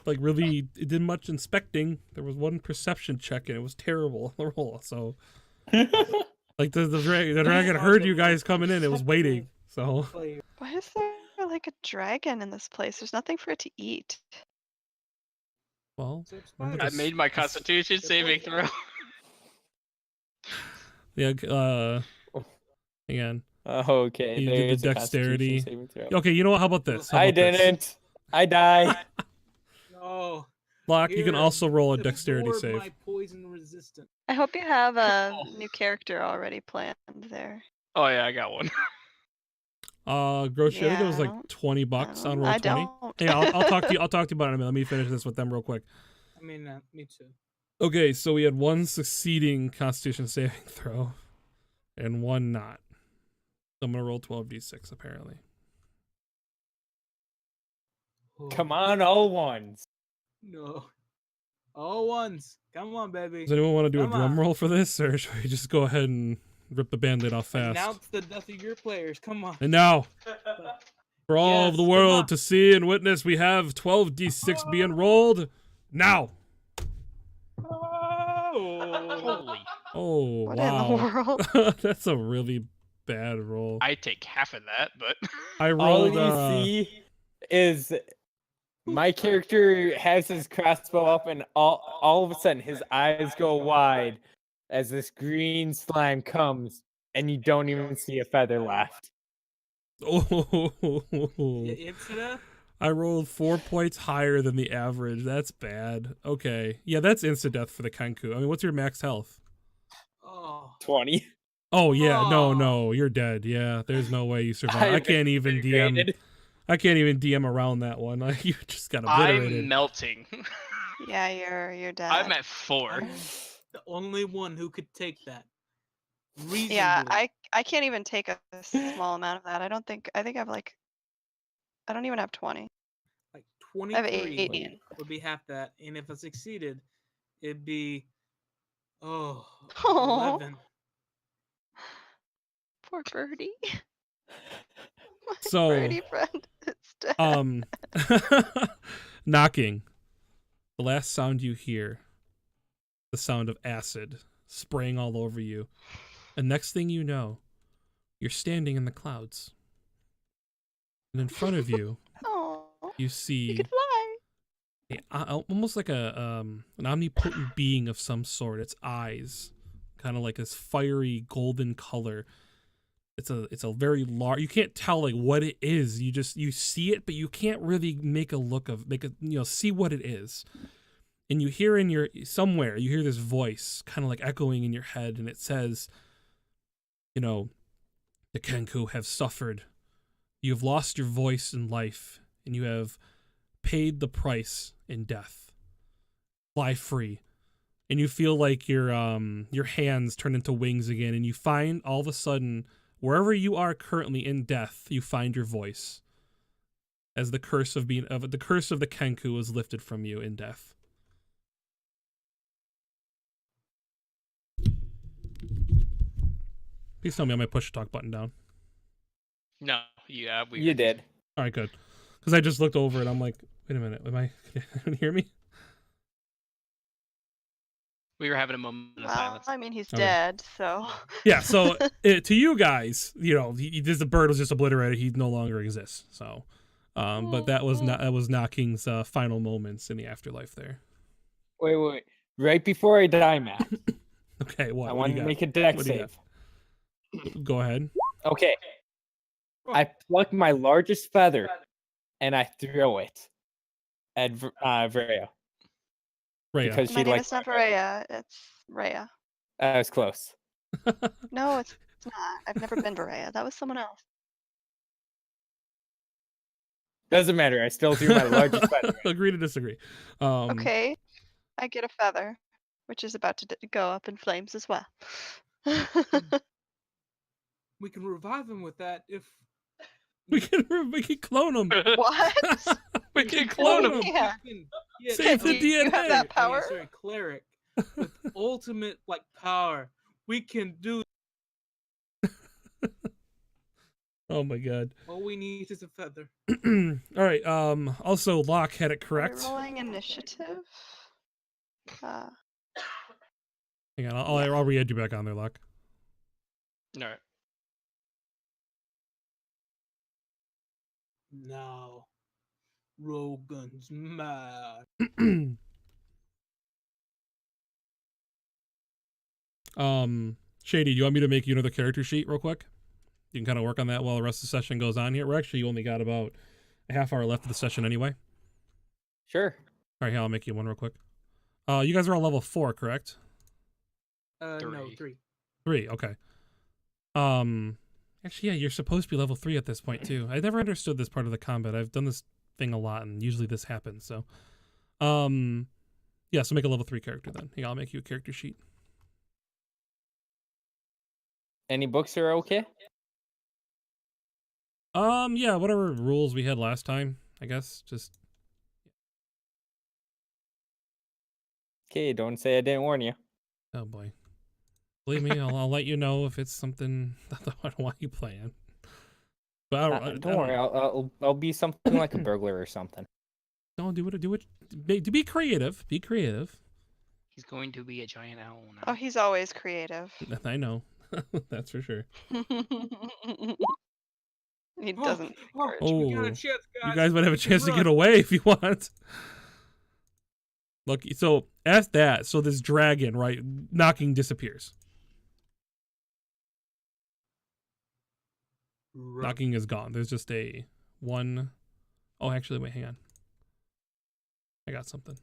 like really did much inspecting. There was one perception check and it was terrible on the roll. So like the dragon heard you guys coming in. It was waiting. So Why is there like a dragon in this place? There's nothing for it to eat. well, So it's remember fine. I this- made my constitution saving throw. yeah. Hang on. Okay, You there did the is a Constitution dexterity. saving throw. Okay, you know what? How about this? How I about this? didn't. I die. No. Locke, you can Here, also roll a dexterity absorb save. My poison resistant. I hope you have a new character already planned there. Oh yeah, I got one. Groshi, I think it was Yeah, I like don't- $20 on roll I 20. don't. Yeah, I'll talk to you. I'll talk to you about it in a minute. Let me finish this with them real quick. I mean, me too. Okay, so we had one succeeding Constitution saving throw, and one not. So I'm gonna roll 12d6 apparently. Come on, all ones. No. All ones. Come on, baby. Does anyone want to do a Come drum on. roll for this, or should we just go ahead and rip the band-aid off fast? Announce the death of your players. Come on. And now, for all of Yes, the come world on. to see and witness, we have 12d6 being rolled now. Oh. Holy! Oh, What wow. in the world? That's a really bad roll. I take half of that, but I All rolled. you see is my character has his crossbow up, and all of a sudden his eyes go wide as this green slime comes, and you don't even see a feather left. Oh, Insta? I rolled 4 points higher than the average. That's bad. Okay. Yeah, that's instant death for the Kenku. I mean, what's your max health? Oh. 20. Oh, yeah. Oh. No, you're dead. Yeah, there's no way you survive. I can't even DM. Disintegrated. I can't even DM around that one. Like, you just got I'm obliterated. melting. Yeah, you're dead. I'm at 4. I'm the only one who could take that. Reasonably. Yeah, I can't even take a small amount of that. I think I have like, I don't even have 20. Like I have 23 18. would be half that. And if I succeeded, it'd be, Oh, 11. poor birdie. My So, birdie friend is dead. knocking. The last sound you hear, the sound of acid spraying all over you. And next thing you know, you're standing in the clouds. And in front of you, Oh, you you see could fly. almost like an omnipotent being of some sort. Its eyes, kind of like this fiery golden color. It's a very large. You can't tell like what it is. You see it, but you can't really see what it is. And you hear you hear this voice kind of like echoing in your head, and it says, the Kenku have suffered. You have lost your voice in life, and you have paid the price in death. Fly free. And you feel like your hands turn into wings again, and you find all of a sudden, wherever you are currently in death, you find your voice. As the curse of the Kenku is lifted from you in death. Please tell me I might push the talk button down. No, yeah, we. You did. All right, good. Because I just looked over and I'm like, wait a minute, can you hear me? We were having a moment of Well, silence. I mean, he's Okay. dead, so. Yeah, so to you guys, the bird was just obliterated. He no longer exists. So, but that was Knocking's final moments in the afterlife there. Wait. Right before I die, Matt, Okay, what? I What do want you to got? make a deck What do you got? save. Go ahead. Okay. I pluck my largest feather and I throw it at Freya Rhea. because My she name like. is not Rhea, it's Rhea. I was close. No, it's not. I've never been Rhea. That was someone else. Doesn't matter. I still threw my largest feather. Agree to disagree. Okay, I get a feather, which is about to go up in flames as well. We can revive him with that if we can clone him. What? We can clone him. Yeah. we can get Save the Do you have DNA. that power? Sorry, cleric with ultimate power. We can do. Oh my god. All we need is a feather. All right. Also, Locke had it Are correct. we rolling initiative? Hang on, I'll re-add you back on there, Locke. All right. Now, Rogan's mad. Shady, do you want me to make you another character sheet real quick? You can kind of work on that while the rest of the session goes on here. We're actually only got about a half hour left of the session anyway. Sure. All right, I'll make you one real quick. You guys are all level 4, correct? No, 3. 3. 3, okay. Actually, yeah, you're supposed to be level 3 at this point too. I never understood this part of the combat. I've done this thing a lot, and usually this happens. So, yeah, so make a level 3 character then. Yeah, I'll make you a character sheet. Any books are okay? Yeah, whatever rules we had last time, I guess. Just Okay, don't say I didn't warn you. oh boy. Believe me, I'll let you know if it's something I don't want you playing. But Don't worry, I'll be something like a burglar or something. Don't do it. Be creative. Be creative. He's going to be a giant owl now. Oh, he's always creative. I know. That's for sure. He doesn't. Oh, we got a chance, you guys might have a chance to Run. get away if you want. Look, so at that, so this dragon, right, Knocking disappears. Run. Knocking is gone. There's just a one. Oh, actually, wait, hang on. I got something.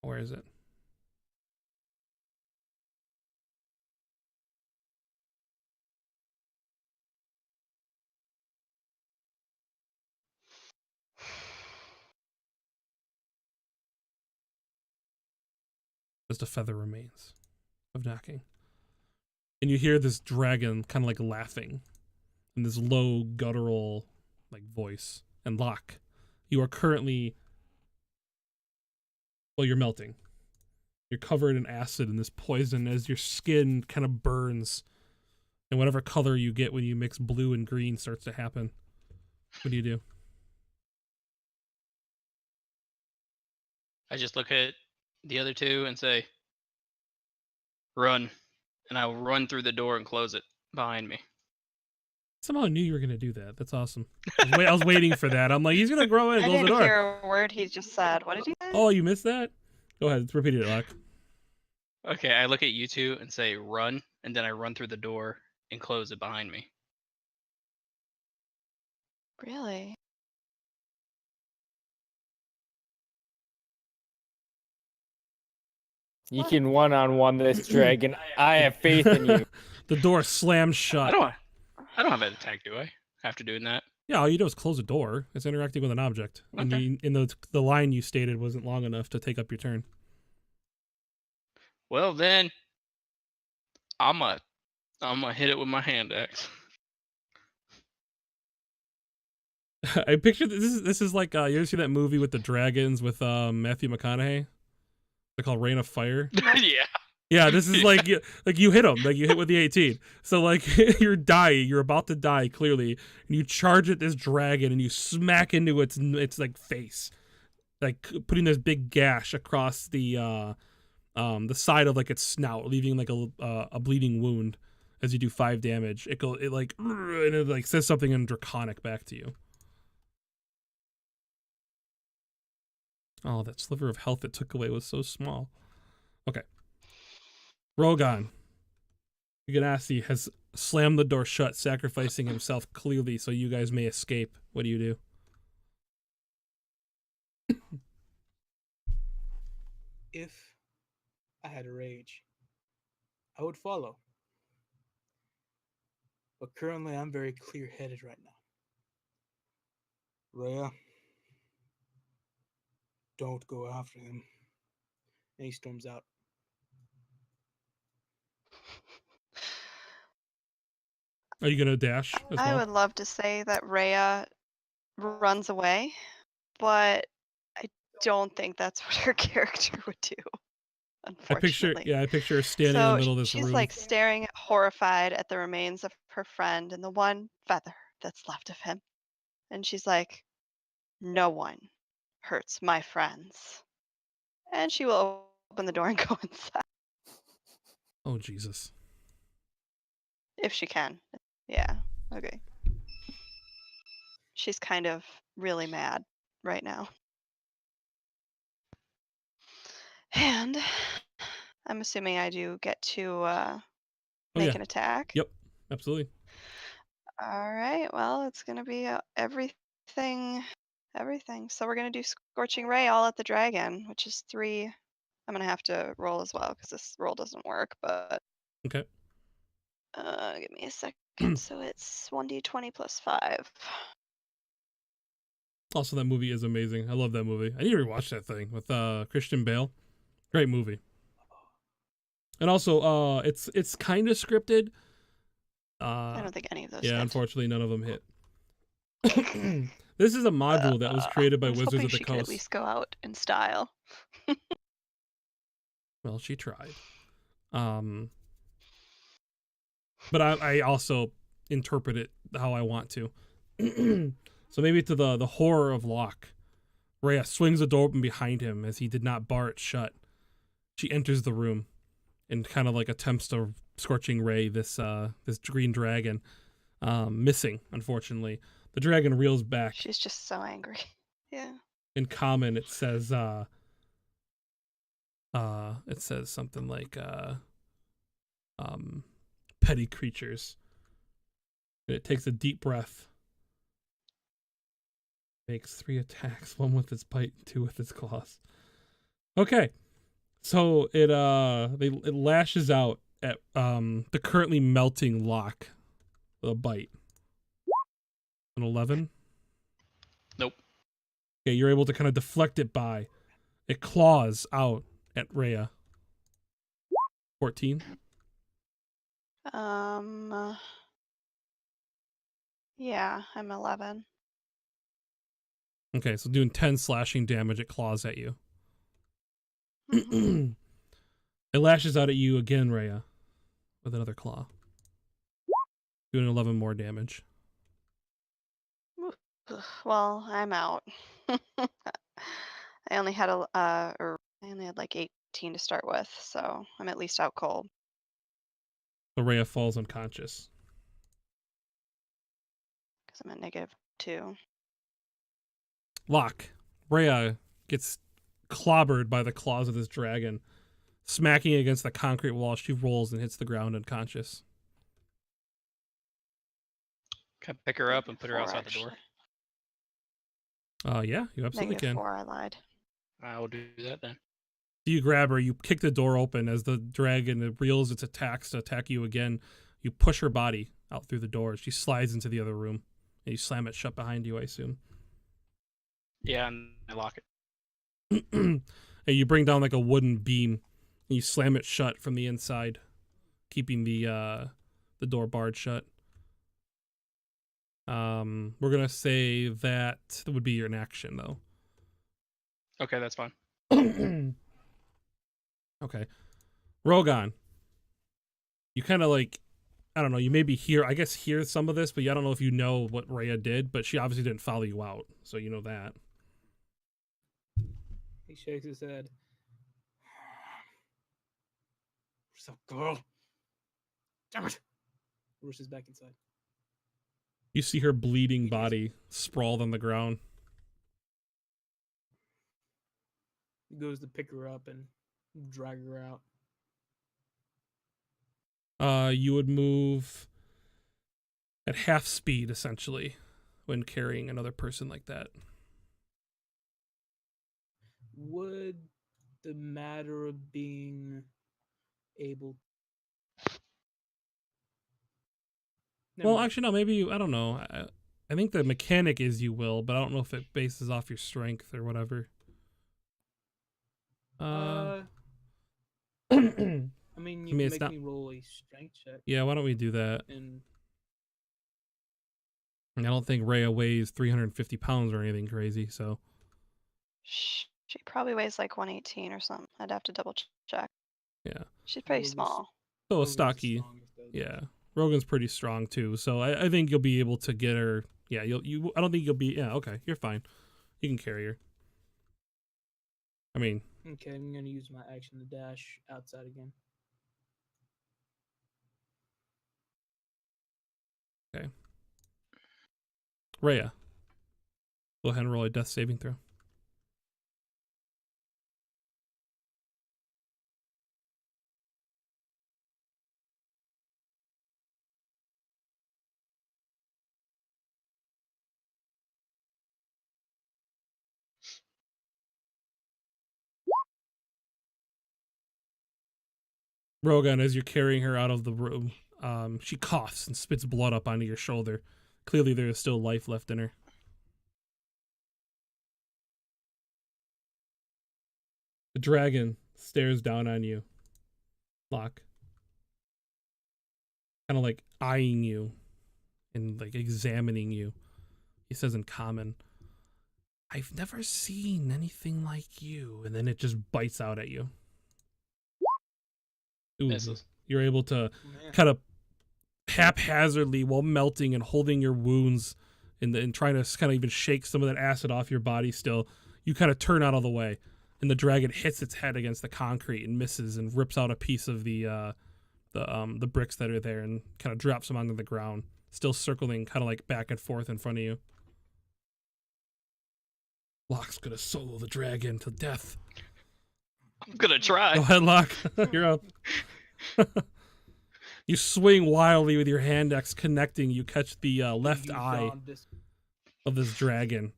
Where is it? Just a feather remains of knocking. And you hear this dragon kind of like laughing in this low guttural like voice. And Locke, you are currently, well, you're melting. You're covered in acid and this poison as your skin kind of burns. And whatever color you get when you mix blue and green starts to happen. What do you do? I just look at the other two and say, run. And I will run through the door and close it behind me. Somehow I knew you were going to do that. That's awesome. I was waiting for that. I'm like, he's going to grow in and I close the didn't door. hear a word he just said. What did he say? Oh, you missed that? Go ahead. Let's repeat it, Locke. Okay, I look at you two and say, run. And then I run through the door and close it behind me. Really? You What? can one-on-one this dragon. I have faith in you. The door slams I shut. don't have an attack, do I? After doing that? Yeah, all you do is close the door. It's interacting with an object. And Okay. the line you stated wasn't long enough to take up your turn. Well then, I'm gonna hit it with my hand axe. I picture this is like you ever see that movie with the dragons with Matthew McConaughey? They're called Rain of Fire. Yeah. Yeah, this is like you hit him, like you hit with the 18. So like you're dying, you're about to die clearly, and you charge at this dragon and you smack into its like face, like putting this big gash across the side of like its snout, leaving like a bleeding wound. As you do 5 damage, it like and it like says something in Draconic back to you. Oh, that sliver of health it took away was so small. Okay. Rogan. Ganassi has slammed the door shut, sacrificing himself clearly so you guys may escape. What do you do? If I had a rage, I would follow. But currently, I'm very clear-headed right now. Rhea, don't go after him. And he storms out. Are you gonna dash as I well? would love to say that Rhea runs away, but I don't think that's what her character would do. I picture Unfortunately. I picture her standing in the middle of this she's room. like staring horrified at the remains of her friend and the one feather that's left of him. And she's like, no one hurts my friends. And she will open the door and go inside Oh Jesus. if she can. Yeah. Okay. She's kind of really mad right now. And I'm assuming I do get to make yeah. an attack. Yep. Absolutely. All right. Well, it's gonna be everything. So we're gonna do Scorching Ray all at the dragon, which is 3. I'm gonna have to roll as well because this roll doesn't work. But Okay. give me a second. So it's 1d20 plus 5. Also, that movie is amazing. I love that movie. I need to rewatch that thing with Christian Bale. Great movie. And also, it's kind of scripted. I don't think any of those. Yeah, hit. unfortunately, none of them hit. This is a module that was created by I was Wizards hoping of the she could at Coast. least go out in style. Well, she tried. But I also interpret it how I want to. So maybe to the horror of Locke, Rhea swings the door open behind him as he did not bar it shut. She enters the room and kind of like attempts to Scorching Ray this green dragon, missing, unfortunately. The dragon reels back. She's just so angry. Yeah. In common, it says something like petty creatures. And it takes a deep breath. Makes 3 attacks, 1 with its bite, 2 with its claws. Okay. So it lashes out at the currently melting Locke with a bite. An 11? Nope. Okay, you're able to kind of deflect it by. It claws out at Rhea. 14? Yeah, I'm 11. Okay, so doing 10 slashing damage, it claws at you. Mhm. It lashes out at you again, Rhea, with another claw. Doing 11 more damage. Well, I'm out. I only had like 18 to start with, so I'm at least out cold. So Rhea falls unconscious. Because I'm at -2. Locke. Rhea gets clobbered by the claws of this dragon, smacking against the concrete wall. She rolls and hits the ground unconscious. Can I pick her up and put her -4, outside the door? actually. Yeah, you absolutely can. -4, I lied. I will do that then. You grab her, you kick the door open as the dragon reels its attacks to attack you again. You push her body out through the door. She slides into the other room, and you slam it shut behind you, I assume. Yeah, and I lock it. And you bring down like a wooden beam, and you slam it shut from the inside, keeping the door barred shut. We're gonna say that would be your action, though. Okay, that's fine. Okay. Rogan, you kind of like, I don't know, you maybe hear some of this, but I don't know if you know what Rhea did, but she obviously didn't follow you out, so you know that. He shakes his head. Where's that girl? Damn it! Rushes back inside. You see her bleeding body sprawled on the ground. He goes to pick her up and drag her out. You would move at half speed, essentially, when carrying another person like that. Would the matter of being able... Well, actually, no, maybe I don't know. I think the mechanic is you will, but I don't know if it bases off your strength or whatever. I mean, you I mean, can it's make not- me roll a strength check. Yeah, why don't we do that? And I don't think Rhea weighs 350 pounds or anything crazy, so. She probably weighs like 118 or something. I'd have to double check. Yeah. She's pretty Rogan's- small. So a Rogan's the stocky. strongest of them. Yeah. Rogan's pretty strong too, so I think you'll be able to get her. Yeah, I don't think you'll be. Yeah, okay, you're fine. You can carry her. I mean, Okay, I'm gonna use my action to dash outside again. Rhea. Go ahead and roll a death saving throw. Rogan, as you're carrying her out of the room, she coughs and spits blood up onto your shoulder. Clearly, there is still life left in her. The dragon stares down on you, Locke. Kind of like eyeing you and like examining you. He says in common, "I've never seen anything like you." And then it just bites out at you. Ooh, Misses. you're able to Man. kind of haphazardly, while melting and holding your wounds and trying to kind of even shake some of that acid off your body still, you kind of turn out of the way. And the dragon hits its head against the concrete and misses and rips out a piece of the bricks that are there and kind of drops them onto the ground, still circling kind of like back and forth in front of you. Locke's gonna solo the dragon to death. I'm gonna try. Go ahead, Locke. You're up. You swing wildly with your hand axe connecting. You catch the left You eye found this- of this dragon,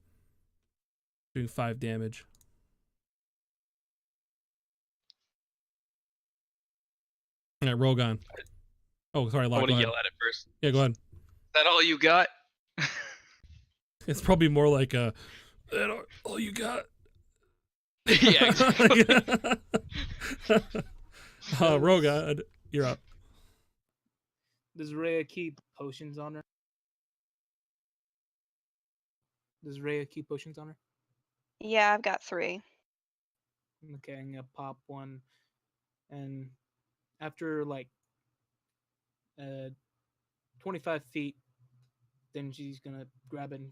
doing 5 damage. All right, Rogan. Oh, sorry, I Locke. want Go to ahead. yell at it first. Yeah, go ahead. Is that all you got? It's probably more like a. All you got. Yeah, exactly. Rogan, you're up. Does Rhea keep potions on her? Does Rhea keep potions on her? Yeah, I've got 3. Okay, I'm gonna pop one, and after like 25 feet, then she's gonna grab it and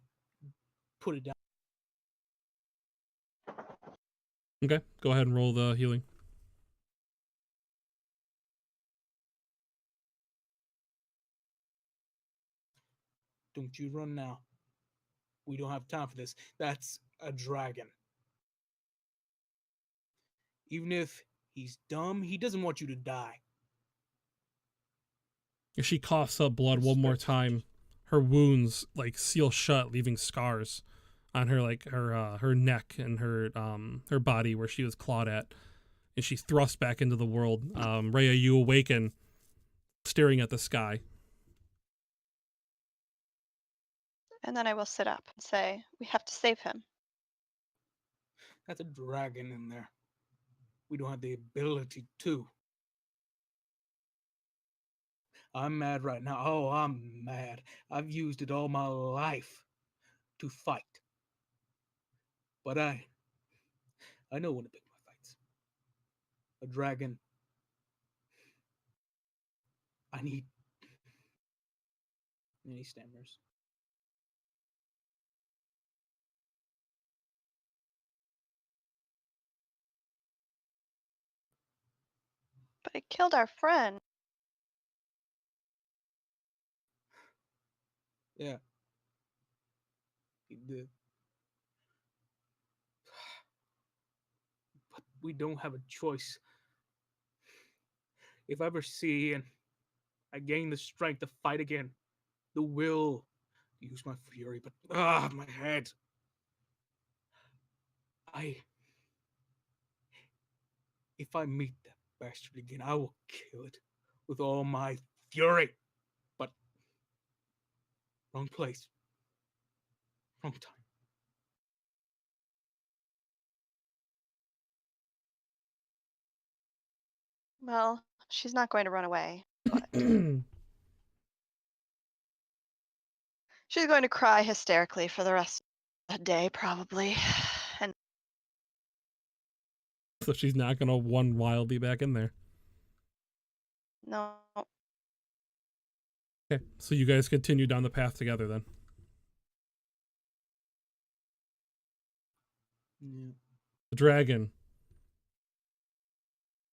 put it down. Okay, go ahead and roll the healing. Don't you run now. We don't have time for this. That's a dragon. Even if he's dumb, he doesn't want you to die. If she coughs up blood one more time, her wounds like seal shut, leaving scars on her, like her neck and her body where she was clawed at, and she's thrust back into the world. Rhea, you awaken, staring at the sky. And then I will sit up and say, we have to save him. That's a dragon in there. We don't have the ability to. I'm mad right now. Oh, I'm mad. I've used it all my life to fight. But I know when to pick my fights. A dragon. I need. And he stammers. But it killed our friend. Yeah. He did. But we don't have a choice. If I ever see and I gain the strength to fight again, the will to use my fury, but my head. If I meet that bastard again, I will kill it with all my fury. But wrong place, wrong time. Well, she's not going to run away, but she's going to cry hysterically for the rest of the day, probably. And So she's not gonna run wildly back in there. no, Okay, so you guys continue down the path together then. Yeah. The dragon,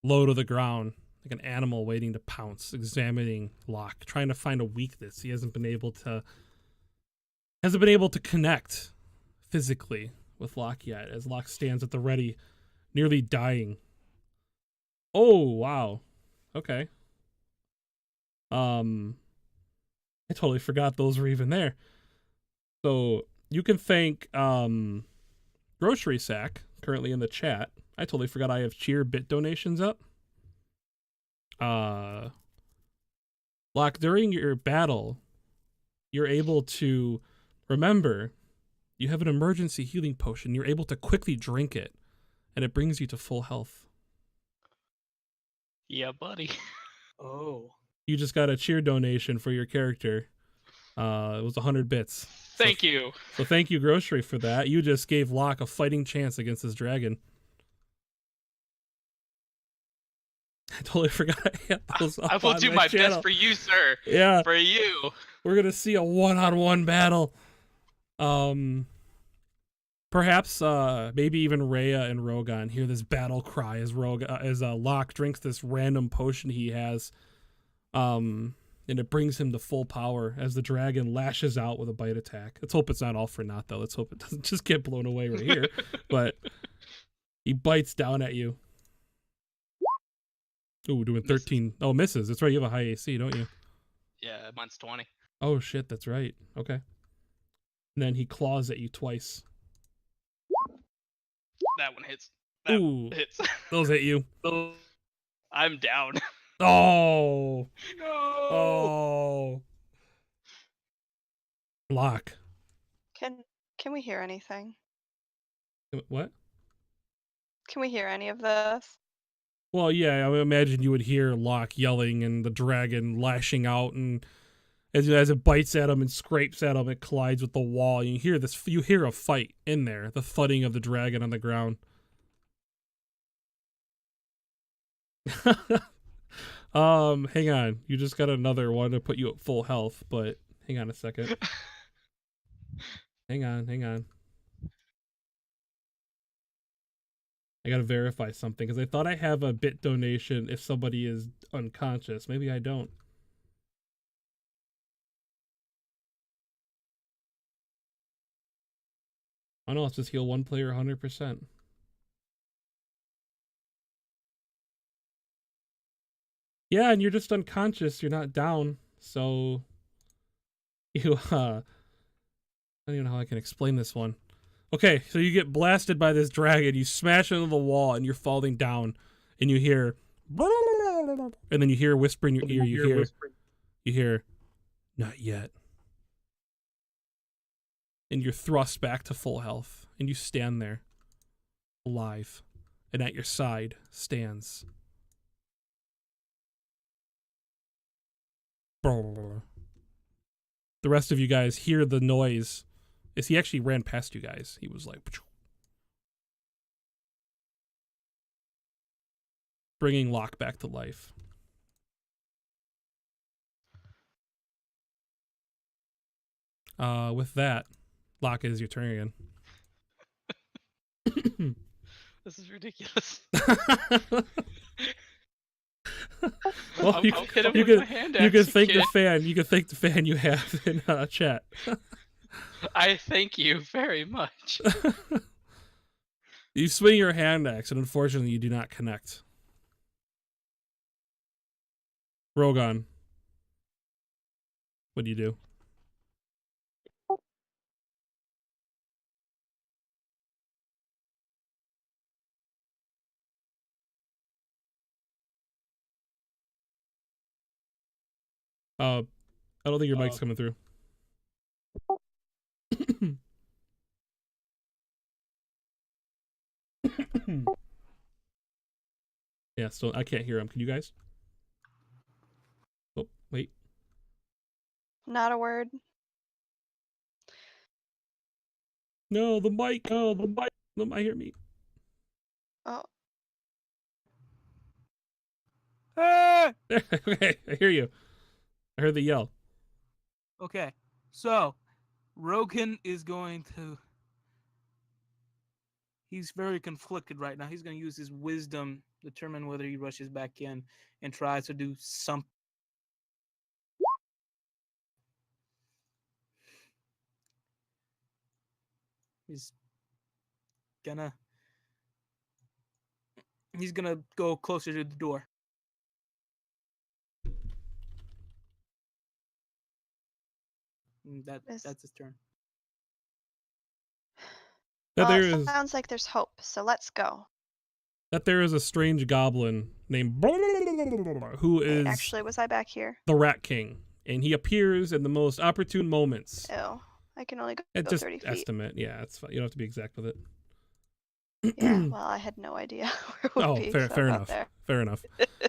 low to the ground, like an animal waiting to pounce, examining Locke, trying to find a weakness. He hasn't been able to connect physically with Locke yet, as Locke stands at the ready, nearly dying. Oh, wow. Okay. I totally forgot those were even there. So you can thank Grocery Sack, currently in the chat. I totally forgot I have cheer bit donations up. Locke, during your battle, you're able to remember you have an emergency healing potion. You're able to quickly drink it, and it brings you to full health. Yeah, buddy. Oh. You just got a cheer donation for your character. It was 100 bits. Thank you. So thank you, Grocery, for that. You just gave Locke a fighting chance against this dragon. I totally forgot I had those up I will on do my channel. best for you, sir. Yeah, For you. we're gonna see a one-on-one battle. Perhaps maybe even Rhea and Rogan hear this battle cry as Locke drinks this random potion he has, and it brings him to full power as the dragon lashes out with a bite attack. Let's hope it's not all for naught, though. Let's hope it doesn't just get blown away right here. But he bites down at you. Ooh, doing Misses. 13. Oh, misses. That's right. You have a high AC, don't you? Yeah, mine's 20. Oh, shit. That's right. Okay. And then he claws at you twice. That one hits. That Ooh, hits. those hit you. I'm down. Oh. No. Oh. Lock. Can we hear anything? What? Can we hear any of this? Well, yeah, I would imagine you would hear Locke yelling and the dragon lashing out, and as it bites at him and scrapes at him, it collides with the wall. You hear this. You hear a fight in there. The thudding of the dragon on the ground. Hang on. You just got another one to put you at full health, but hang on a second. Hang on. I gotta verify something because I thought I have a bit donation if somebody is unconscious. Maybe I don't. Oh no, let's just heal one player 100%. Yeah, and you're just unconscious. You're not down. So you I don't even know how I can explain this one. Okay, so you get blasted by this dragon, you smash into the wall, and you're falling down, and you hear, and then you hear a whisper in your ear. You hear, not yet. And you're thrust back to full health, and you stand there, alive, and at your side stands. The rest of you guys hear the noise. As he actually ran past you guys, he was like, bringing Locke back to life. With that, Locke, is your turn again. This is ridiculous. Well, I'll you hit him can with my hand you can axe thank the again. fan. You can thank the fan you have in chat. I thank you very much. You swing your hand axe, and unfortunately, you do not connect. Rogan, what do you do? I don't think your mic's coming through. Yeah, still I can't hear him. Can you guys? Oh, wait. Not a word. No, the mic. Oh, the mic. I hear me. Oh, Ah! Okay, I hear you. I heard the yell. Okay, so Rogan is going to. He's very conflicted right now. He's going to use his wisdom, determine whether he rushes back in and tries to do something. He's gonna go closer to the door. That's his turn. That well, there it is sounds like there's hope, so let's go. a strange goblin named who Wait, is actually, was I back here? the Rat King, and he appears in the most opportune moments. Ew. I can only go It just 30 feet. estimate, yeah, it's fine. You don't have to be exact with it. Yeah, well, I had no idea where it would Oh, be. fair so about enough. there. Fair enough.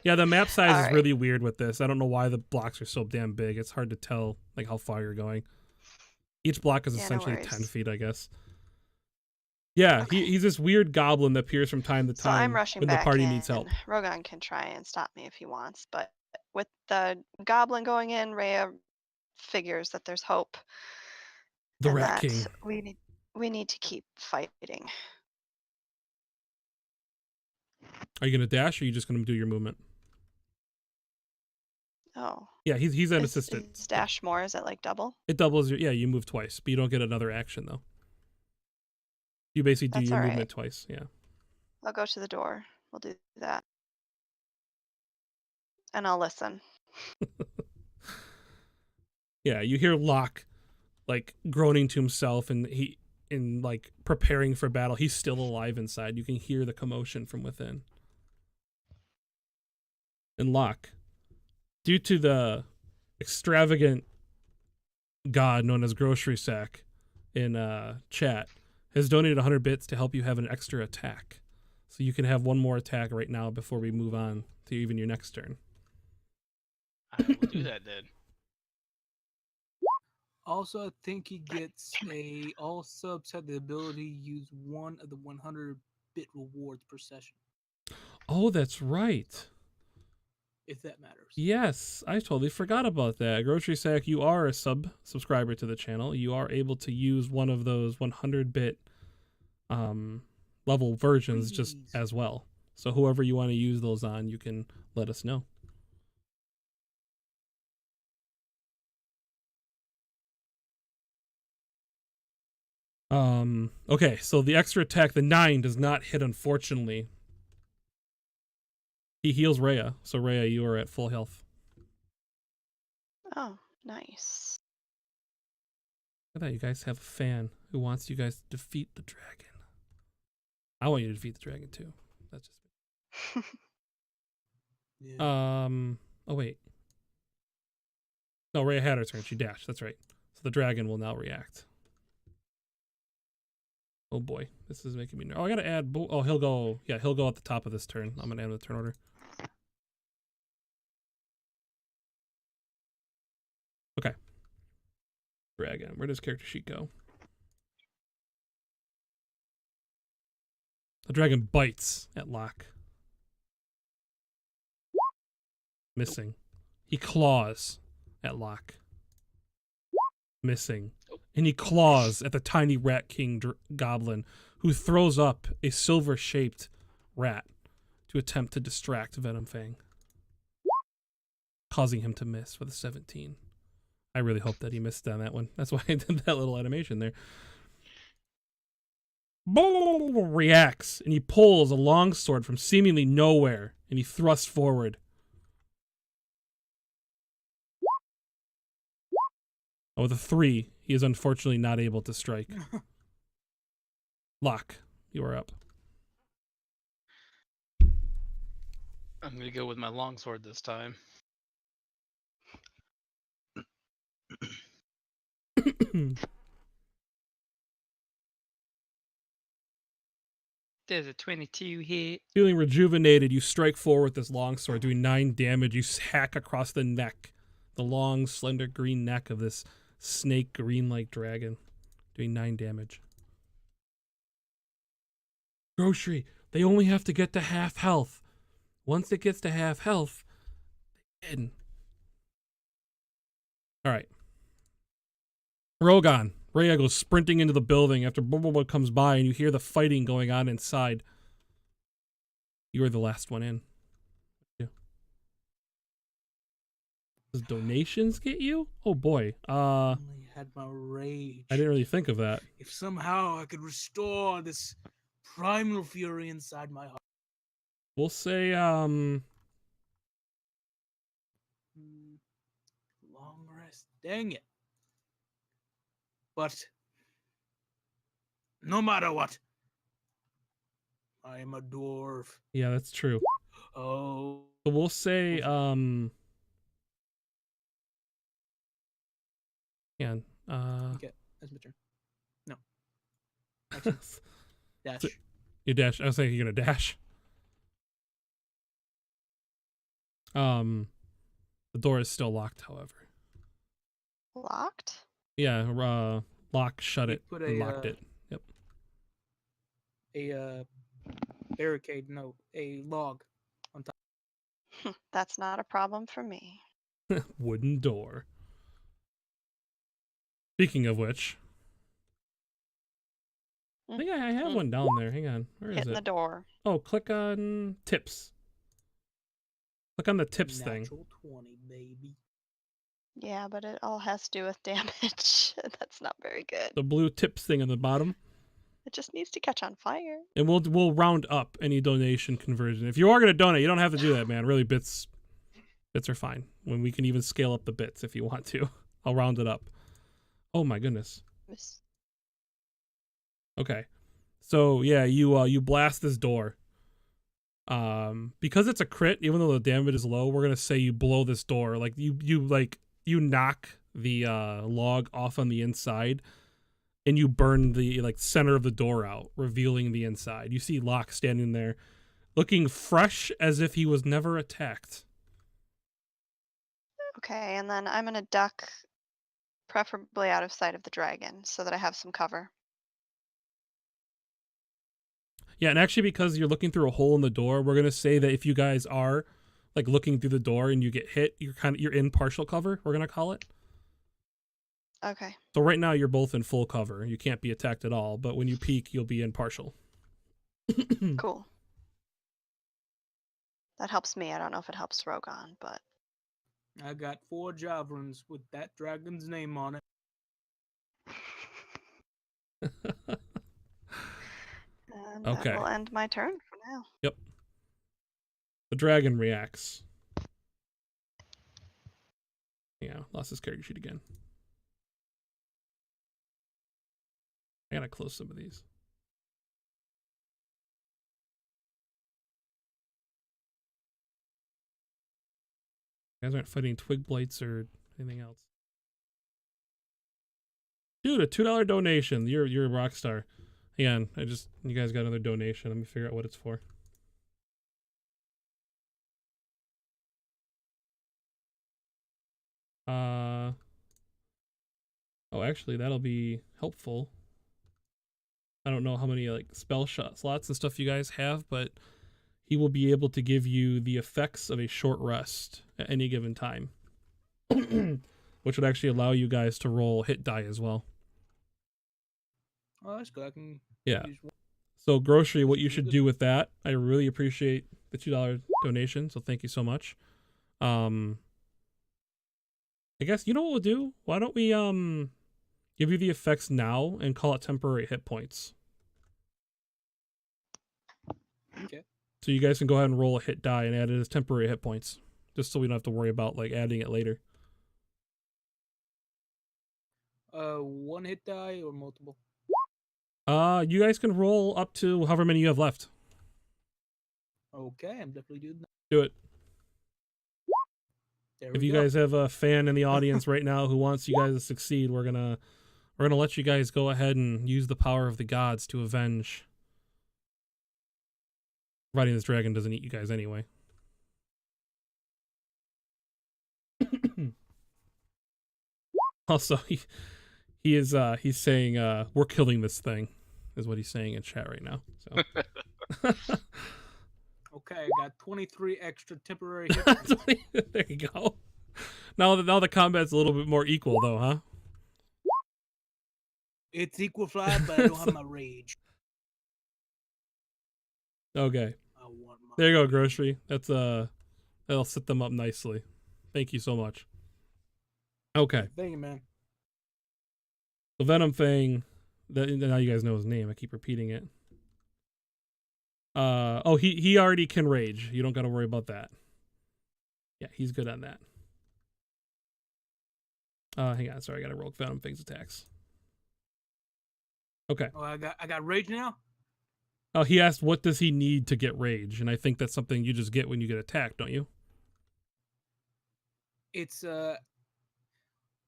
Yeah, the map size is Alright. really weird with this. I don't know why the blocks are so damn big. It's hard to tell like how far you're going. Each block is Yeah, no essentially worries. 10 feet, I guess. Yeah, Okay. he's this weird goblin that appears from time to So I'm time rushing when the back party in. needs help. Rogan can try and stop me if he wants, but with the goblin going in, Rhea figures that there's hope. The and Rat that King. we need to keep fighting. Are you gonna dash or are you just gonna do your movement? Oh. Yeah, he's an Is assistant. dash more? Is it like double? It doubles your you move twice, but you don't get another action though. You basically do That's your all right. movement twice, yeah. I'll go to the door. We'll do that. And I'll listen. Yeah, you hear Locke like groaning to himself, and like preparing for battle. He's still alive inside. You can hear the commotion from within. And Locke, due to the extravagant god known as Grocery Sack in chat, has donated 100 bits to help you have an extra attack. So you can have one more attack right now before we move on to even your next turn. I will do that then. Also, I think he gets all subs have the ability to use one of the 100-bit rewards per session, Oh, that's right. if that matters. Yes, I totally forgot about that. Grocery Sack, you are a subscriber to the channel. You are able to use one of those 100-bit level versions just Please. as well. So whoever you want to use those on, you can let us know. Okay, so the extra attack, the 9, does not hit, unfortunately. He heals Rhea, so Rhea, you are at full health. Oh, nice. I thought you guys have a fan who wants you guys to defeat the dragon. I want you to defeat the dragon too. That's just Yeah. Oh wait. No, Rhea had her turn. She dashed. That's right. So the dragon will now react. Oh boy, this is making me nervous. Oh, I gotta add. Oh, he'll go. Yeah, he'll go at the top of this turn. I'm gonna add him the turn order. Okay. Dragon. Where does character sheet go? The dragon bites at Locke. Missing. He claws at Locke. Missing. And he claws at the tiny rat king goblin, who throws up a silver-shaped rat to attempt to distract Venom Fang, causing him to miss with a 17. I really hope that he missed on that one. That's why I did that little animation there. Reacts, and he pulls a longsword from seemingly nowhere, and he thrusts forward. Oh, with a 3, he is unfortunately not able to strike. Locke, you are up. I'm gonna go with my longsword this time. There's a 22 hit. Feeling rejuvenated, you strike forward with this longsword, doing 9 damage. You hack across the neck, the long, slender green neck of this snake green-like dragon, doing 9 damage. Grocery, they only have to get to half health. Once it gets to half health, they win. All right. Rogan, Rhea goes sprinting into the building after Bubba comes by, and you hear the fighting going on inside. You are the last one in. Yeah. Does donations get you? Oh boy. I only had my rage. I didn't really think of that. If somehow I could restore this primal fury inside my heart. We'll say Long rest. Dang it. But no matter what, I am a dwarf. yeah, that's true. Oh. So we'll say Okay, that's my turn. No. Actually, dash. you dash. I was thinking you're gonna dash. The door is still locked, however. Locked? Yeah, Locke shut You it put and a, locked it. Yep. A barricade, no, a log on top. That's not a problem for me. Wooden door. Speaking of which, I think I have one down there. Hang on. Where is Hitting it? the door. Oh, click on tips. Click on the tips thing. Natural 20, baby. Yeah, but it all has to do with damage. That's not very good. The blue tips thing on the bottom. It just needs to catch on fire. And we'll round up any donation conversion. If you are gonna donate, you don't have to do that, man. Really, bits Bits are fine. When we can even scale up the bits if you want to. I'll round it up. Oh my goodness. Yes. Okay. So yeah, you blast this door. Because it's a crit, even though the damage is low, we're gonna say you blow this door. Like you knock the log off on the inside, and you burn the like center of the door out, revealing the inside. You see Locke standing there, looking fresh as if he was never attacked. Okay, and then I'm gonna duck, preferably out of sight of the dragon, so that I have some cover. Yeah, and actually because you're looking through a hole in the door, we're gonna say that if you guys are like looking through the door and you get hit, you're in partial cover, we're gonna call it. Okay. So right now you're both in full cover. You can't be attacked at all, but when you peek, you'll be in partial. Cool. That helps me. I don't know if it helps Rogon, but I got 4 javelins with that dragon's name on it. and Okay. that will end my turn for now. Yep. The dragon reacts. Yeah, lost his character sheet again. I gotta close some of these. You guys aren't fighting twig blights or anything else. Dude, a $2 donation. You're a rock star. Hang on, you guys got another donation. Let me figure out what it's for. Oh, actually, that'll be helpful. I don't know how many like spell slots and stuff you guys have, but he will be able to give you the effects of a short rest at any given time, which would actually allow you guys to roll hit die as well. Oh, that's good. I can Yeah. use one. So grocery, what you should do with that, I really appreciate the $2 donation, so thank you so much. I guess you know what we'll do? Why don't we give you the effects now and call it temporary hit points. Okay. So you guys can go ahead and roll a hit die and add it as temporary hit points, just so we don't have to worry about like adding it later. 1 hit die or multiple? You guys can roll up to however many you have left. Okay, I'm definitely doing that. Do it. There If we you go. guys have a fan in the audience right now who wants you guys to succeed, we're gonna let you guys go ahead and use the power of the gods to avenge. Providing this dragon doesn't eat you guys anyway. Also, he's saying we're killing this thing, is what he's saying in chat right now. So Okay, I got 23 extra temporary hit points. there you go. Now the combat's a little bit more equal though, huh? It's equal fly, but I don't have my rage. Okay. I want my There you go, grocery. That'll set them up nicely. Thank you so much. Okay. Thank you, man. The Venom thing, that now you guys know his name. I keep repeating it. Oh, he already can rage. You don't got to worry about that. Yeah, he's good on that. Hang on. Sorry, I got to roll Venom thing's attacks. Okay. Oh, I got rage now? Oh, he asked what does he need to get rage, and I think that's something you just get when you get attacked, don't you? It's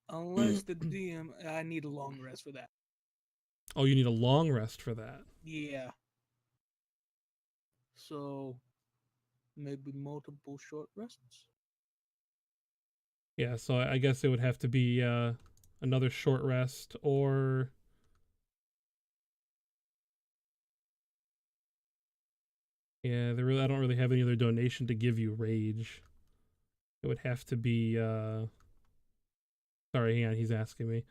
unless the DM, I need a long rest for that. Oh, you need a long rest for that. Yeah. So maybe multiple short rests. Yeah, so I guess it would have to be another short rest or yeah, I don't really have any other donation to give you rage. It would have to be sorry, hang on, he's asking me.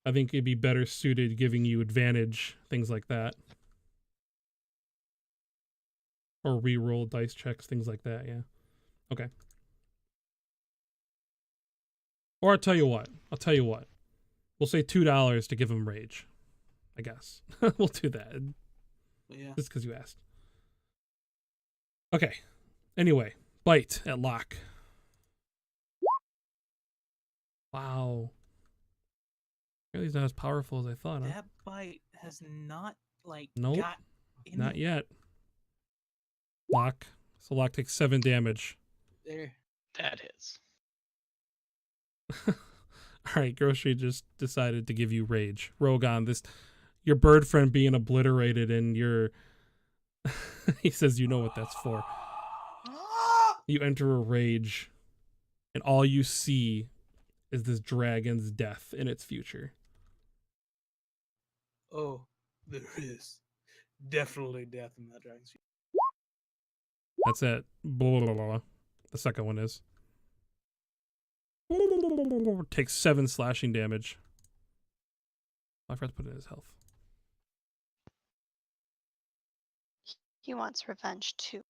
I think it'd be better suited giving you advantage, things like that. Or re-roll dice checks, things like that, yeah. Okay. Or I'll tell you what. We'll say $2 to give him rage. I guess. We'll do that. Yeah. Just because you asked. Okay. Anyway, Bite at Locke. Wow. Really, he's not as powerful as I thought. Huh? That bite has not Nope, got in not it. yet. Locke. So Locke takes 7 damage. There. That hits. All right, Grocery just decided to give you rage. Rogan, your bird friend being obliterated, and your he says you know what that's for. You enter a rage, and all you see is this dragon's death in its future. Oh, there is definitely death in that dragon's future. That's it. Blah, blah, blah, blah. The second one is. Takes 7 slashing damage. I forgot to put in his health. He wants revenge too.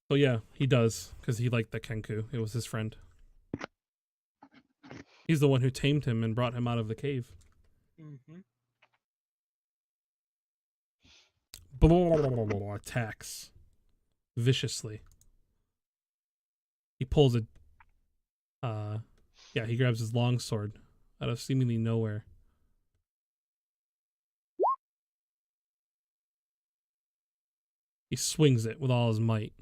So yeah, he does, because he liked the Kenku. It was his friend. He's the one who tamed him and brought him out of the cave. Mm-hmm. Attacks viciously. He pulls a he grabs his longsword out of seemingly nowhere. He swings it with all his might.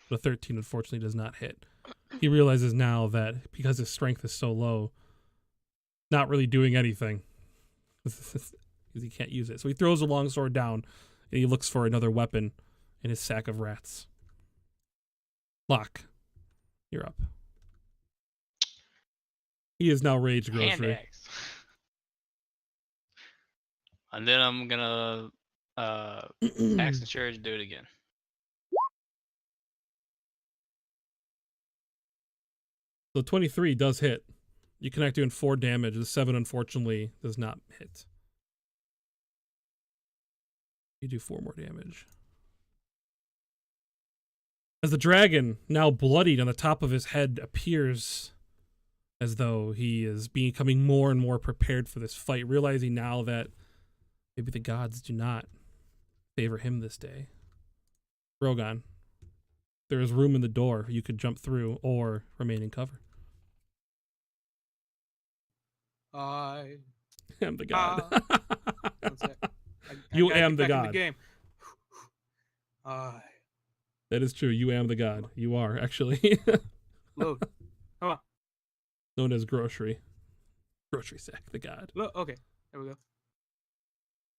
But a 13 unfortunately does not hit. He realizes now that because his strength is so low, not really doing anything. Because he can't use it. So he throws the longsword down and he looks for another weapon in his sack of rats. Locke, you're up. He is now Rage Hand Grocery. axe. And then I'm gonna axe and charge do it again. So 23 does hit. You connect doing 4 damage. The 7 unfortunately does not hit. You do 4 more damage. As the dragon, now bloodied on the top of his head, appears as though he is becoming more and more prepared for this fight, realizing now that maybe the gods do not favor him this day. Rogan, there is room in the door you could jump through or remain in cover. I am the god. One sec. You gotta am get the back in god. game. I That is true. You am the god. You are, actually. load. Come on. Known as Grocery. Grocery Sack, the god. Look. Okay. There we go.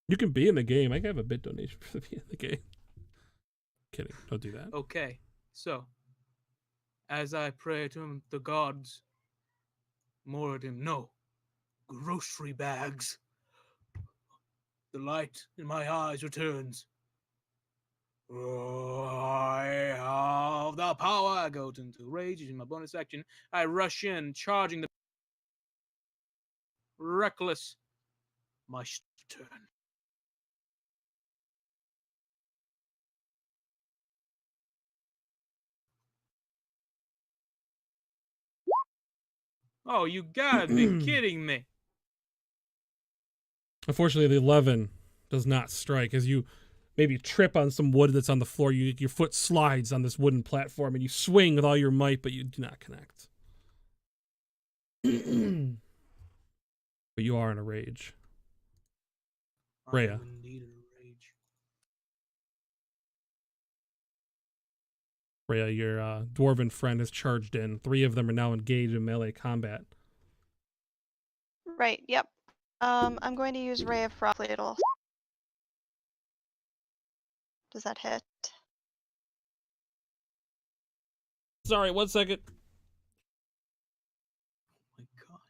You can be in the game. I can have a bit donation for the be in the game. Kidding. Don't do that. Okay. So, as I pray to him, the gods, more at him, no. Grocery bags. The light in my eyes returns. I have the power. I go into rage using my bonus action. I rush in, charging the reckless. My turn. Oh, you gotta be kidding me. Unfortunately, the 11 does not strike. As you maybe trip on some wood that's on the floor, your foot slides on this wooden platform, and you swing with all your might, but you do not connect. But you are in a rage. Rhea. I'm indeed in a rage. Rhea, your dwarven friend has charged in. 3 of them are now engaged in melee combat. Right, yep. I'm going to use Ray of Frost Ladle. Does that hit? Sorry, 1 second. Oh my gosh.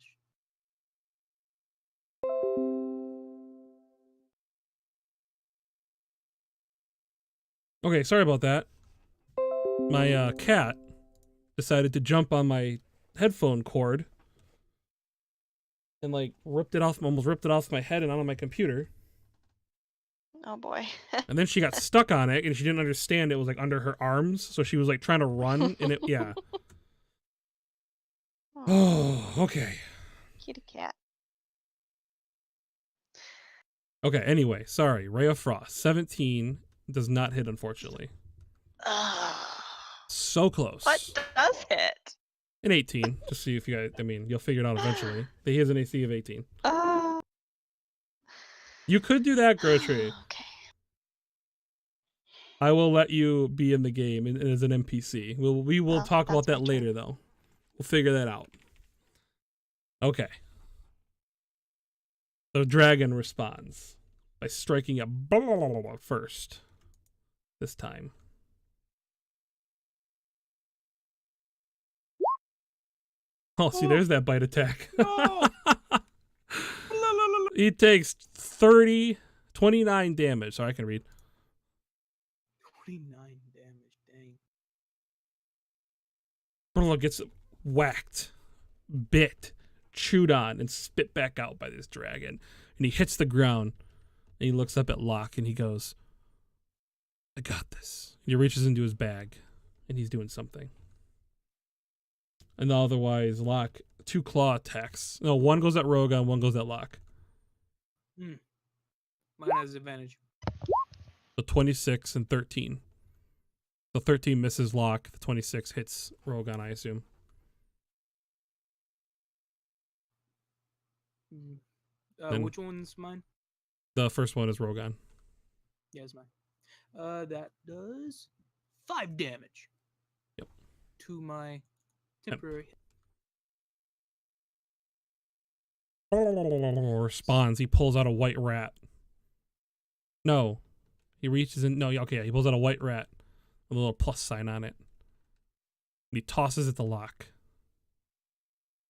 Okay, sorry about that. My cat decided to jump on my headphone cord and like almost ripped it off my head and onto my computer. Oh boy. And then she got stuck on it and she didn't understand it was like under her arms, so she was like trying to run and yeah. Oh, okay. Kitty cat. Okay, anyway, sorry. Ray of Frost, 17 Does not hit, unfortunately. Ugh. So close. What does hit? An 18. Just see if you guys. I mean, you'll figure it out eventually. He has an AC of 18. You could do that, Grocery. Okay. I will let you be in the game as an NPC. We will Oh, talk about that's that my later, turn. though. We'll figure that out. Okay. The dragon responds by striking a first. This time. Oh, see, there's that bite attack. No. He takes 29 damage. So I can read. 29 damage. Dang. Bruno gets whacked, bit, chewed on, and spit back out by this dragon. And he hits the ground. And he looks up at Locke and he goes, I got this. He reaches into his bag and he's doing something. And otherwise, Locke, 2 claw attacks. No, one goes at Rogan, one goes at Locke. Mine has advantage. So 26 and 13. The 13 misses Locke. The 26 hits Rogan, I assume. Then- Which one's mine? The first one is Rogan. Yeah, it's mine. That does 5 damage. Yep. To my temporary. Responds. He pulls out a white rat. No. He reaches in. No, okay, he pulls out a white rat with a little plus sign on it. And he tosses it to Locke.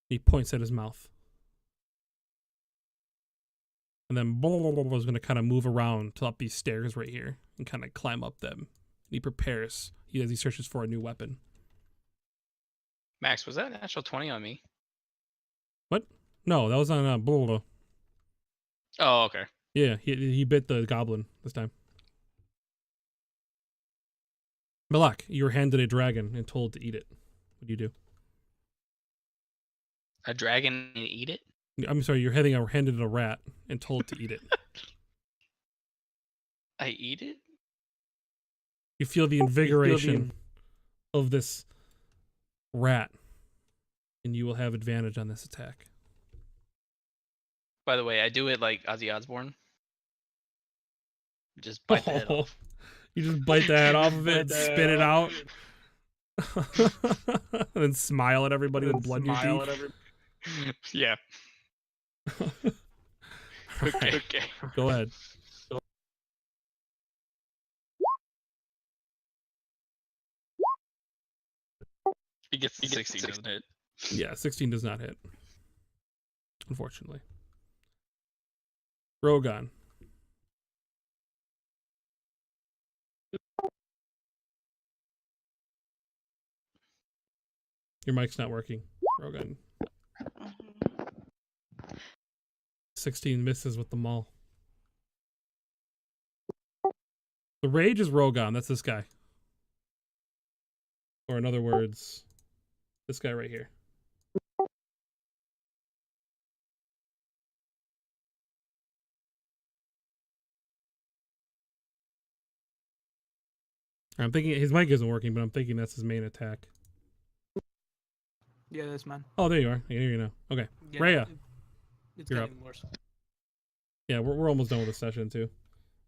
He points at his mouth. And then was going to kind of move around to up these stairs right here and kind of climb up them. And he prepares as he searches for a new weapon. Max, was that an natural 20 on me? What? No, that was on Oh, okay. Yeah, he bit the goblin this time. Malak, you were handed a dragon and told to eat it. What do you do? A dragon and eat it? I'm sorry, you're handed a rat and told to eat it. I eat it? You feel the invigoration of this rat, and you will have advantage on this attack. By the way, I do it like Ozzy Osbourne. Just bite the head off. You just bite the head off of it, spit it out, and then smile at everybody with blood in your teeth. Yeah. Right, Okay. go ahead. He gets 16, doesn't it? Yeah, 16 does not hit. Unfortunately. Rogan. Your mic's not working. Rogan. 16 misses with the maul. The rage is Rogan. That's this guy. Or in other words, this guy right here. I'm thinking his mic isn't working, but I'm thinking that's his main attack. Yeah, that's mine. Oh, there you are. Here you know. Okay. Yeah, Rhea. It's You're getting worse. Yeah, we're almost done with the session too.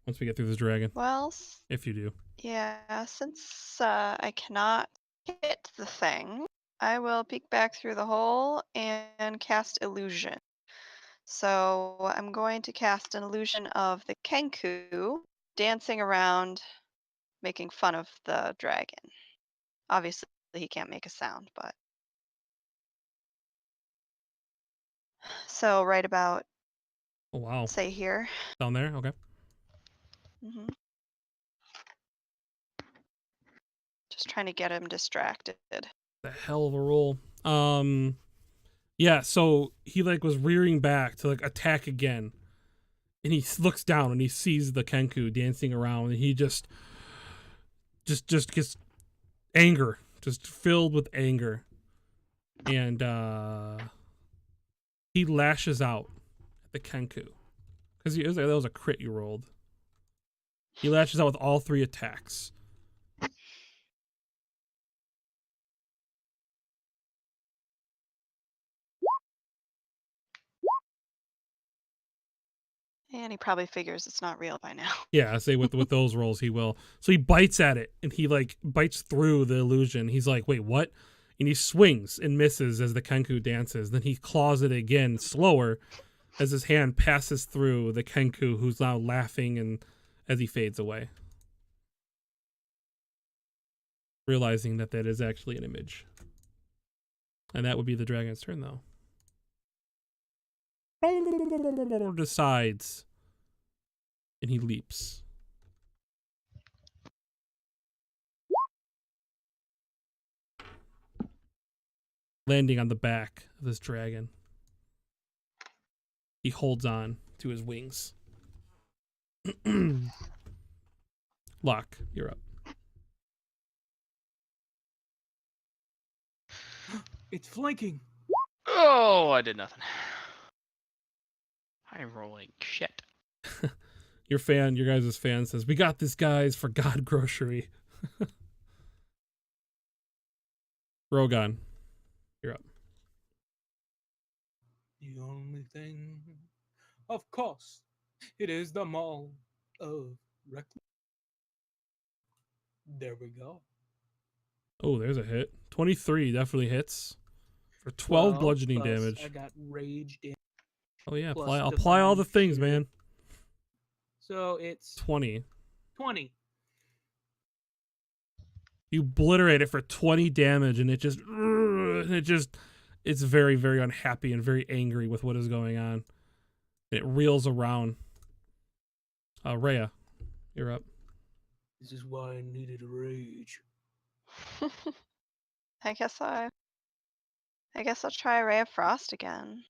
Once we get through this dragon. Well, If you do. yeah, since I cannot hit the thing, I will peek back through the hole and cast illusion. So I'm going to cast an illusion of the Kenku dancing around, making fun of the dragon. Obviously, he can't make a sound, but. So right about, Oh wow. say here. Down there? Okay. hmm Just trying to get him distracted. The hell of a roll. Yeah, so he like was rearing back to like attack again. And he looks down and he sees the Kenku dancing around and he just gets anger, just filled with anger. And he lashes out at the Kenku. Because that was a crit you rolled. He lashes out with all 3 attacks. And he probably figures it's not real by now. Yeah, I say with those rolls he will. So he bites at it, and he like bites through the illusion. He's like, wait, what? And he swings and misses as the Kenku dances. Then he claws it again, slower, as his hand passes through the Kenku, who's now laughing, and as he fades away, realizing that that is actually an image. And that would be the dragon's turn, though. Decides, and he leaps. Landing on the back of this dragon. He holds on to his wings. Locke, you're up. It's flanking. Oh, I did nothing. I'm rolling shit. Your guys' fan says, we got this, guys, for God Grocery. Rogan, you're up. The only thing, of course, it is the mall of reckless. There we go. Oh, there's a hit. 23 definitely hits. For 12 bludgeoning plus damage. I got rage damage. Oh yeah, plus apply all the divine things, shield. man. So it's 20. 20. You obliterate it for 20 damage, and it's very, very unhappy and very angry with what is going on. It reels around. Rhea, you're up. This is why I needed rage. I guess I'll try a Ray of Frost again.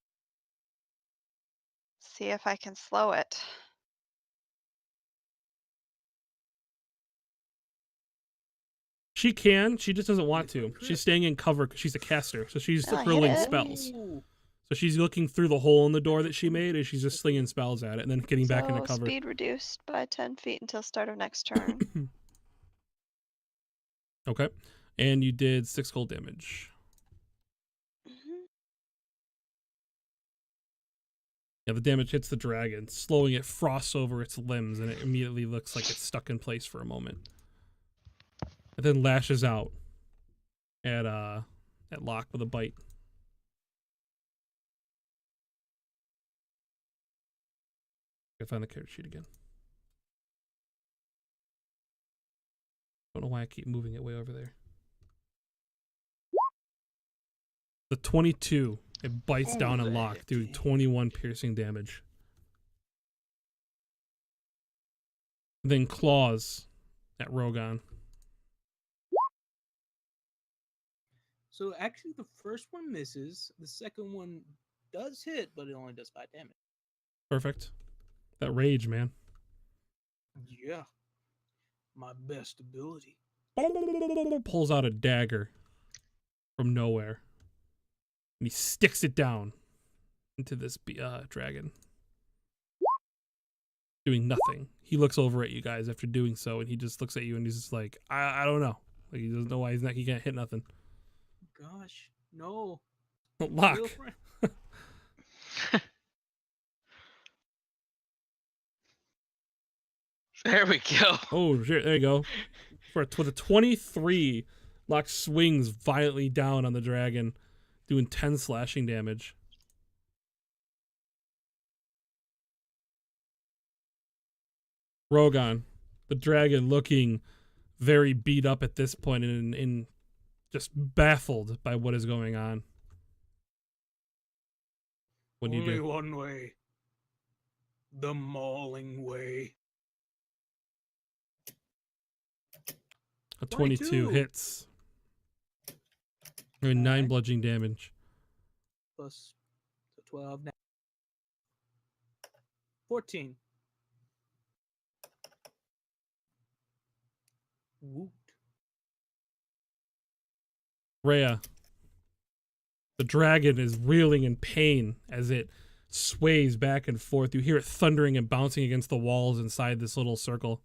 See if I can slow it. She can. She just doesn't want to. She's staying in cover because she's a caster, so she's Oh, I hit hurling it. spells. Ooh. So she's looking through the hole in the door that she made, and she's just slinging spells at it, and then getting back into cover. Speed reduced by 10 feet until start of next turn. Okay, and you did 6 cold damage. Mhm. Yeah, the damage hits the dragon, slowing it, frosts over its limbs, and it immediately looks like it's stuck in place for a moment. It then lashes out at Locke with a bite. I find the character sheet again. Don't know why I keep moving it way over there. The 22. It bites down on Locke, doing 21 piercing damage. Then claws at Rogan. So actually, the first one misses. The second one does hit, but it only does 5 damage. Perfect. That rage, man. Yeah. My best ability. Pulls out a dagger from nowhere. And he sticks it down into this dragon. Doing nothing. He looks over at you guys after doing so, and he just looks at you and he's just like, I don't know. Like, he doesn't know why he can't hit nothing. Gosh, no. Locke. Real friend. There we go. Oh, shit, there you go. With a 23, Locke swings violently down on the dragon, doing 10 slashing damage. Rogan, the dragon, looking very beat up at this point and just baffled by what is going on. What do you Only do? one way. The mauling way. A 22 22. hits. Doing 9 Alright. bludgeoning damage. Plus so 12 now. 14. Woot. Rhea, the dragon is reeling in pain as it sways back and forth. You hear it thundering and bouncing against the walls inside this little circle.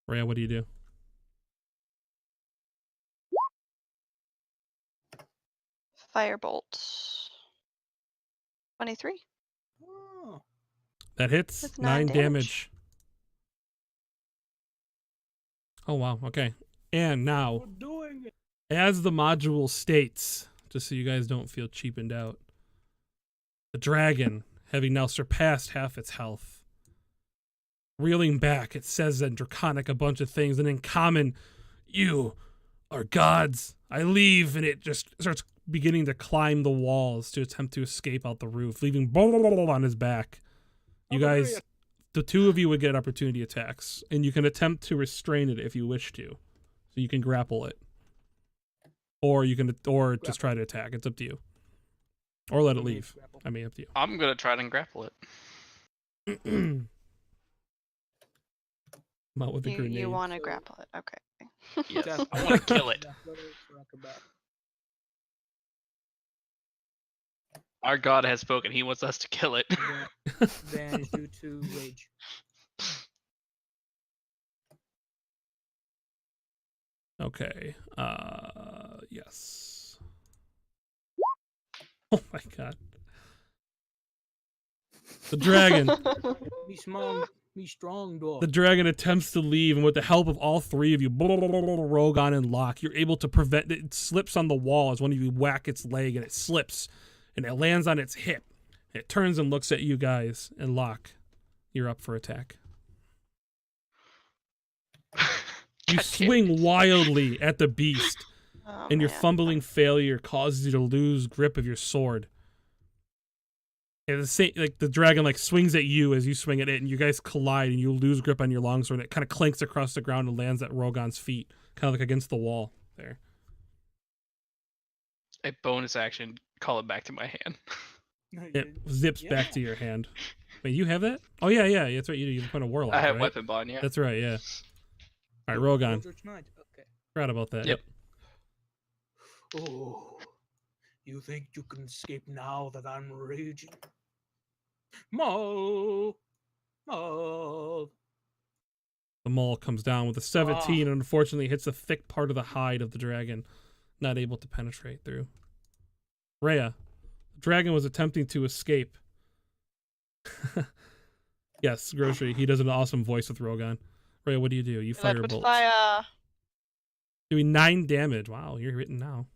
Rhea, what do you do? Firebolt. 23 Oh, That hits. with 9 9 damage. Oh, wow. Okay. And now, we're doing it. as the module states, just so you guys don't feel cheapened out, the dragon, having now surpassed half its health, reeling back, it says in Draconic a bunch of things, and in Common, you are gods. I leave, and it just starts beginning to climb the walls to attempt to escape out the roof, leaving on his back. You guys, the two of you would get opportunity attacks, and you can attempt to restrain it if you wish to. So you can grapple it. Or you can, just try to attack. It's up to you. Or let it leave. I mean, up to you. I'm gonna try and grapple it. Come out with a grenade. You want to grapple it. Okay. Yes, I want to kill it. Our god has spoken. He wants us to kill it. Advantage due to rage. Okay. Yes. Oh my god. The dragon. Me strong, dog. The dragon attempts to leave, and with the help of all three of you, Rogan and Locke, you're able to prevent it. It slips on the wall as one of you whack its leg, and it slips, and it lands on its hip. And it turns and looks at you guys, and Locke, you're up for attack. You swing wildly at the beast, and your fumbling failure causes you to lose grip of your sword. And the dragon swings at you as you swing at it, and you guys collide, and you lose grip on your longsword. And it kind of clanks across the ground and lands at Rogan's feet, kind of against the wall there. A bonus action, call it back to my hand. It zips back to your hand. Wait, you have that? Oh yeah, that's right. You put a warlock. I have right? weapon bond, yeah. That's right. Yeah. All right, Rogan. Okay. Forgot about that. Yep. Oh, you think you can escape now that I'm raging? Maul! The maul comes down with a 17 and unfortunately hits the thick part of the hide of the dragon, not able to penetrate through. Rhea, the dragon was attempting to escape. Yes, Grocery. He does an awesome voice with Rogan. Rhea, what do? You fire bolts. Fire. Doing 9 damage. Wow, you're hitting now.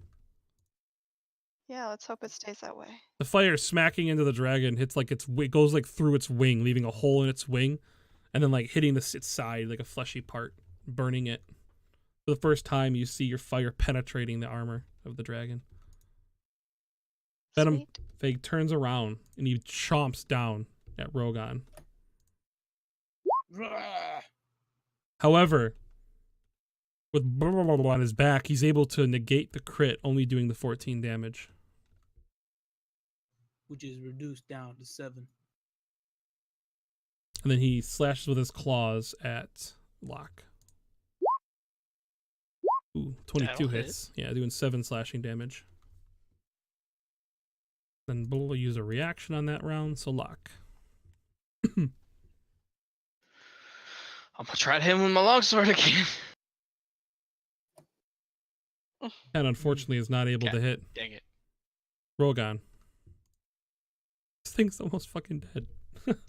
Yeah, let's hope it stays that way. The fire smacking into the dragon hits it goes through its wing, leaving a hole in its wing, and then hitting its side like a fleshy part, burning it. For the first time, you see your fire penetrating the armor of the dragon. Venom Fig turns around and he chomps down at Rogan. However, with on his back, he's able to negate the crit, only doing the 14 damage. Which is reduced down to 7. And then he slashes with his claws at Locke. Ooh, 22 That'll hits. Yeah, doing 7 slashing damage. Then Bull will use a reaction on that round, so Locke. I'm gonna try to hit him with my longsword again. And unfortunately is not able to hit. Dang it. Rogan. This thing's almost fucking dead.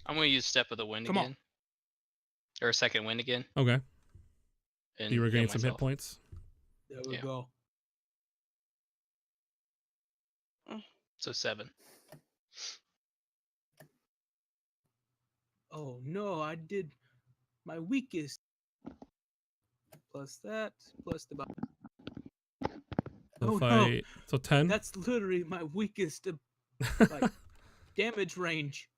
I'm gonna use Step of the Wind Come on. again. Or Second Wind again. Okay. And You regain heal some hit myself. points. There we Yeah. go. So 7. Oh no, I did my weakest. Plus that, plus the. So Oh, no. So 10? That's literally my weakest damage range.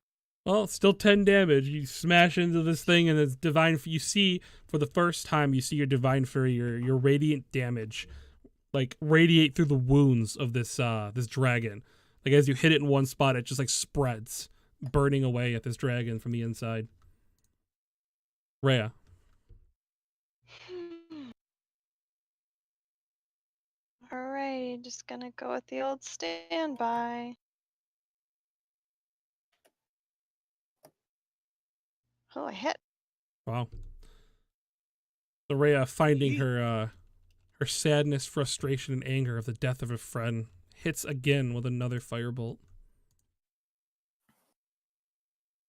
Well, still 10 damage. You smash into this thing, and it's divine. You see, for the first time, you see your divine fury, your radiant damage, radiate through the wounds of this this dragon. As you hit it in one spot, it just spreads, burning away at this dragon from the inside. Rhea. Alright, just gonna go with the old standby. Oh, I hit. Wow. So Rhea, finding her sadness, frustration, and anger of the death of a friend, hits again with another firebolt,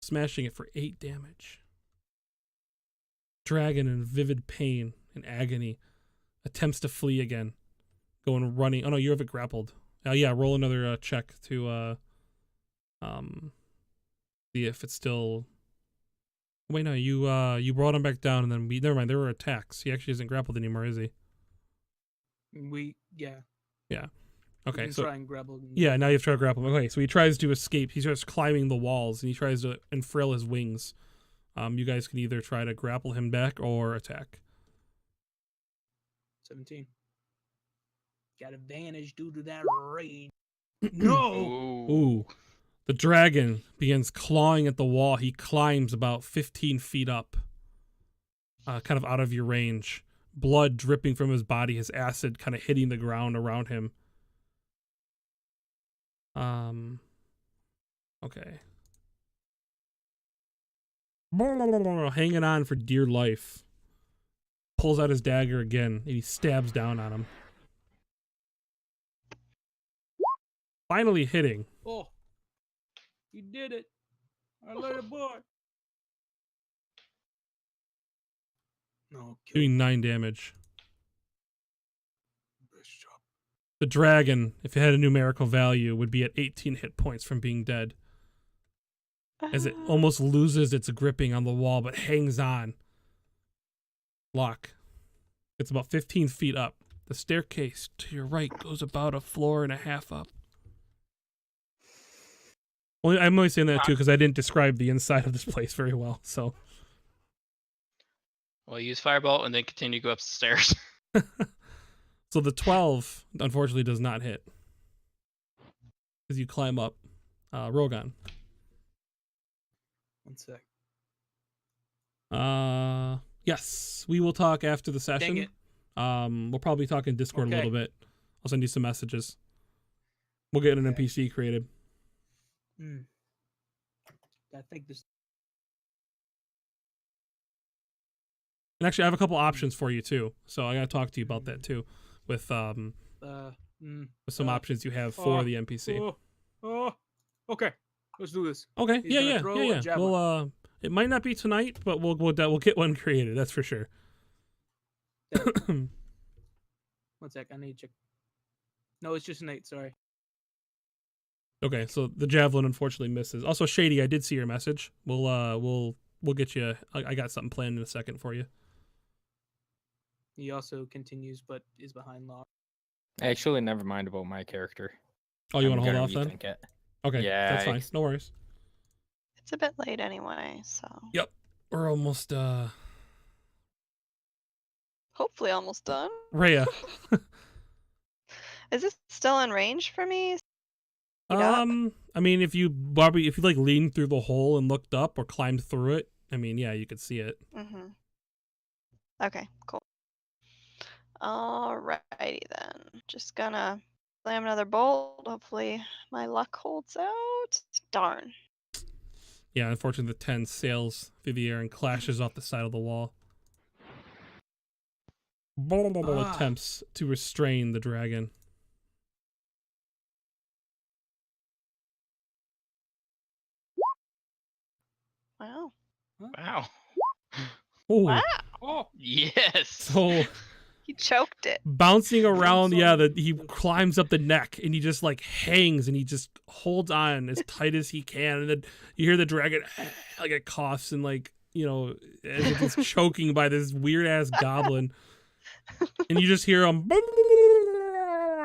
smashing it for 8 damage. Dragon, in vivid pain and agony, attempts to flee again, going running. Oh no, you have it grappled. Yeah, roll another check to see if it's still. Wait, no, you brought him back down, and then never mind. There were attacks. He actually isn't grappled anymore, is he? Yeah. Okay, You can so try and grapple. yeah, now you have to try to grapple him. Okay, so he tries to escape. He starts climbing the walls, and he tries to unfurl his wings. You guys can either try to grapple him back or attack. 17. Got advantage due to that rage. No. Ooh. The dragon begins clawing at the wall. He climbs about 15 feet up, kind of out of your range. Blood dripping from his body, his acid kind of hitting the ground around him. Okay. Hanging on for dear life. Pulls out his dagger again, and he stabs down on him. Finally hitting. Oh. You did it. Our little boy. No, kill Doing 9 damage. Best job. The dragon, if it had a numerical value, would be at 18 hit points from being dead, as it almost loses its gripping on the wall, but hangs on. Lock. It's about 15 feet up. The staircase to your right goes about a floor and a half up. I'm only saying that too because I didn't describe the inside of this place very well. So, Well, use Firebolt and then continue to go up the stairs. so the 12 unfortunately does not hit as you climb up. Rogan. 1 sec. Yes, we will talk after the session. Dang it. We'll probably talk in Discord a Okay. little bit. I'll send you some messages. We'll get an Okay. NPC created. I think this. And actually, I have a couple options for you too. So I gotta talk to you about that too, with some options you have for the NPC. Okay. Let's do this. Okay, He's gonna throw a yeah. javelin. We'll it might not be tonight, but we'll get one created. That's for sure. 1 sec. I need to check. No, it's just an 8. Sorry. Okay, so the javelin unfortunately misses. Also, Shady, I did see your message. We'll get you. I got something planned in a second for you. He also continues, but is behind lock. Actually, never mind about my character. Oh, you I'm want to hold gonna off then? rethink it. Okay, Yeah, that's fine. No worries. It's a bit late anyway, so Yep, we're almost hopefully almost done. Rhea. Is this still in range for me? Speed up? I mean, if you like leaned through the hole and looked up or climbed through it, I mean, yeah, you could see it. Mm-hmm. Okay, cool. Alrighty then. Just gonna slam another bolt. Hopefully my luck holds out. Darn. Yeah, unfortunately, the 10 sails through the air and clashes off the side of the wall. Attempts to restrain the dragon. Wow. Wow. Ooh. Wow. Oh, Yes. So He choked it. bouncing around, he climbs up the neck and he just like hangs and he just holds on as tight as he can, and then you hear the dragon like it coughs and like, as if it's choking by this weird ass goblin, and you just hear him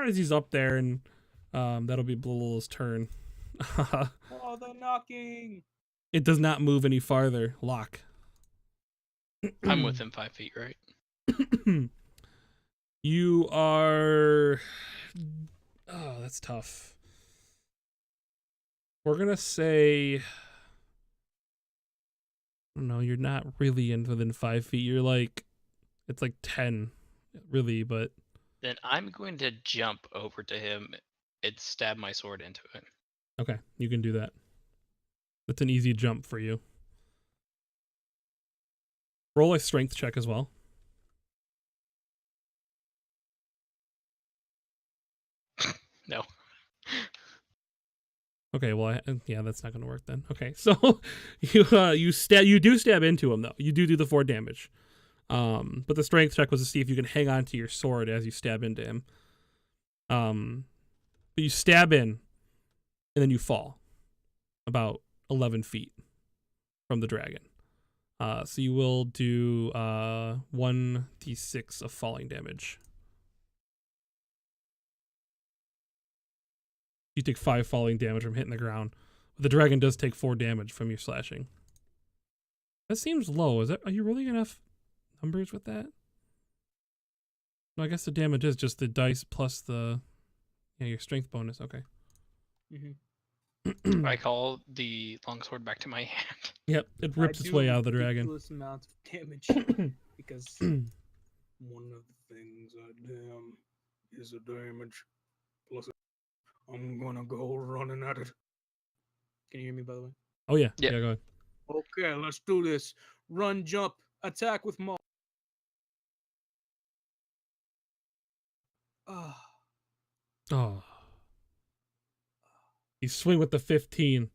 as he's up there, and that'll be Blul's turn. oh, the knocking. It does not move any farther. Lock. I'm within 5 feet, right? You are. Oh, that's tough. We're gonna say. No, you're not really within 5 feet. You're like, it's like 10, really. But Then I'm going to jump over to him and stab my sword into it. okay, you can do that. That's an easy jump for you. Roll a strength check as well. No. Okay, well, yeah, that's not going to work then. Okay, so you do stab into him though. You do the 4 damage. But the strength check was to see if you can hang on to your sword as you stab into him. But you stab in, and then you fall about 11 feet from the dragon. So you will do 1d6 of falling damage. You take 5 falling damage from hitting the ground. But the dragon does take 4 damage from your slashing. That seems low. Are you rolling enough numbers with that? No, I guess the damage is just the dice plus your strength bonus. Okay. Mm-hmm. I call the longsword back to my hand. Yep, it rips its way out of the dragon. Ridiculous amounts of damage because one of the things I damn is a damage. Plus, I'm gonna go running at it. Can you hear me, by the way? Oh yeah, Yep. yeah, go ahead. Okay, let's do this. Run, jump, attack with maul. Oh. You swing with the 15,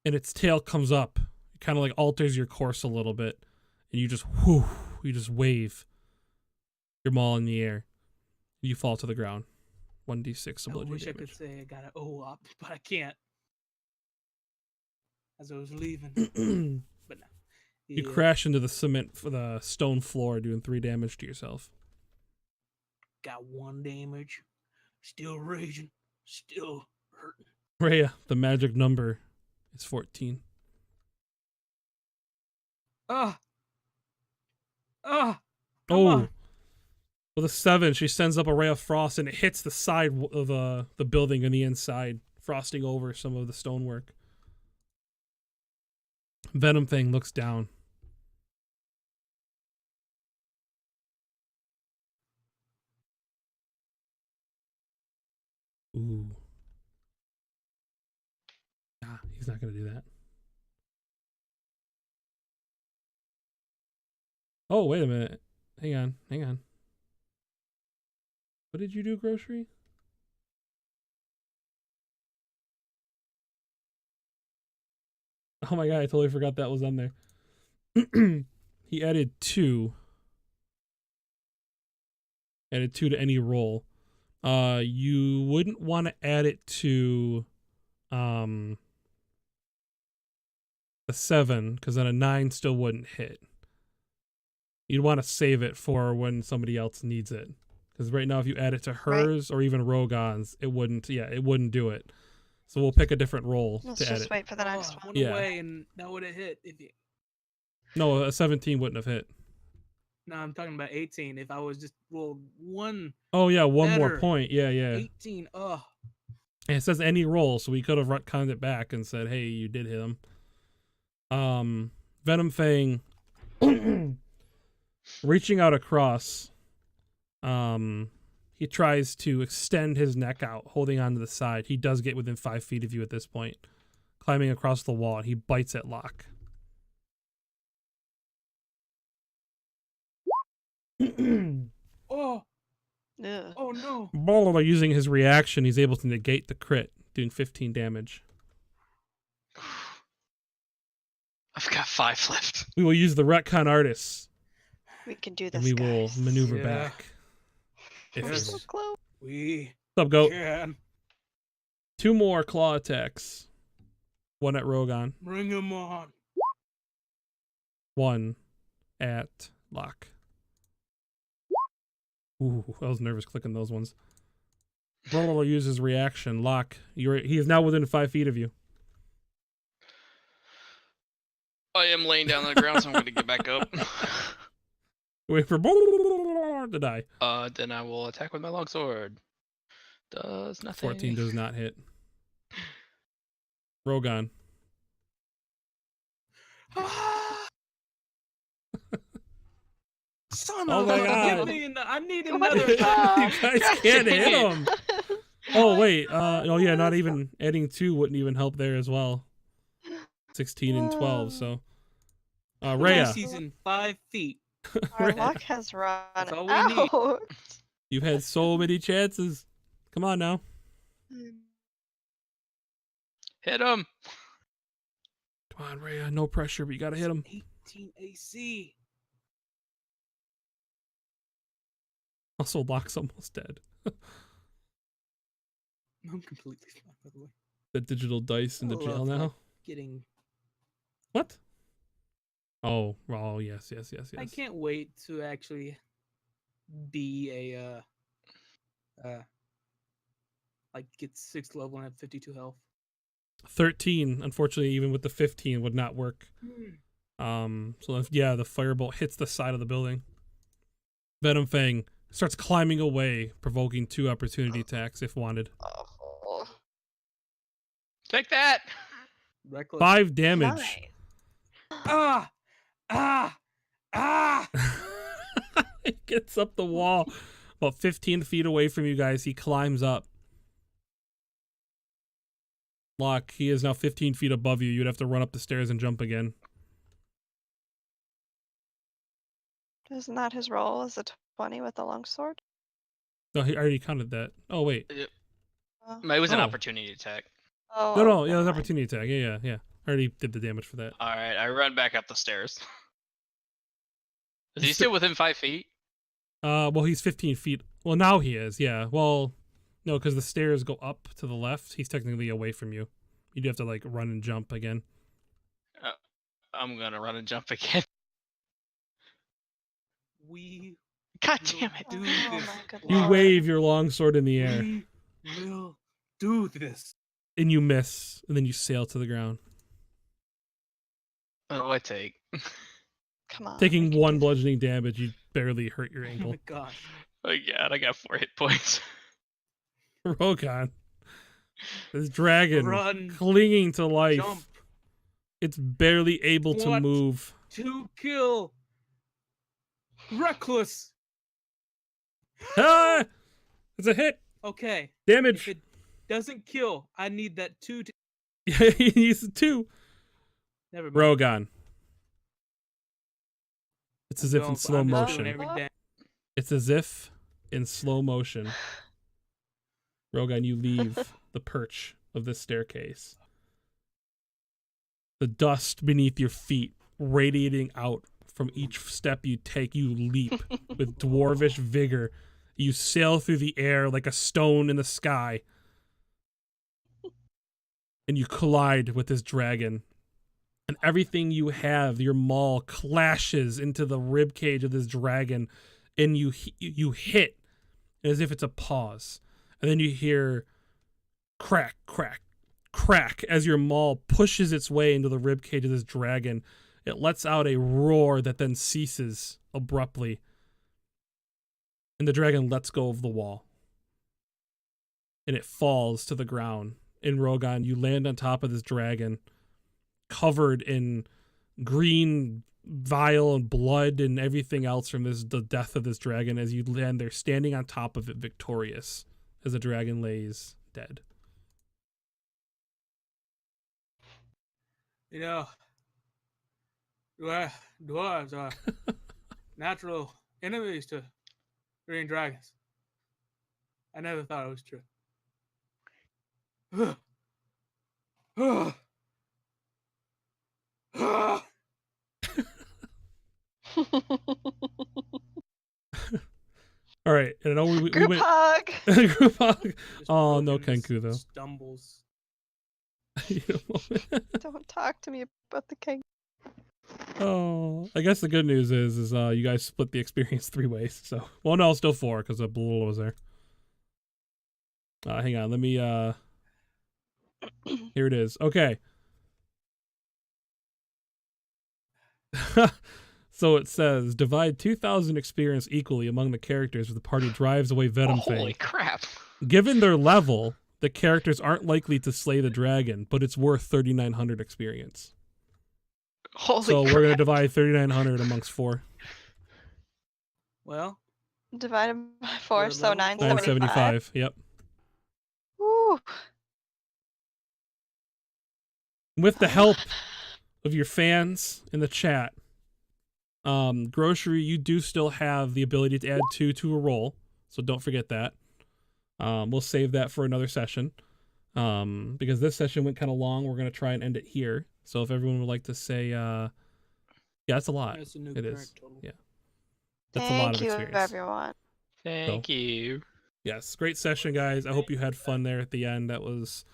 and its tail comes up. It kind of like alters your course a little bit, and you just wave your maul in the air. You fall to the ground. 1d6 I ability wish damage. I could say I got an O up, but I can't. As I was leaving, but no. You Yeah, crash into the cement for the stone floor, doing 3 damage to yourself. got 1 damage. Still raging. Still hurting. Rhea, the magic number is 14. Come Oh, on. with a 7, she sends up a ray of frost, and it hits the side of the building on the inside, frosting over some of the stonework. Venom Thing looks down. Ooh. Ah, he's not going to do that. Oh, wait a minute. Hang on. What did you do, Grocery? Oh my god, I totally forgot that was on there. He added 2. Added 2 to any roll. You wouldn't want to add it to a 7, because then a 9 still wouldn't hit. You'd want to save it for when somebody else needs it. Because right now, if you add it to hers or even Rogon's, it wouldn't do it. So we'll pick a different roll Let's to add just it. wait for the next one. Went Yeah. away and that would have hit. If you... No, a 17 wouldn't have hit. No, I'm talking about 18. If I was just rolled 1 Oh yeah, one more better. point. Yeah. 18. And it says any roll, so we could have retconned it back and said, "Hey, you did hit him." Venom Fang reaching out across. He tries to extend his neck out, holding onto the side. He does get within 5 feet of you at this point, climbing across the wall. And he bites at Locke. Oh Ugh. no. By using his reaction, he's able to negate the crit, doing 15 damage. I've got 5 left. We will use the retcon artists, We can do this, and we will guys. maneuver Yeah. back. If We're you're- so close. We What's up, Goat? can 2 more claw attacks. 1 at Rogon. bring him on. 1 at Locke. Ooh, I was nervous clicking those ones. Roller will use his reaction. Locke, he is now within 5 feet of you. I am laying down on the ground, so I'm going to get back up. Wait for to die. Then I will attack with my longsword. Does nothing. 14 does not hit. Rogon. Son Oh of my a- God. give me I need What another. the You fuck? guys God can't dang hit it. him. Oh wait, oh yeah, not even adding 2 wouldn't even help there as well. 16 and 12, so Rhea, He's in 5 feet. Our Rhea, luck has run That's all we need. out. you've had so many chances. Come on now. Hit him. Come on, Rhea. No pressure, but you gotta hit him. 18 AC. Also, Locke's almost dead. I'm completely fine, by the way. The digital dice in the I jail love, now. like, getting. What? Oh, yes. I can't wait to actually be a like get 6th level and have 52 health. 13, unfortunately, even with the 15 would not work. So if, yeah, the firebolt hits the side of the building. Venom Fang starts climbing away, provoking 2 opportunity attacks if wanted. Awful. Take that. Reckless. 5 damage. Nice. Ah! Ah! Ah! He gets up the wall. About 15 feet away from you guys, he climbs up. Locke, he is now 15 feet above you. You'd have to run up the stairs and jump again. Isn't that his roll as a 20 with the longsword? No, he already counted that. Oh, wait. It Oh, was an Oh. opportunity attack. oh No, yeah, never it was mind. opportunity attack. Yeah. I already did the damage for that. All right, I run back up the stairs. Is he He's still within 5 feet? Well, he's 15 feet. Well, now he is, yeah. Well, no, because the stairs go up to the left. He's technically away from you. You'd have to, like, run and jump again. I'm gonna run and jump again. We God will damn it! do Oh this. my good You lord. wave your longsword in the air, We will do this. and you miss, and then you sail to the ground, What do I take? Come on. we taking can 1 do bludgeoning damage. You barely hurt your Oh ankle. my gosh. Oh god, I got 4 hit points. Rogan, this dragon Run. clinging to life. Jump. It's barely able to What? move. To kill. Reckless. Ah! It's a hit. Okay. Damage. If it doesn't kill, I need that 2 to. Yeah, he needs 2. Never mind. Rogan. It's as if in Don't, slow I'm just motion. doing every damn- It's as if in slow motion. Rogan, you leave the perch of this staircase. The dust beneath your feet radiating out from each step you take. You leap with dwarvish vigor. You sail through the air like a stone in the sky. And you collide with this dragon. And everything you have, your maul, clashes into the ribcage of this dragon. And you hit as if it's a pause. And then you hear crack, crack, crack as your maul pushes its way into the ribcage of this dragon. It lets out a roar that then ceases abruptly. And the dragon lets go of the wall. And it falls to the ground. In Rogan, you land on top of this dragon, covered in green vial and blood and everything else from the death of this dragon, as you land there standing on top of it victorious as the dragon lays dead. You know, dwarves are natural enemies to green dragons. I never thought it was true. All right, and I know we Group went hug. group hug. Just Oh, no Rogan just Kenku, though. Stumbles. Don't talk to me about the king. Oh, I guess the good news is you guys split the experience 3 ways. So, well, no, still 4 because the blue was there. Hang on, let me. Here it is. Okay. So it says divide 2,000 experience equally among the characters as the party drives away Venom Fang. Holy crap! Given their level, the characters aren't likely to slay the dragon, but it's worth 3,900 experience. Holy So crap! we're gonna divide 3,900 amongst 4. Well, Divided by 4, We're so level 975. 975. Yep. Woo. With the help of your fans in the chat, Grocery, you do still have the ability to add 2 to a roll, so don't forget that. We'll save that for another session. Because this session went kind of long, we're gonna try and end it here. So if everyone would like to say, yeah, that's a lot. That's a new It current is. total. Yeah. That's a lot Thank of you, experience. everyone. Thank you. Yes, great session, guys. I hope you had fun there at the end. That was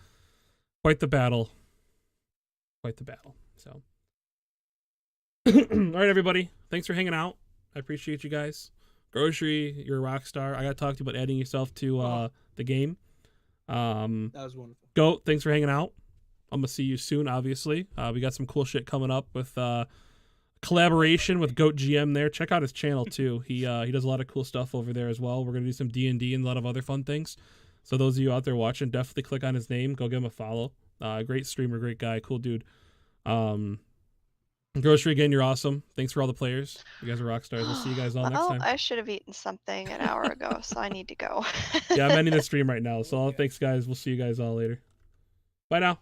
quite the battle. Quite the battle. So, all right, everybody. Thanks for hanging out. I appreciate you guys. Grocery, you're a rock star. I got to talk to you about adding yourself to the game. That was wonderful. Goat, thanks for hanging out. I'm gonna see you soon. Obviously, we got some cool shit coming up with collaboration with Goat GM there. Check out his channel too. He does a lot of cool stuff over there as well. We're gonna do some D&D and a lot of other fun things. So those of you out there watching, definitely click on his name. Go give him a follow. Great streamer, great guy, cool dude. Grocery, again, you're awesome. Thanks for all the players. You guys are rock stars. We'll see you guys all next time. I should have eaten something an hour ago, so I need to go. Yeah, I'm ending the stream right now. So thanks, guys. We'll see you guys all later. Bye now.